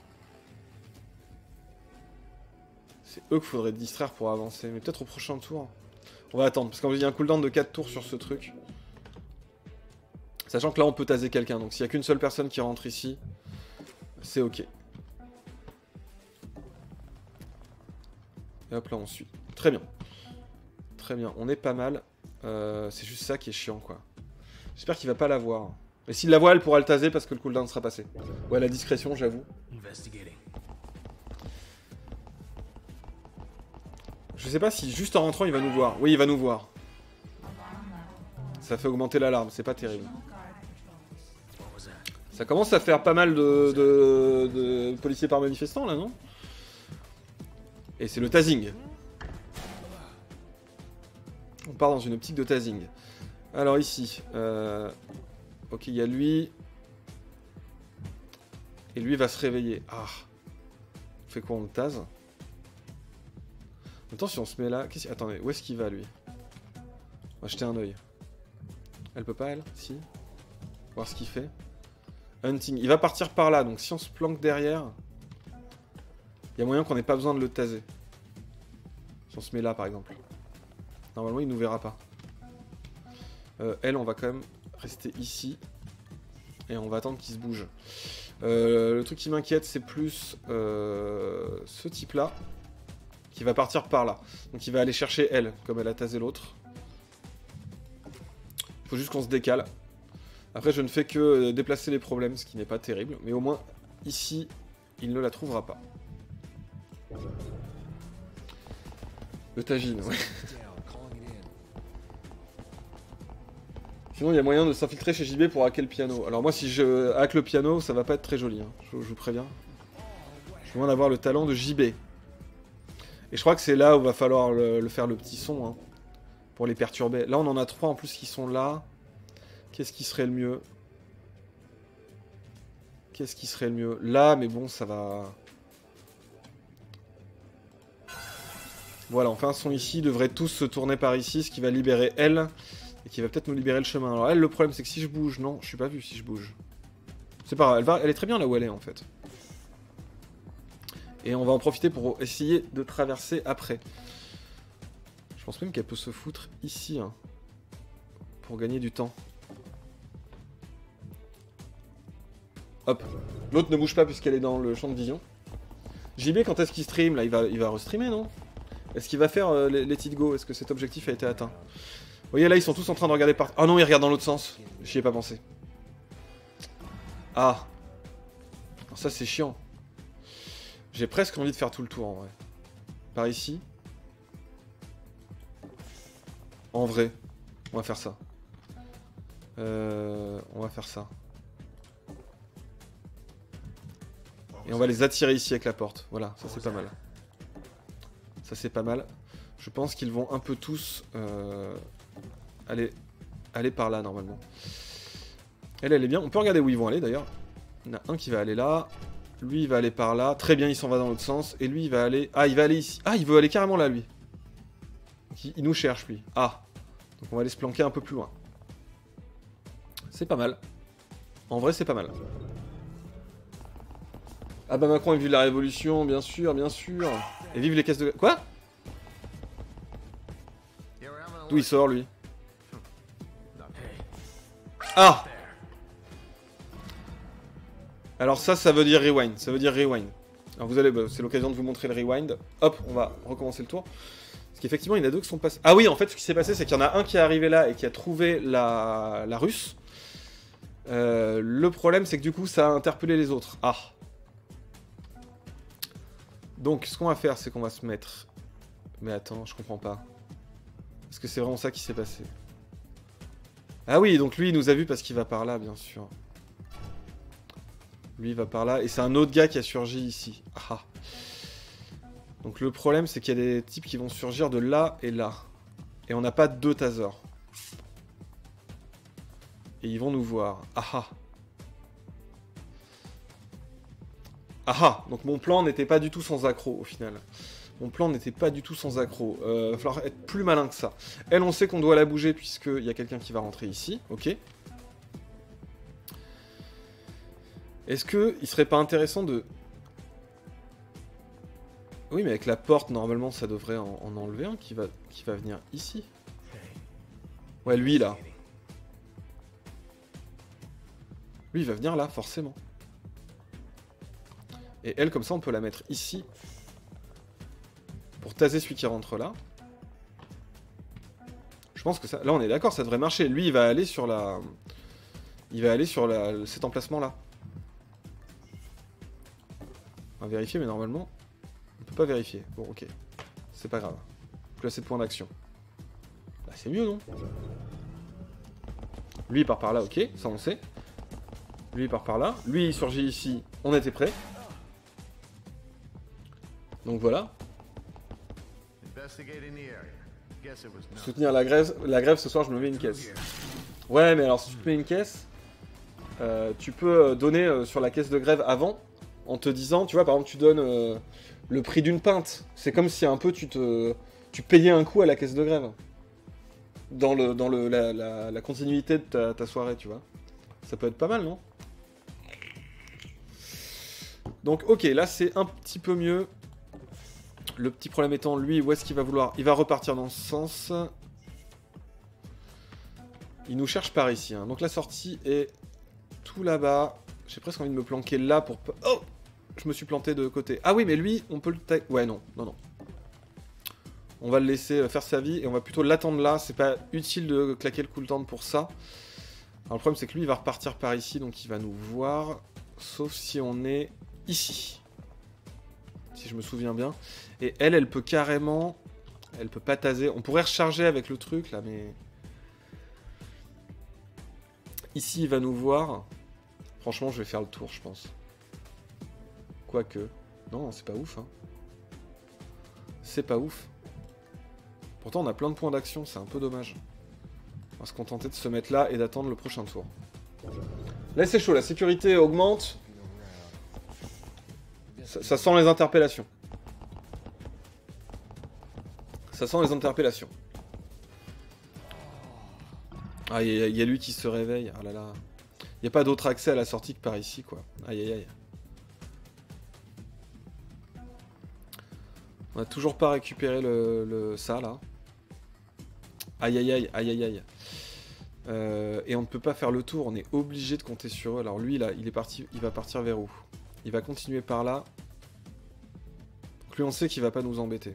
C'est eux qu'il faudrait distraire pour avancer. Mais peut-être au prochain tour. On va attendre, parce qu'il y a un cooldown de 4 tours sur ce truc. Sachant que là, on peut taser quelqu'un. Donc s'il n'y a qu'une seule personne qui rentre ici, c'est ok. Et hop là, on suit. Très bien. Très bien, on est pas mal. C'est juste ça qui est chiant, quoi. J'espère qu'il va pas la voir. Mais s'il la voit, elle pourra le taser parce que le cooldown sera passé. Ouais, la discrétion, j'avoue. Je sais pas si juste en rentrant, il va nous voir. Oui, il va nous voir. Ça fait augmenter l'alarme, c'est pas terrible. Ça commence à faire pas mal de policiers par manifestants, là, non? Et c'est le tasing. On part dans une optique de tasing. Alors ici, ok, il y a lui. Et lui va se réveiller. Ah. On fait quoi, on le tase? En même temps, si on se met là... Attendez, où est-ce qu'il va, lui? On va jeter un œil. Elle peut pas, elle? Si. Voir ce qu'il fait. Hunting. Il va partir par là, donc si on se planque derrière... Il y a moyen qu'on n'ait pas besoin de le taser. Si on se met là, par exemple. Normalement, il nous verra pas. Elle, on va quand même rester ici. Et on va attendre qu'il se bouge. Le truc qui m'inquiète, c'est plus ce type-là. Qui va partir par là. Donc il va aller chercher elle, comme elle a tasé l'autre. Il faut juste qu'on se décale. Après, je ne fais que déplacer les problèmes, ce qui n'est pas terrible. Mais au moins, ici, il ne la trouvera pas. Le tagine, ouais. Sinon, il y a moyen de s'infiltrer chez JB pour hacker le piano. Alors moi, si je hack le piano, ça va pas être très joli. Hein. Je vous préviens. Je suis loin d'avoir le talent de JB. Et je crois que c'est là où va falloir le faire le petit son. Hein, pour les perturber. Là, on en a 3 en plus qui sont là. Qu'est-ce qui serait le mieux? Qu'est-ce qui serait le mieux? Là, mais bon, ça va... Voilà, on fait un son ici. Ils devraient tous se tourner par ici, ce qui va libérer elle. Et qui va peut-être nous libérer le chemin. Alors elle, le problème, c'est que si je bouge... Non, je suis pas vu si je bouge. C'est pas grave, elle est très bien là où elle est, en fait. Et on va en profiter pour essayer de traverser après. Je pense même qu'elle peut se foutre ici. Hein, pour gagner du temps. Hop. L'autre ne bouge pas puisqu'elle est dans le champ de vision. JB, quand est-ce qu'il stream là? Il va restreamer, non? Est-ce qu'il va faire Let It Go? Est-ce que cet objectif a été atteint? Vous voyez, là, ils sont tous en train de regarder par... Ah non, ils regardent dans l'autre sens. J'y ai pas pensé. Ah. Alors ça, c'est chiant. J'ai presque envie de faire tout le tour, en vrai. Par ici. En vrai, on va faire ça. On va faire ça. Et on va les attirer ici avec la porte. Voilà, ça c'est pas mal. Ça c'est pas mal. Je pense qu'ils vont un peu tous aller par là normalement. Elle est bien. On peut regarder où ils vont aller d'ailleurs. Il y en a un qui va aller là. Lui il va aller par là. Très bien, il s'en va dans l'autre sens. Et lui il va aller... Ah, il va aller ici. Ah, il veut aller carrément là lui. Il nous cherche lui. Ah. Donc on va aller se planquer un peu plus loin. C'est pas mal. En vrai c'est pas mal. Ah bah Macron, vive la révolution, bien sûr, bien sûr. Et vive les caisses de... Quoi? D'où il sort, lui? Ah! Alors ça veut dire rewind. Ça veut dire rewind. Alors vous allez... Bah, c'est l'occasion de vous montrer le rewind. Hop, on va recommencer le tour. Parce qu'effectivement, il y en a deux qui sont passés... Ah oui, en fait, ce qui s'est passé, c'est qu'il y en a un qui est arrivé là et qui a trouvé la russe. Le problème, c'est que du coup, ça a interpellé les autres. Ah! Donc, ce qu'on va faire, c'est qu'on va se mettre... Mais attends, je comprends pas. Est-ce que c'est vraiment ça qui s'est passé? Ah oui, donc lui, il nous a vu parce qu'il va par là, bien sûr. Lui, il va par là. Et c'est un autre gars qui a surgi ici. Ah. Donc le problème, c'est qu'il y a des types qui vont surgir de là et là. Et on n'a pas deux tasers. Et ils vont nous voir. Ah ah. Ah ah. Donc mon plan n'était pas du tout sans accroc, au final. Mon plan n'était pas du tout sans accroc. Va falloir être plus malin que ça. Elle, on sait qu'on doit la bouger puisqu'il y a quelqu'un qui va rentrer ici. Ok. Est-ce qu'il serait pas intéressant de... Oui, mais avec la porte, normalement, ça devrait en enlever un qui va venir ici. Ouais, lui, là. Lui, il va venir là, forcément. Et elle, comme ça, on peut la mettre ici. Pour taser celui qui rentre là. Je pense que ça... Là, on est d'accord, ça devrait marcher. Lui, il va aller sur la... Il va aller sur cet emplacement-là. On va vérifier, mais normalement... On peut pas vérifier. Bon, ok. C'est pas grave. Plus assez de points d'action. Bah, c'est mieux, non? Lui, il part par là, ok. Ça, on sait. Lui, il part par là. Lui, il surgit ici. On était prêt. Donc, voilà. Soutenir la grève, ce soir, je me mets une caisse. Ouais, mais alors, si tu te mets une caisse, tu peux donner sur la caisse de grève avant, en te disant, tu vois, par exemple, tu donnes le prix d'une pinte. C'est comme si un peu tu payais un coup à la caisse de grève. Dans la continuité de ta soirée, tu vois. Ça peut être pas mal, non? Donc, ok, là, c'est un petit peu mieux. Le petit problème étant, lui, où est-ce qu'il va vouloir? Il va repartir dans ce sens. Il nous cherche par ici. Hein. Donc la sortie est tout là-bas. J'ai presque envie de me planquer là pour... Oh! Je me suis planté de côté. Ah oui, mais lui, on peut le... Ouais, non, non, non. On va le laisser faire sa vie et on va plutôt l'attendre là. C'est pas utile de claquer le cooldown pour ça. Alors le problème, c'est que lui, il va repartir par ici, donc il va nous voir. Sauf si on est ici. Si je me souviens bien. Et elle peut carrément... Elle peut pas taser. On pourrait recharger avec le truc, là, mais... Ici, il va nous voir. Franchement, je vais faire le tour, je pense. Quoique... Non, c'est pas ouf, hein. C'est pas ouf. Pourtant, on a plein de points d'action, c'est un peu dommage. On va se contenter de se mettre là et d'attendre le prochain tour. Là, c'est chaud, la sécurité augmente. Ça sent les interpellations. Ça sent les interpellations. Ah, il y a lui qui se réveille. Ah là là. Il n'y a pas d'autre accès à la sortie que par ici, quoi. Aïe aïe aïe. On n'a toujours pas récupéré ça, là. Aïe aïe aïe, aïe aïe aïe. Et on ne peut pas faire le tour, on est obligé de compter sur eux. Alors lui, là, il va partir vers où? Il va continuer par là. Donc lui, on sait qu'il va pas nous embêter.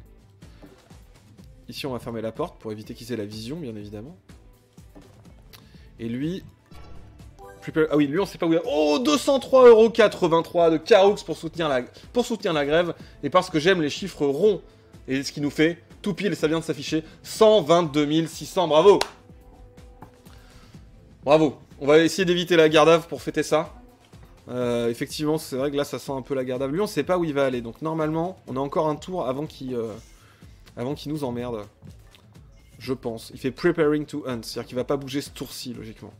Ici, on va fermer la porte pour éviter qu'ils aient la vision, bien évidemment. Et lui... Ah oui, lui, on sait pas où il est. Oh, 203,83 € de Caroux pour soutenir la grève. Et parce que j'aime les chiffres ronds Et ce qui nous fait, tout pile, ça vient de s'afficher, 122 600, bravo. Bravo. On va essayer d'éviter la Gardave pour fêter ça. Effectivement, c'est vrai que là, ça sent un peu la Gardave. Lui, on sait pas où il va aller, donc normalement, on a encore un tour avant qu'il nous emmerde. Je pense. Il fait preparing to hunt, c'est-à-dire qu'il va pas bouger ce tour-ci, logiquement.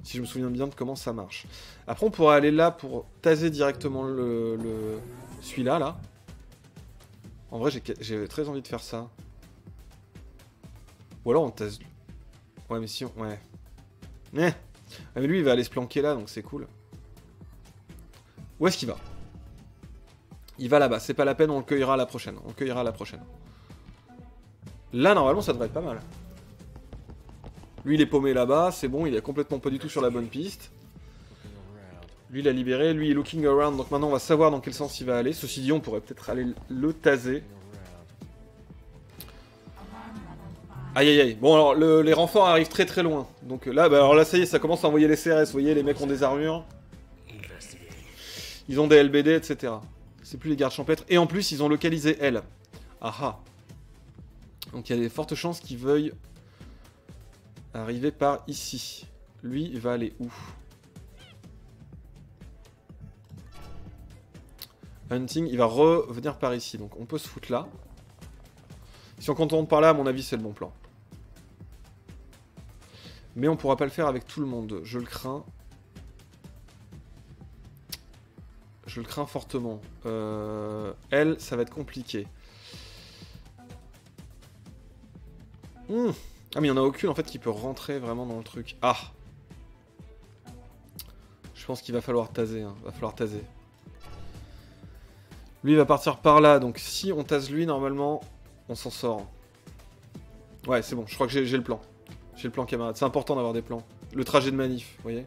Si je me souviens bien de comment ça marche. Après, on pourrait aller là pour taser directement celui-là, là. En vrai, j'ai très envie de faire ça. Ou alors on tase... Ouais, mais si on... Ouais. Ah, mais lui, il va aller se planquer là, donc c'est cool. Où est-ce qu'il va? Il va là-bas. C'est pas la peine, on le cueillera à la prochaine. On le cueillera à la prochaine. Là, normalement, ça devrait être pas mal. Lui, il est paumé là-bas, c'est bon, il est complètement pas du tout sur la bonne piste. Lui, il a libéré, lui, il est looking around, donc maintenant, on va savoir dans quel sens il va aller. Ceci dit, on pourrait peut-être aller le taser. Aïe, aïe, aïe. Bon, alors, les renforts arrivent très très loin. Donc là, alors là, ça y est, ça commence à envoyer les CRS. Vous voyez, les mecs ont des armures. Ils ont des LBD, etc. C'est plus les gardes champêtres. Et en plus, ils ont localisé L. Ah ah. Donc il y a des fortes chances qu'il veuille arriver par ici. Lui, il va aller où? Hunting, il va revenir par ici. Donc on peut se foutre là. Si on contourne par là, à mon avis, c'est le bon plan. Mais on pourra pas le faire avec tout le monde. Je le crains. Je le crains fortement. Elle, ça va être compliqué. Ah mais il n'y en a aucune en fait qui peut rentrer vraiment dans le truc. Ah. Je pense qu'il va falloir taser. Hein. Va falloir taser. Lui il va partir par là. Donc si on tase lui normalement on s'en sort. Ouais c'est bon. Je crois que j'ai le plan. J'ai le plan camarade. C'est important d'avoir des plans. Le trajet de manif. Vous voyez.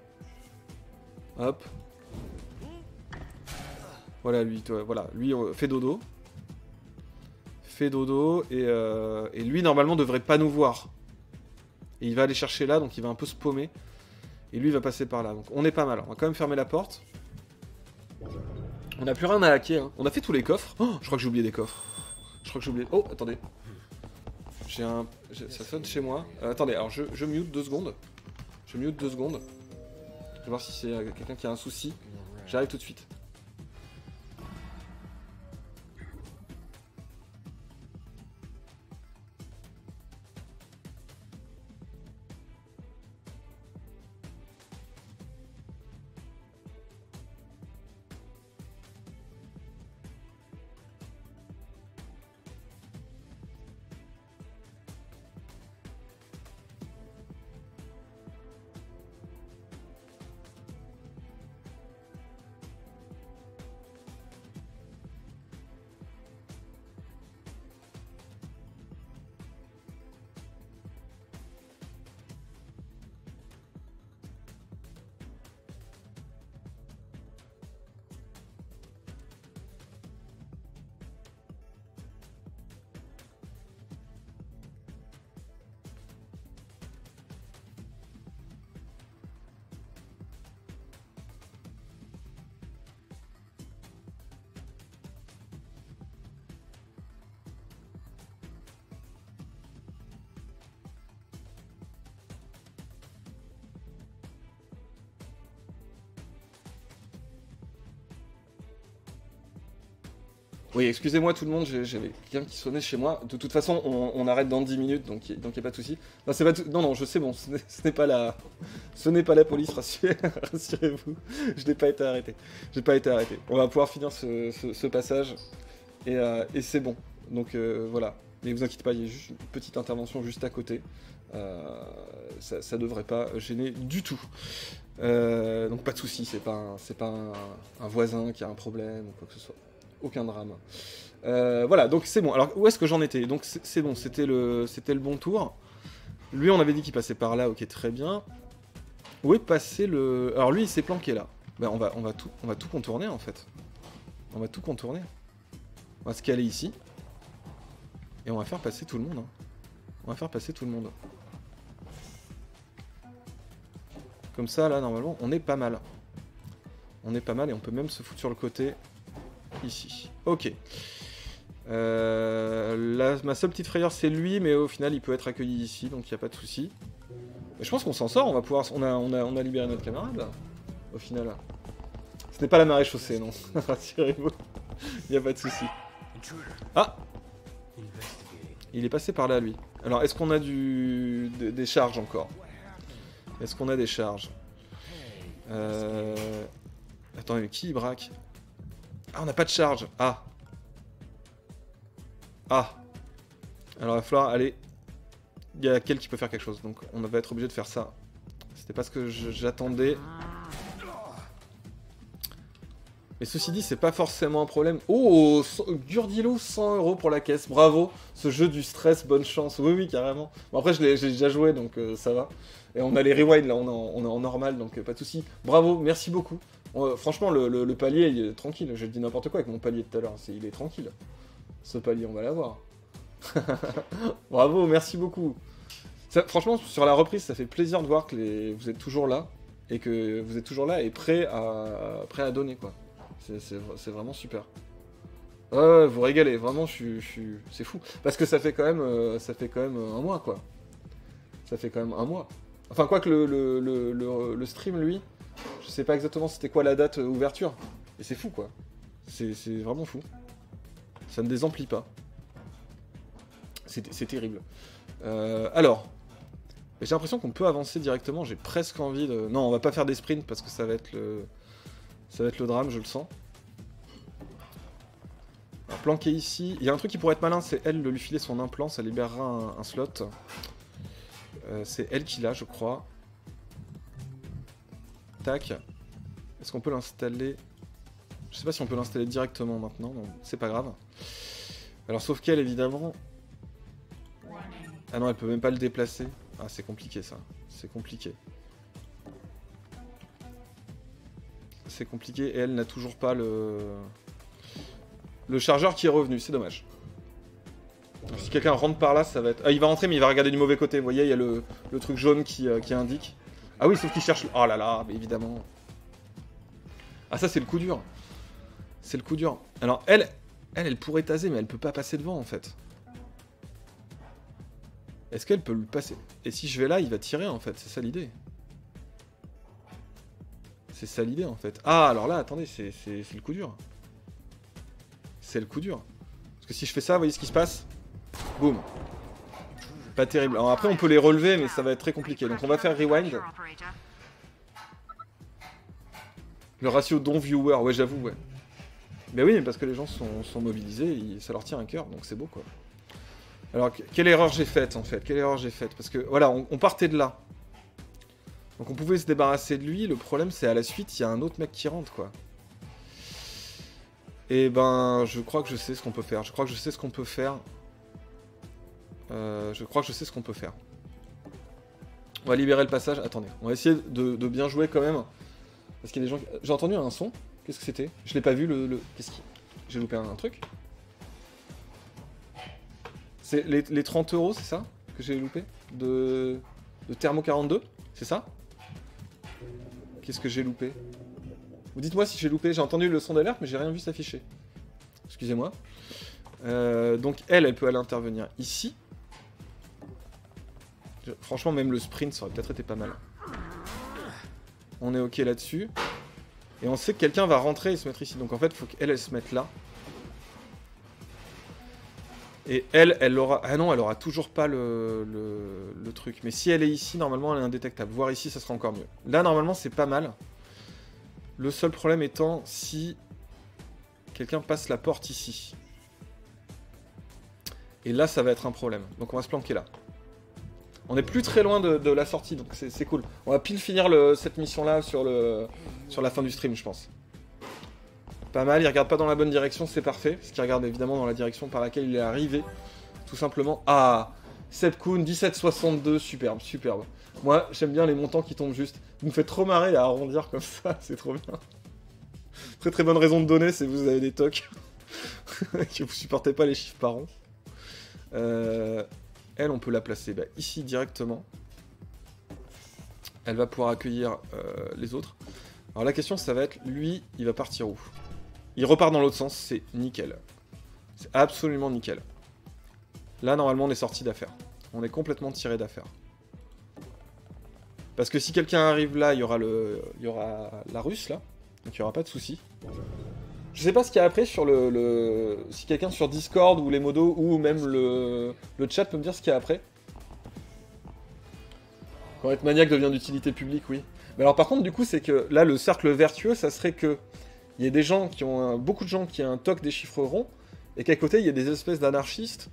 Hop. Voilà lui. Voilà. Lui fait dodo. Fait dodo. Et lui normalement devrait pas nous voir. Et il va aller chercher là, donc il va un peu se paumer. Et lui, il va passer par là. Donc on est pas mal. On va quand même fermer la porte. On n'a plus rien à hacker. Hein. On a fait tous les coffres. Oh, je crois que j'ai oublié des coffres. Je crois que j'ai oublié... Oh, attendez. J'ai un... Ça sonne chez moi. Attendez, alors je mute 2 secondes. Je mute 2 secondes. Je vais voir si c'est quelqu'un qui a un souci. J'arrive tout de suite. Oui, excusez-moi tout le monde, j'avais quelqu'un qui sonnait chez moi. De toute façon, on arrête dans 10 minutes, donc il n'y a pas de souci. Non, c'est pas tout... non, je sais, bon, ce n'est pas la... Ce n'est pas la police, rassurez-vous. Je n'ai pas été arrêté. J'ai pas été arrêté. On va pouvoir finir ce passage, et c'est bon. Donc voilà. Mais vous inquiétez pas, il y a juste une petite intervention juste à côté. Ça devrait pas gêner du tout. Donc pas de souci, c'est pas un voisin qui a un problème ou quoi que ce soit. Aucun drame. Voilà, donc c'est bon. Alors, où est-ce que j'en étais? Donc c'est bon, c'était le bon tour. Lui, on avait dit qu'il passait par là, ok, très bien. Où est passé le... Alors lui, il s'est planqué là. Ben, on va tout contourner, en fait. On va tout contourner. On va se caler ici. Et on va faire passer tout le monde. Hein. On va faire passer tout le monde. Comme ça, là, normalement, on est pas mal. On est pas mal et on peut même se foutre sur le côté... Ici. Ok. Ma seule petite frayeur, c'est lui, mais au final, il peut être accueilli ici, donc il n'y a pas de souci. Mais je pense qu'on s'en sort, on va pouvoir... On a libéré notre camarade, là, au final. Ce n'est pas la marée chaussée, non. Rassurez-vous, il n'y a pas de souci. Ah! Il est passé par là, lui. Alors, est-ce qu'on a des charges encore? Est-ce qu'on a des charges? Attends, mais qui il braque? Ah, on n'a pas de charge. Ah. Ah. Alors, il va falloir aller... Il y a quel qui peut faire quelque chose, donc on va être obligé de faire ça. C'était pas ce que j'attendais. Mais ceci dit, c'est pas forcément un problème. Oh, Gurdilo, 100 € pour la caisse. Bravo. Ce jeu du stress, bonne chance. Oui, oui, carrément. Bon, après, j'ai déjà joué, donc ça va. Et on a les rewinds, là, on est en normal, donc pas de soucis. Bravo, merci beaucoup. Franchement, le palier, il est tranquille. J'ai dit n'importe quoi avec mon palier de tout à l'heure. Il est tranquille. Ce palier, on va l'avoir. Bravo, merci beaucoup. Ça, franchement, sur la reprise, ça fait plaisir de voir que vous êtes toujours là. Et que vous êtes toujours là et prêt à donner, quoi. C'est vraiment super. Ouais, vous régalez, vraiment, c'est fou. Parce que ça fait quand même un mois, quoi. Ça fait quand même un mois. Enfin, quoi que le stream, lui, je sais pas exactement c'était quoi la date ouverture. Et c'est fou, quoi. C'est vraiment fou. Ça ne désemplit pas. C'est terrible. Alors, j'ai l'impression qu'on peut avancer directement. J'ai presque envie de... Non, on va pas faire des sprints parce que ça va être le drame, je le sens. Alors, planquer ici. Il y a un truc qui pourrait être malin, c'est elle de lui filer son implant. Ça libérera un slot. C'est elle qui l'a, je crois. Tac. Est-ce qu'on peut l'installer? Je sais pas si on peut l'installer directement maintenant. Donc c'est pas grave. Alors, sauf qu'elle, évidemment... Ah non, elle peut même pas le déplacer. Ah, c'est compliqué, ça. C'est compliqué. C'est compliqué, et elle n'a toujours pas le chargeur qui est revenu, c'est dommage. Alors, si quelqu'un rentre par là, ça va être... Ah, il va rentrer, mais il va regarder du mauvais côté. Vous voyez, il y a le truc jaune qui indique. Ah oui, sauf qu'il cherche... Oh là là, mais évidemment. Ah, ça, c'est le coup dur. C'est le coup dur. Alors, elle pourrait taser, mais elle peut pas passer devant, en fait. Est-ce qu'elle peut le passer? Et si je vais là, il va tirer, en fait. C'est ça l'idée. C'est ça l'idée, en fait. Ah, alors là, attendez, c'est le coup dur. C'est le coup dur. Parce que si je fais ça, vous voyez ce qui se passe? Boum. Pas terrible. Alors après, on peut les relever, mais ça va être très compliqué. Donc on va faire rewind. Le ratio don viewer, ouais, j'avoue, ouais. Mais oui, parce que les gens sont mobilisés, et ça leur tient à cœur, donc c'est beau, quoi. Alors, quelle erreur j'ai faite, en fait? Quelle erreur j'ai faite? Parce que, voilà, on partait de là. Donc on pouvait se débarrasser de lui, le problème c'est à la suite, il y a un autre mec qui rentre, quoi. Et ben, je crois que je sais ce qu'on peut faire. Je crois que je sais ce qu'on peut faire. On va libérer le passage. Attendez, on va essayer de bien jouer quand même. Parce qu'il y a des gens... J'ai entendu un son. Qu'est-ce que c'était? Je l'ai pas vu, Qu'est-ce qui... J'ai loupé un truc? C'est les 30 €, c'est ça? Que j'ai loupé? De Thermo 42? C'est ça? Qu'est-ce que j'ai loupé? Vous dites-moi si j'ai loupé. J'ai entendu le son d'alerte, mais j'ai rien vu s'afficher. Excusez-moi. Donc elle peut aller intervenir ici. Franchement, même le sprint, ça aurait peut-être été pas mal. On est ok là-dessus. Et on sait que quelqu'un va rentrer et se mettre ici. Donc en fait, il faut qu'elle se mette là. Et elle aura... Ah non, elle aura toujours pas le truc. Mais si elle est ici, normalement, elle est indétectable. Voir ici, ça sera encore mieux. Là, normalement, c'est pas mal. Le seul problème étant si quelqu'un passe la porte ici. Et là, ça va être un problème. Donc on va se planquer là. On est plus très loin de la sortie, donc c'est cool. On va pile finir cette mission-là sur la fin du stream, je pense. Pas mal, il regarde pas dans la bonne direction, c'est parfait. Parce qu'il regarde évidemment dans la direction par laquelle il est arrivé. Tout simplement. Ah, Sepkoun, 1762, superbe, superbe. Moi, j'aime bien les montants qui tombent juste. Vous me faites trop marrer à arrondir comme ça, c'est trop bien. Très très bonne raison de donner, c'est que vous avez des tocs. Que vous supportez pas les chiffres par rond. Elle, on peut la placer ici directement. Elle va pouvoir accueillir les autres. Alors la question, ça va être, lui, il va partir où? Il repart dans l'autre sens, c'est nickel. C'est absolument nickel. Là, normalement, on est sorti d'affaire. On est complètement tiré d'affaire. Parce que si quelqu'un arrive là, il y aura la russe, là. Donc il n'y aura pas de souci. Je sais pas ce qu'il y a après sur si quelqu'un sur Discord ou les modos ou même le chat peut me dire ce qu'il y a après. Quand être maniaque devient d'utilité publique, oui. Mais alors par contre, du coup, c'est que là, le cercle vertueux, ça serait que il y a des gens qui ont beaucoup de gens qui ont un toc des chiffres ronds et qu'à côté, il y a des espèces d'anarchistes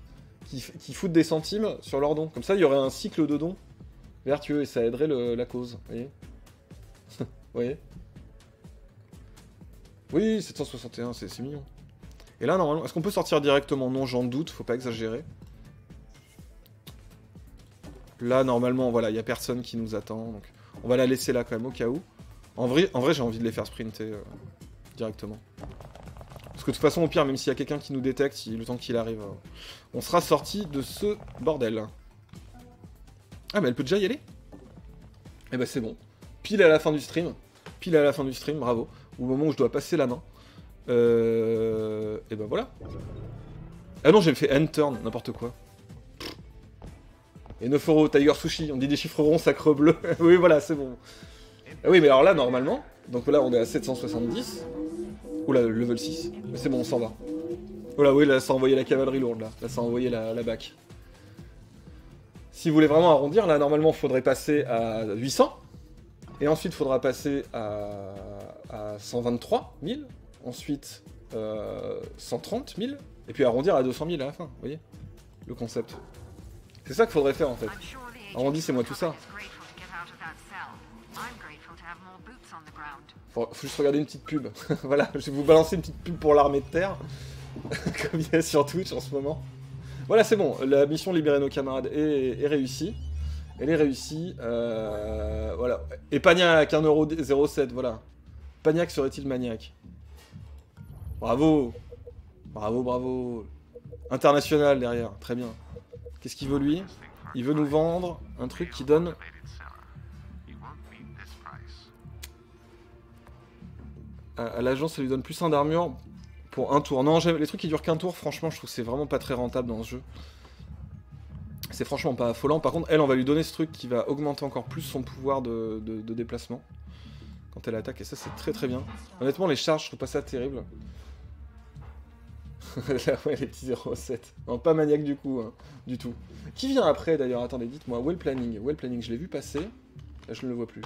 qui foutent des centimes sur leurs dons. Comme ça, il y aurait un cycle de dons vertueux et ça aiderait la cause. Vous voyez? Vous voyez? Oui, 761, c'est mignon. Et là, normalement, est-ce qu'on peut sortir directement? Non, j'en doute, faut pas exagérer. Là, normalement, voilà, il y a personne qui nous attend, donc on va la laisser là quand même, au cas où. En vrai j'ai envie de les faire sprinter directement. Parce que de toute façon, au pire, même s'il y a quelqu'un qui nous détecte, le temps qu'il arrive, on sera sorti de ce bordel. Ah, mais elle peut déjà y aller? Eh ben c'est bon. Pile à la fin du stream. Pile à la fin du stream, bravo. Au moment où je dois passer la main. Et ben voilà. Ah non, j'ai fait end turn, n'importe quoi. Et 9 € Tiger Sushi, on dit des chiffres ronds, sacre bleu. Oui, voilà, c'est bon. Ah oui, mais alors là, normalement, donc là, on est à 770. Oula, level 6. Mais c'est bon, on s'en va. Oula, oui, là, ça a envoyé la cavalerie lourde, là. Là, ça a envoyé la BAC. Si vous voulez vraiment arrondir, là, normalement, il faudrait passer à 800. Et ensuite, il faudra passer à 123 000. Ensuite, 130 000. Et puis arrondir à 200 000 à la fin, vous voyez? Le concept. C'est ça qu'il faudrait faire, en fait. Arrondissez-moi tout ça. Faut juste regarder une petite pub. Voilà, je vais vous balancer une petite pub pour l'armée de terre. Comme il y a sur Twitch en ce moment. Voilà, c'est bon. La mission libérer nos camarades est réussie. Elle est réussie. Voilà. Et Pagnac, 1,07€, voilà. Pagnac serait-il maniaque? Bravo. Bravo, bravo. International derrière, très bien. Qu'est-ce qu'il veut lui? Il veut nous vendre un truc qui donne... À l'agence, ça lui donne plus 1 d'armure pour un tour. Non, les trucs qui durent qu'un tour, franchement, je trouve que c'est vraiment pas très rentable dans ce jeu. C'est franchement pas affolant. Par contre, elle, on va lui donner ce truc qui va augmenter encore plus son pouvoir de déplacement quand elle attaque. Et ça, c'est très très bien. Honnêtement, les charges, je trouve pas ça terrible. Ouais, les petits 0,7. Non, pas maniaque du coup, hein, du tout. Qui vient après d'ailleurs? Attendez, dites-moi. Où est le planning? Où est le planning? Je l'ai vu passer. Là, je ne le vois plus.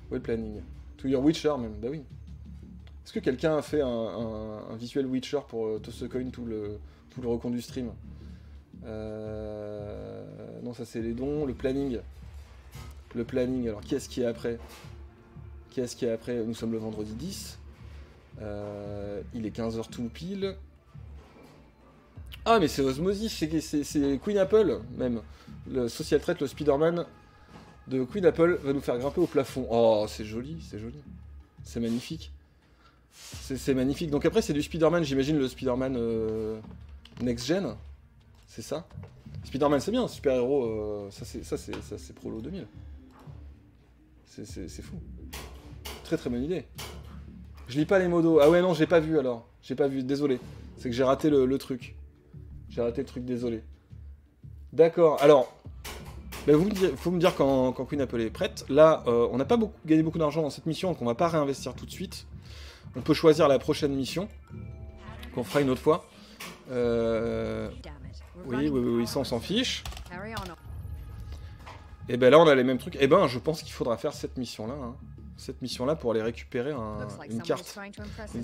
Où est le planning? To your Witcher même, bah oui. Est-ce que quelqu'un a fait un visuel Witcher pour Tosecoin, tout le recon du stream? Non, ça c'est les dons, le planning. Le planning, alors qui est-ce qui est après? Qui est-ce qui est après? Nous sommes le vendredi 10. Il est 15 h tout pile. Ah, mais c'est Osmosis, c'est Queen Apple, même. Le social trait, le Spider-Man de Queen Apple va nous faire grimper au plafond. Oh, c'est joli, c'est joli. C'est magnifique. C'est magnifique. Donc après, c'est du Spider-Man, j'imagine le Spider-Man next-gen. C'est ça? Spider-Man, c'est bien, super-héros, ça c'est Prolo 2000. C'est fou. Très très bonne idée. Je lis pas les modos. Ah ouais, non, j'ai pas vu alors. J'ai pas vu, désolé. C'est que j'ai raté le truc. J'ai raté le truc, désolé. D'accord, alors... Bah, faut me dire quand Queen Apple est prête. Là, on n'a pas gagné beaucoup d'argent dans cette mission, donc on va pas réinvestir tout de suite. On peut choisir la prochaine mission, qu'on fera une autre fois. Oui, ça on s'en fiche. Et ben là on a les mêmes trucs. Et ben je pense qu'il faudra faire cette mission-là. Hein. Cette mission-là pour aller récupérer une carte.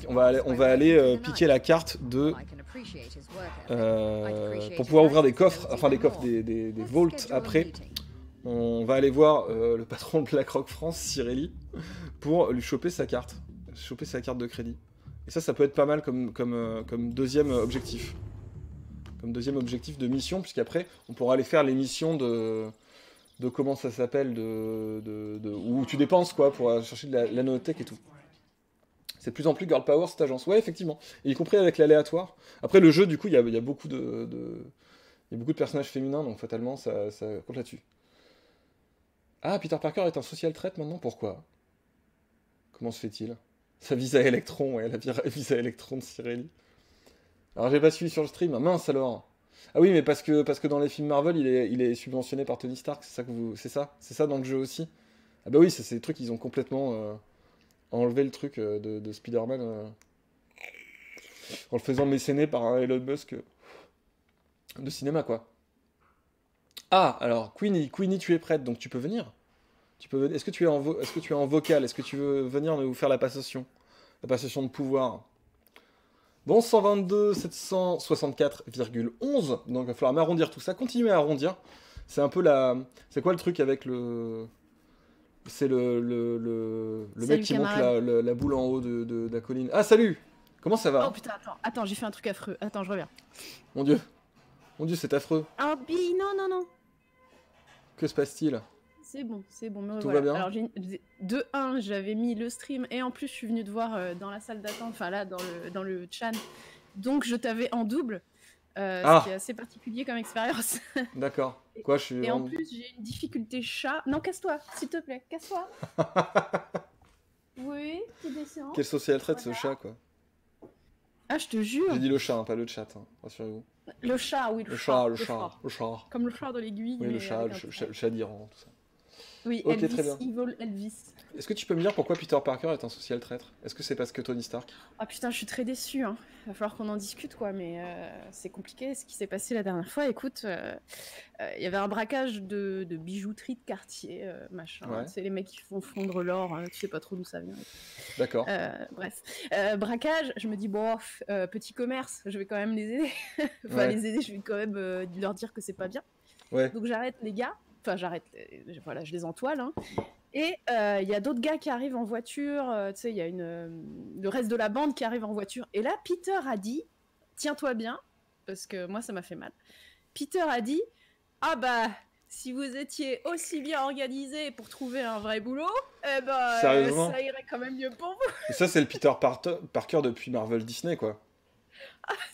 On va aller piquer la carte de... pour pouvoir ouvrir des coffres, enfin des coffres, des vaults après. On va aller voir le patron de BlackRock France, Cirelli, pour lui choper sa carte. Choper sa carte de crédit. Et ça peut être pas mal comme deuxième objectif. Comme deuxième objectif de mission, puisqu'après, on pourra aller faire les missions de comment ça s'appelle, où tu dépenses, quoi, pour aller chercher de la nanotech et tout. C'est de plus en plus girl power, cette agence. Ouais, effectivement. Et y compris avec l'aléatoire. Après, le jeu, du coup, il y a beaucoup de personnages féminins, donc fatalement, ça compte là-dessus. Ah, Peter Parker est un social trait maintenant? Pourquoi? Comment se fait-il? Sa vise à électron, ouais, la vise à électron de Cirelli. Alors j'ai pas suivi sur le stream, mince alors. Ah oui, mais parce que dans les films Marvel, il est subventionné par Tony Stark, c'est ça que vous. C'est ça dans le jeu aussi? Ah bah oui, c'est des trucs, ils ont complètement enlevé le truc de Spider-Man en le faisant mécéner par un Elon Musk de cinéma, quoi. Ah, alors, Queenie, tu es prête, donc tu peux venir. Est-ce que tu es est-ce que tu es en vocal? Est-ce que tu veux venir nous faire la passation? La passation de pouvoir. Bon, 122 764,11. Donc il va falloir m'arrondir tout ça. Continuez à arrondir. C'est un peu la. C'est quoi le truc avec le. C'est le mec Salut qui monte camarade. la boule en haut de la colline. Ah, salut! Comment ça Oh va? putain, attends, j'ai fait un truc affreux. Attends, je reviens. Mon Dieu. Mon Dieu, c'est affreux. Ah, non, non, non. Que se passe-t-il? C'est bon, me Tout revoilà. va bien? Alors, de un, j'avais mis le stream et en plus, je suis venue te voir dans la salle d'attente, enfin là, dans le chat. Donc, je t'avais en double, ce qui est Ah, assez particulier comme expérience. d'accord. Quoi, je suis Et en en. plus, j'ai une difficulté chat. Non, casse-toi, s'il te plaît, casse-toi. Oui, tu descends. Quelle social traite ce Voilà. chat, quoi. Ah, je te jure. J'ai dit le chat, hein, pas le chat, hein, rassurez-vous. Le chat, oui, Le chat, le le chat, le chat. Comme le chat de l'aiguille, Oui, le mais chat, avec le un chat, trait. le chat d'Iran, tout ça. Oui, Ok, Elvis, très bien. Evil Elvis. Est-ce que tu peux me dire pourquoi Peter Parker est un social traître? Est-ce que c'est parce que Tony Stark? Ah putain, je suis très déçue, hein. Va falloir qu'on en discute, quoi, mais c'est compliqué ce qui s'est passé la dernière fois. Écoute, il y avait un braquage de bijouterie de quartier, machin. Ouais, C'est les mecs qui font fondre l'or, tu sais pas trop d'où ça vient. d'accord. Bref, braquage, je me dis, bon, petit commerce, je vais quand même les aider. Enfin, Ouais, les aider, je vais quand même leur dire que c'est pas bien. ouais. Donc j'arrête les gars, enfin j'arrête, voilà, je les entoile, hein. Et il y a d'autres gars qui arrivent en voiture, tu sais, il y a le reste de la bande qui arrive en voiture. Et là, Peter a dit, tiens-toi bien, parce que moi, ça m'a fait mal. Peter a dit, ah bah, si vous étiez aussi bien organisé pour trouver un vrai boulot, eh ben, Sérieusement? ça irait quand même mieux pour vous. Et ça, c'est le Parker depuis Marvel Disney, quoi.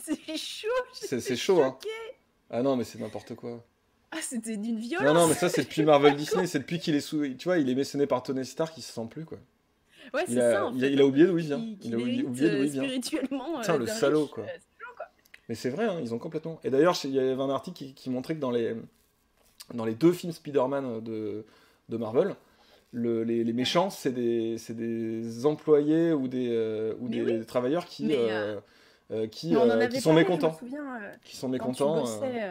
C'est chaud, C'est j'étais chaud, hein. choquée. Ah non, mais c'est n'importe quoi. Ah, c'était d'une Non, non, mais violence. ça, c'est depuis Marvel Disney, c'est depuis qu'il est sous. Tu vois, il est mécéné par Tony Stark, il se sent plus, quoi. Ouais, Il c'est ça, a, en il a, fait. il a On oublié dirait d'où il vient. Il a qu'il hérite oublié d'où il vient. spirituellement Putain, le d'un salaud, riche. quoi. C'est chaud, quoi. Mais c'est vrai, hein, ils ont complètement. Et d'ailleurs, il y avait un article qui montrait que dans les deux films Spider-Man de Marvel, les méchants, c'est des employés ou Mais des oui, travailleurs mais qui mais on en qui avait sont parlé, je me mécontents. souviens, Qui sont quand tu mécontents. bossais,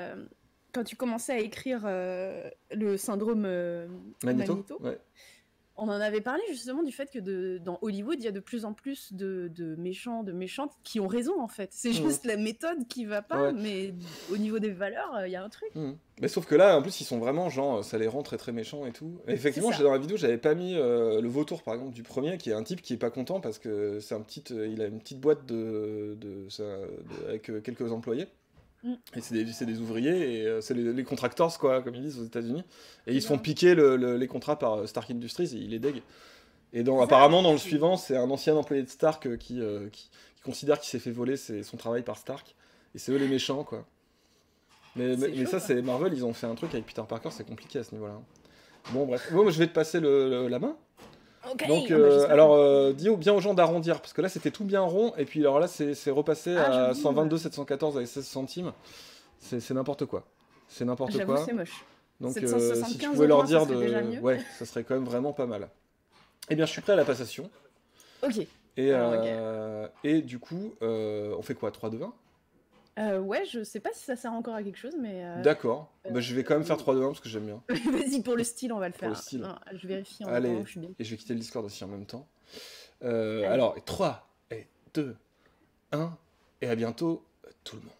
quand tu commençais à écrire le syndrome Magneto? Magneto. Ouais. On en avait parlé justement du fait que dans Hollywood, il y a de plus en plus de méchants, de méchantes qui ont raison en fait. C'est Mhm. juste la méthode qui va pas, Ouais. mais au niveau des valeurs, il y a un truc. Mhm. Mais sauf que là, en plus, ils sont vraiment, genre, ça les rend très très méchants et tout. Et C'est effectivement, ça. dans la vidéo, j'avais pas mis le vautour, par exemple, du premier, qui est un type qui est pas content parce que il a une petite boîte avec quelques employés. Mm. Et c'est des ouvriers, et c'est les contractors, quoi, comme ils disent aux États-Unis. Et ils se font Bien. piquer les contrats par Stark Industries, et ils les déguent. Et C'est ça. apparemment, dans le suivant, c'est un ancien employé de Stark qui considère qu'il s'est fait voler son travail par Stark. Et c'est eux les méchants, quoi. Mais C'est chaud, ça, quoi. c'est Marvel, ils ont fait un truc avec Peter Parker, c'est compliqué à ce niveau-là. Bon, bref. Bon, moi, je vais te passer la main. Ok. Donc, Ah bah, j'espère alors, dis bien aux gens d'arrondir, parce que là, c'était tout bien rond, et puis alors là, c'est repassé Ah, à j'avoue, 122 714 avec 16 centimes. C'est n'importe quoi. C'est n'importe J'avoue, quoi. c'est moche. Donc, 775 si tu pouvais au leur moins, ça dire serait déjà mieux. Ouais, ça serait quand même vraiment pas mal. Eh bien, je suis prêt à la passation. Ok. Et, Alors, ok. et du coup, on fait quoi? 3, 2, 1? Ouais, je sais pas si ça sert encore à quelque chose, mais D'accord. Bah, je vais quand même faire 3, 2, 1 parce que j'aime bien. vas-y, pour le style, on va le Pour faire. le style. Non, je vérifie en Allez, attendant, je suis bien. et je vais quitter le Discord aussi en même temps. Allez. Alors, 3, et 2, 1, et à bientôt, tout le monde.